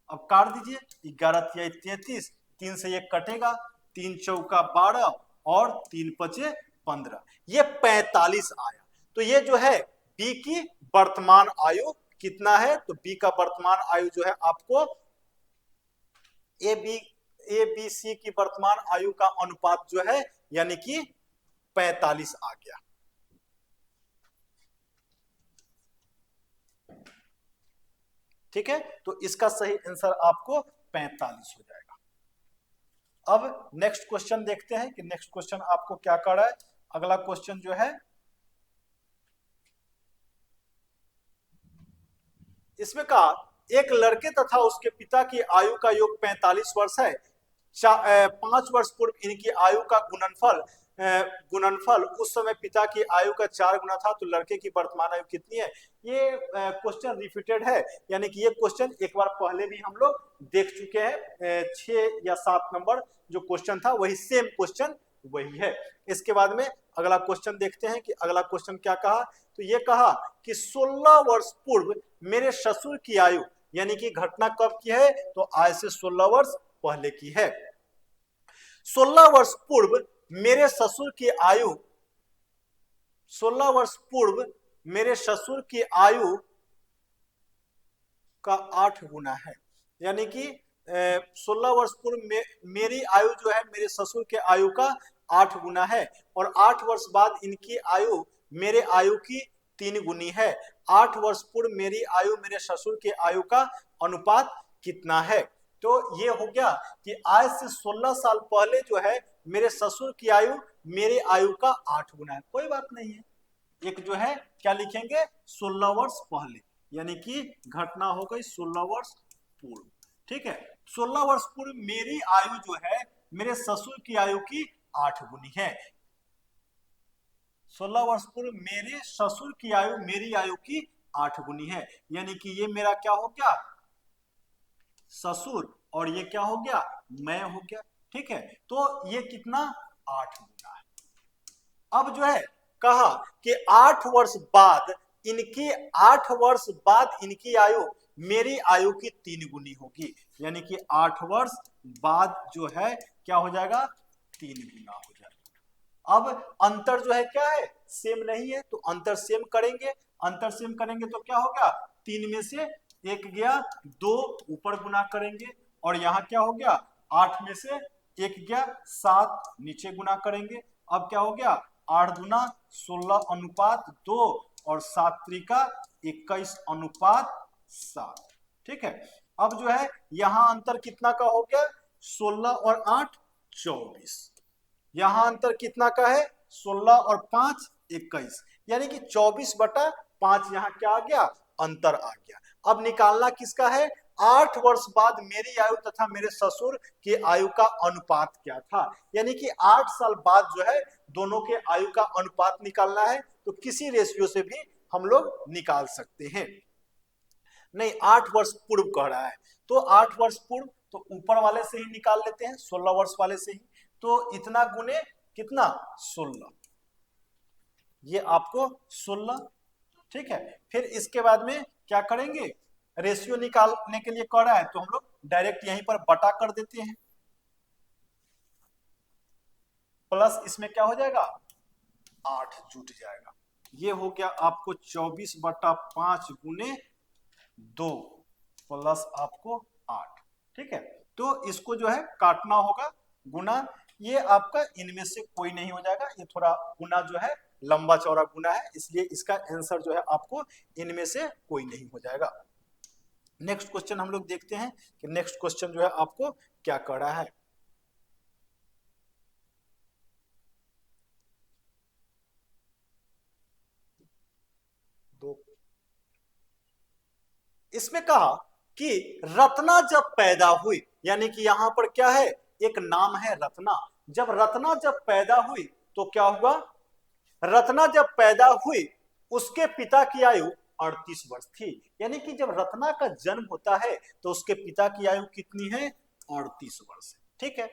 अब काट दीजिए, 11 तिहाई 33, 3 से 1 कटेगा, 3 चौका 12 और 3 पचे 15, ये 45 आया, तो ये जो है बी की वर्तमान आयु कितना है, तो बी का वर्तमान आयु जो है आपको ए बी सी की वर्तमान आयु का अनुपात जो है यानी कि 45 आ गया। ठीक है, तो इसका सही आंसर आपको 45 हो जाएगा। अब नेक्स्ट क्वेश्चन देखते हैं कि नेक्स्ट क्वेश्चन आपको क्या कर रहा है। अगला क्वेश्चन जो है इसमें कहा एक लड़के तथा उसके पिता की आयु का योग 45 वर्ष है। 5 वर्ष पूर्व इनकी आयु का गुणनफल उस समय पिता की आयु का 4 गुना था, तो लड़के की वर्तमान आयु कितनी है। ये क्वेश्चन रिपीटेड है, यानी कि ये क्वेश्चन एक बार पहले भी हम लोग देख चुके हैं। 6 या 7 नंबर जो क्वेश्चन था वही सेम क्वेश्चन वही है। इसके बाद में अगला क्वेश्चन देखते हैं कि अगला क्वेश्चन क्या कहा। तो ये कहा कि 16 वर्ष पूर्व मेरे ससुर की आयु, यानी कि घटना कब की है, तो आज से 16 वर्ष पहले की है। 16 वर्ष पूर्व मेरे ससुर की आयु 16 वर्ष पूर्व मेरे ससुर की आयु का 8 गुना है, यानी कि 16 वर्ष पूर्व मेरी आयु जो है मेरे ससुर के आयु का 8 गुना है, और 8 वर्ष बाद इनकी आयु मेरे आयु की 3 गुनी है। 8 वर्ष पूर्व मेरी आयु मेरे ससुर के आयु का अनुपात कितना है। तो ये हो गया कि आज से 16 साल पहले जो है मेरे ससुर की आयु मेरे आयु का 8 गुना है। कोई बात नहीं है, एक जो है क्या लिखेंगे 16 वर्ष पहले, यानी कि घटना हो गई 16 वर्ष पूर्व। ठीक है, 16 वर्ष पूर्व मेरी आयु जो है मेरे ससुर की आयु की 8 गुनी है। 16 वर्ष पूर्व मेरे ससुर की आयु मेरी आयु की 8 गुनी है, यानी कि ये मेरा क्या हो गया ससुर, और ये क्या हो गया मैं हो गया। ठीक है, तो ये कितना 8 गुना है। अब जो है कहा कि 8 वर्ष बाद इनकी 8 वर्ष बाद इनकी आयु मेरी आयु की 3 गुनी होगी, यानी कि 8 वर्ष बाद जो है क्या हो जाएगा 3 गुना हो जाएगा। अब अंतर जो है क्या है सेम नहीं है, तो अंतर सेम करेंगे। अंतर सेम करेंगे तो क्या होगा 3 में से 1 गया 2 ऊपर गुना करेंगे, और यहाँ क्या हो गया 8 में से 1 गया 7 नीचे गुना करेंगे। अब क्या हो गया 8 गुना 16 अनुपात 2 और 7 त्रिका 21 अनुपात 7। ठीक है, अब जो है यहां अंतर कितना का हो गया 16 और 8 24। यहां अंतर कितना का है 16 और 5 21, यानी कि 24/5 यहाँ क्या आ गया अंतर आ गया। अब निकालना किसका है 8 वर्ष बाद मेरी आयु तथा मेरे ससुर की आयु का अनुपात क्या था, यानी कि 8 साल बाद जो है दोनों के आयु का अनुपात निकालना है। तो किसी रेशियो से भी हम लोग निकाल सकते हैं। नहीं 8 वर्ष पूर्व कह रहा है, तो 8 वर्ष पूर्व तो ऊपर वाले से ही निकाल लेते हैं 16 वर्ष वाले से ही। तो इतना गुने कितना 16, ये आपको 16। ठीक है, फिर इसके बाद में क्या करेंगे रेशियो निकालने के लिए कह रहा है तो हम लोग डायरेक्ट यहीं पर बटा कर देते हैं, प्लस इसमें क्या हो जाएगा 8 जुट जाएगा। ये हो गया आपको 24/5 गुने 2 प्लस आपको 8। ठीक है, तो इसको जो है काटना होगा गुना, ये आपका इनमें से कोई नहीं हो जाएगा, ये थोड़ा गुना जो है लंबा चौड़ा गुना है, इसलिए इसका आंसर जो है आपको इनमें से कोई नहीं हो जाएगा। नेक्स्ट क्वेश्चन हम लोग देखते हैं कि नेक्स्ट क्वेश्चन जो है आपको क्या कर रहा है। इसमें कहा कि रत्ना जब पैदा हुई, यानी कि यहां पर क्या है एक नाम है रत्ना। जब रत्ना जब पैदा हुई तो क्या हुआ, रत्ना जब पैदा हुई उसके पिता की आयु 38 वर्ष थी, यानी कि जब रत्ना का जन्म होता है तो उसके पिता की आयु कितनी है 38 वर्ष। ठीक है,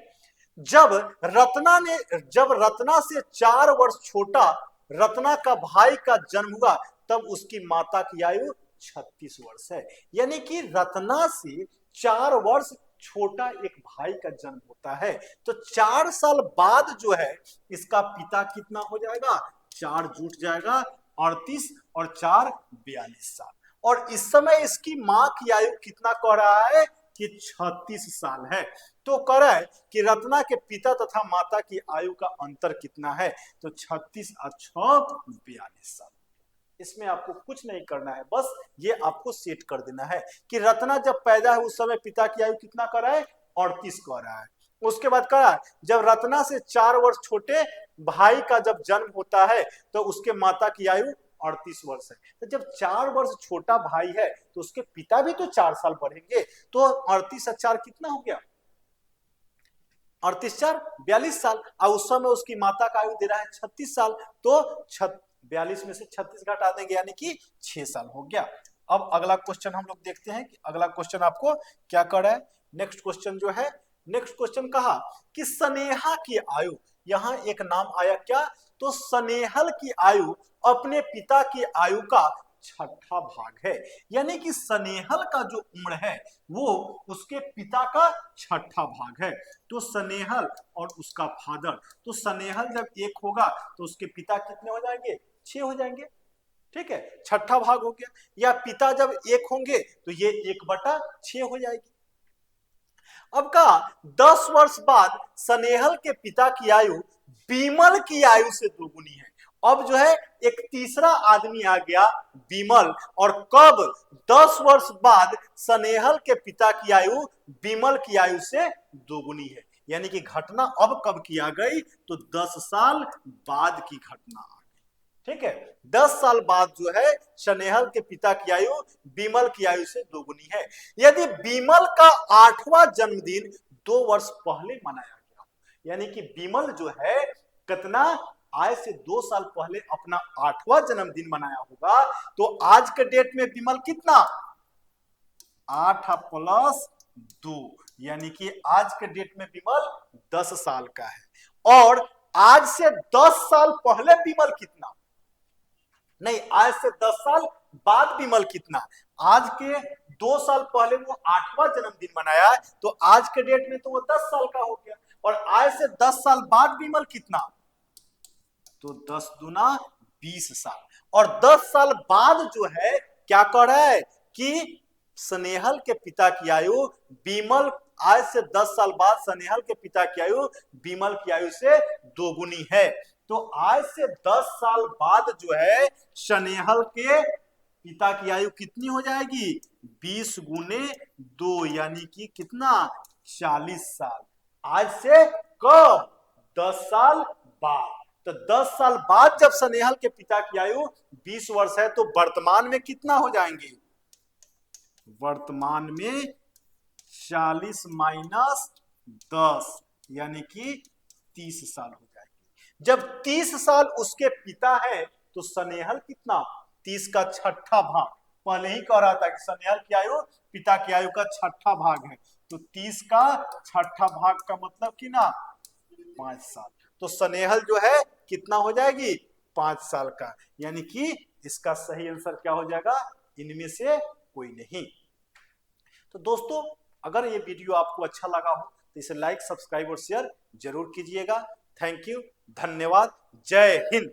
जब रत्ना से 4 वर्ष छोटा रत्ना का भाई का जन्म हुआ तब उसकी माता की आयु 36 वर्ष है, यानी कि रत्ना से 4 वर्ष छोटा एक भाई का जन्म होता है। तो 4 साल बाद जो है इसका पिता कितना हो जाएगा 4 जुट जाएगा 38 और 4 42 साल, और इस समय इसकी मां की आयु कितना कह रहा है कि 36 साल है। तो कह रहा है कि रत्ना के पिता तथा माता की आयु का अंतर कितना है, तो 36 और 6 42 साल। इसमें आपको कुछ नहीं करना है, बस ये आपको सेट कर देना है कि रत्ना जब पैदा है उस समय पिता की आयु कितना कर रहा है 38 कर रहा है। उसके बाद कहा जब रत्ना से 4 वर्ष छोटे भाई का जब जन्म होता है तो उसके माता की आयु 38 वर्ष है। तो जब 4 वर्ष छोटा भाई है तो उसके पिता भी तो 4 साल बढ़ेंगे, तो 38 और 4 कितना हो गया, 38 4 42 साल। और उस समय उसकी माता का आयु दे रहा है 36 साल, तो 42 में से 36 घटा देंगे यानी कि 6 साल हो गया। अब अगला क्वेश्चन हम लोग देखते हैं कि अगला क्वेश्चन आपको क्या कर रहा है। नेक्स्ट क्वेश्चन जो है, नेक्स्ट क्वेश्चन कहा कि स्नेहा की आयु, यहां एक नाम आया क्या, तो स्नेहल की आयु अपने पिता की आयु का छठा भाग है, यानी कि स्नेहल का जो उम्र है वो उसके पिता का छठा भाग है। तो स्नेहल और उसका फादर, तो स्नेहल जब 1 होगा तो उसके पिता कितने हो जाएंगे, 6 हो जाएंगे, ठीक है, छठा भाग हो गया। या पिता जब 1 होंगे तो ये 1/6 हो जाएगी। अब कहा 10 वर्ष बाद स्नेहल के पिता की आयु बीमल की आयु से दोगुनी है। अब जो है एक तीसरा आदमी आ गया बीमल, और कब, 10 वर्ष बाद स्नेहल के पिता की आयु बीमल की आयु से दोगुनी है, यानी कि घटना अब कब की आ गई, तो 10 साल बाद की घटना आ गई, ठीक है। 10 साल बाद जो है स्नेहल के पिता की आयु बीमल की आयु से दोगुनी है। यदि बीमल का 8वां जन्मदिन 2 वर्ष पहले मनाया गया, यानी कि बीमल जो है कितना, आज से 2 साल पहले अपना 8वां जन्मदिन मनाया होगा, तो आज के डेट में बीमल कितना, 8 + 2, यानी कि आज के डेट में बीमल 10 साल का है। और आज से 10 साल पहले बीमल कितना, नहीं, आज से 10 साल बाद बीमल कितना, आज के 2 साल पहले वो 8वां जन्मदिन मनाया, तो आज के डेट में तो वो 10 साल का हो गया। और आज से 10 साल बाद बीमल कितना, तो 10 दूना 20 साल। और 10 साल बाद जो है क्या कर रहा है कि स्नेहल के पिता की आयु बीमल, आज से 10 साल बाद स्नेहल के पिता की आयु बीमल की आयु से दोगुनी है। तो आज से 10 साल बाद जो है स्नेहल के पिता की आयु कितनी हो जाएगी, 20 × 2, यानी कि कितना, 40 साल। आज से कब, 10 साल बाद। तो 10 साल बाद जब स्नेहल के पिता की आयु 20 वर्ष है, तो वर्तमान में कितना हो जाएंगे, वर्तमान में 40 - 10, यानी कि 30 साल हो जाएंगे। जब 30 साल उसके पिता है तो स्नेहल कितना, 30 का छठा भाग, पहले ही कह रहा था कि स्नेहल की आयु पिता की आयु का छठा भाग है, तो 30 का छठा भाग का मतलब कि ना 5 साल। तो स्नेहल जो है कितना हो जाएगी, 5 साल का, यानी कि इसका सही आंसर क्या हो जाएगा, इनमें से कोई नहीं। तो दोस्तों अगर ये वीडियो आपको अच्छा लगा हो तो इसे लाइक, सब्सक्राइब और शेयर जरूर कीजिएगा। थैंक यू, धन्यवाद, जय हिंद।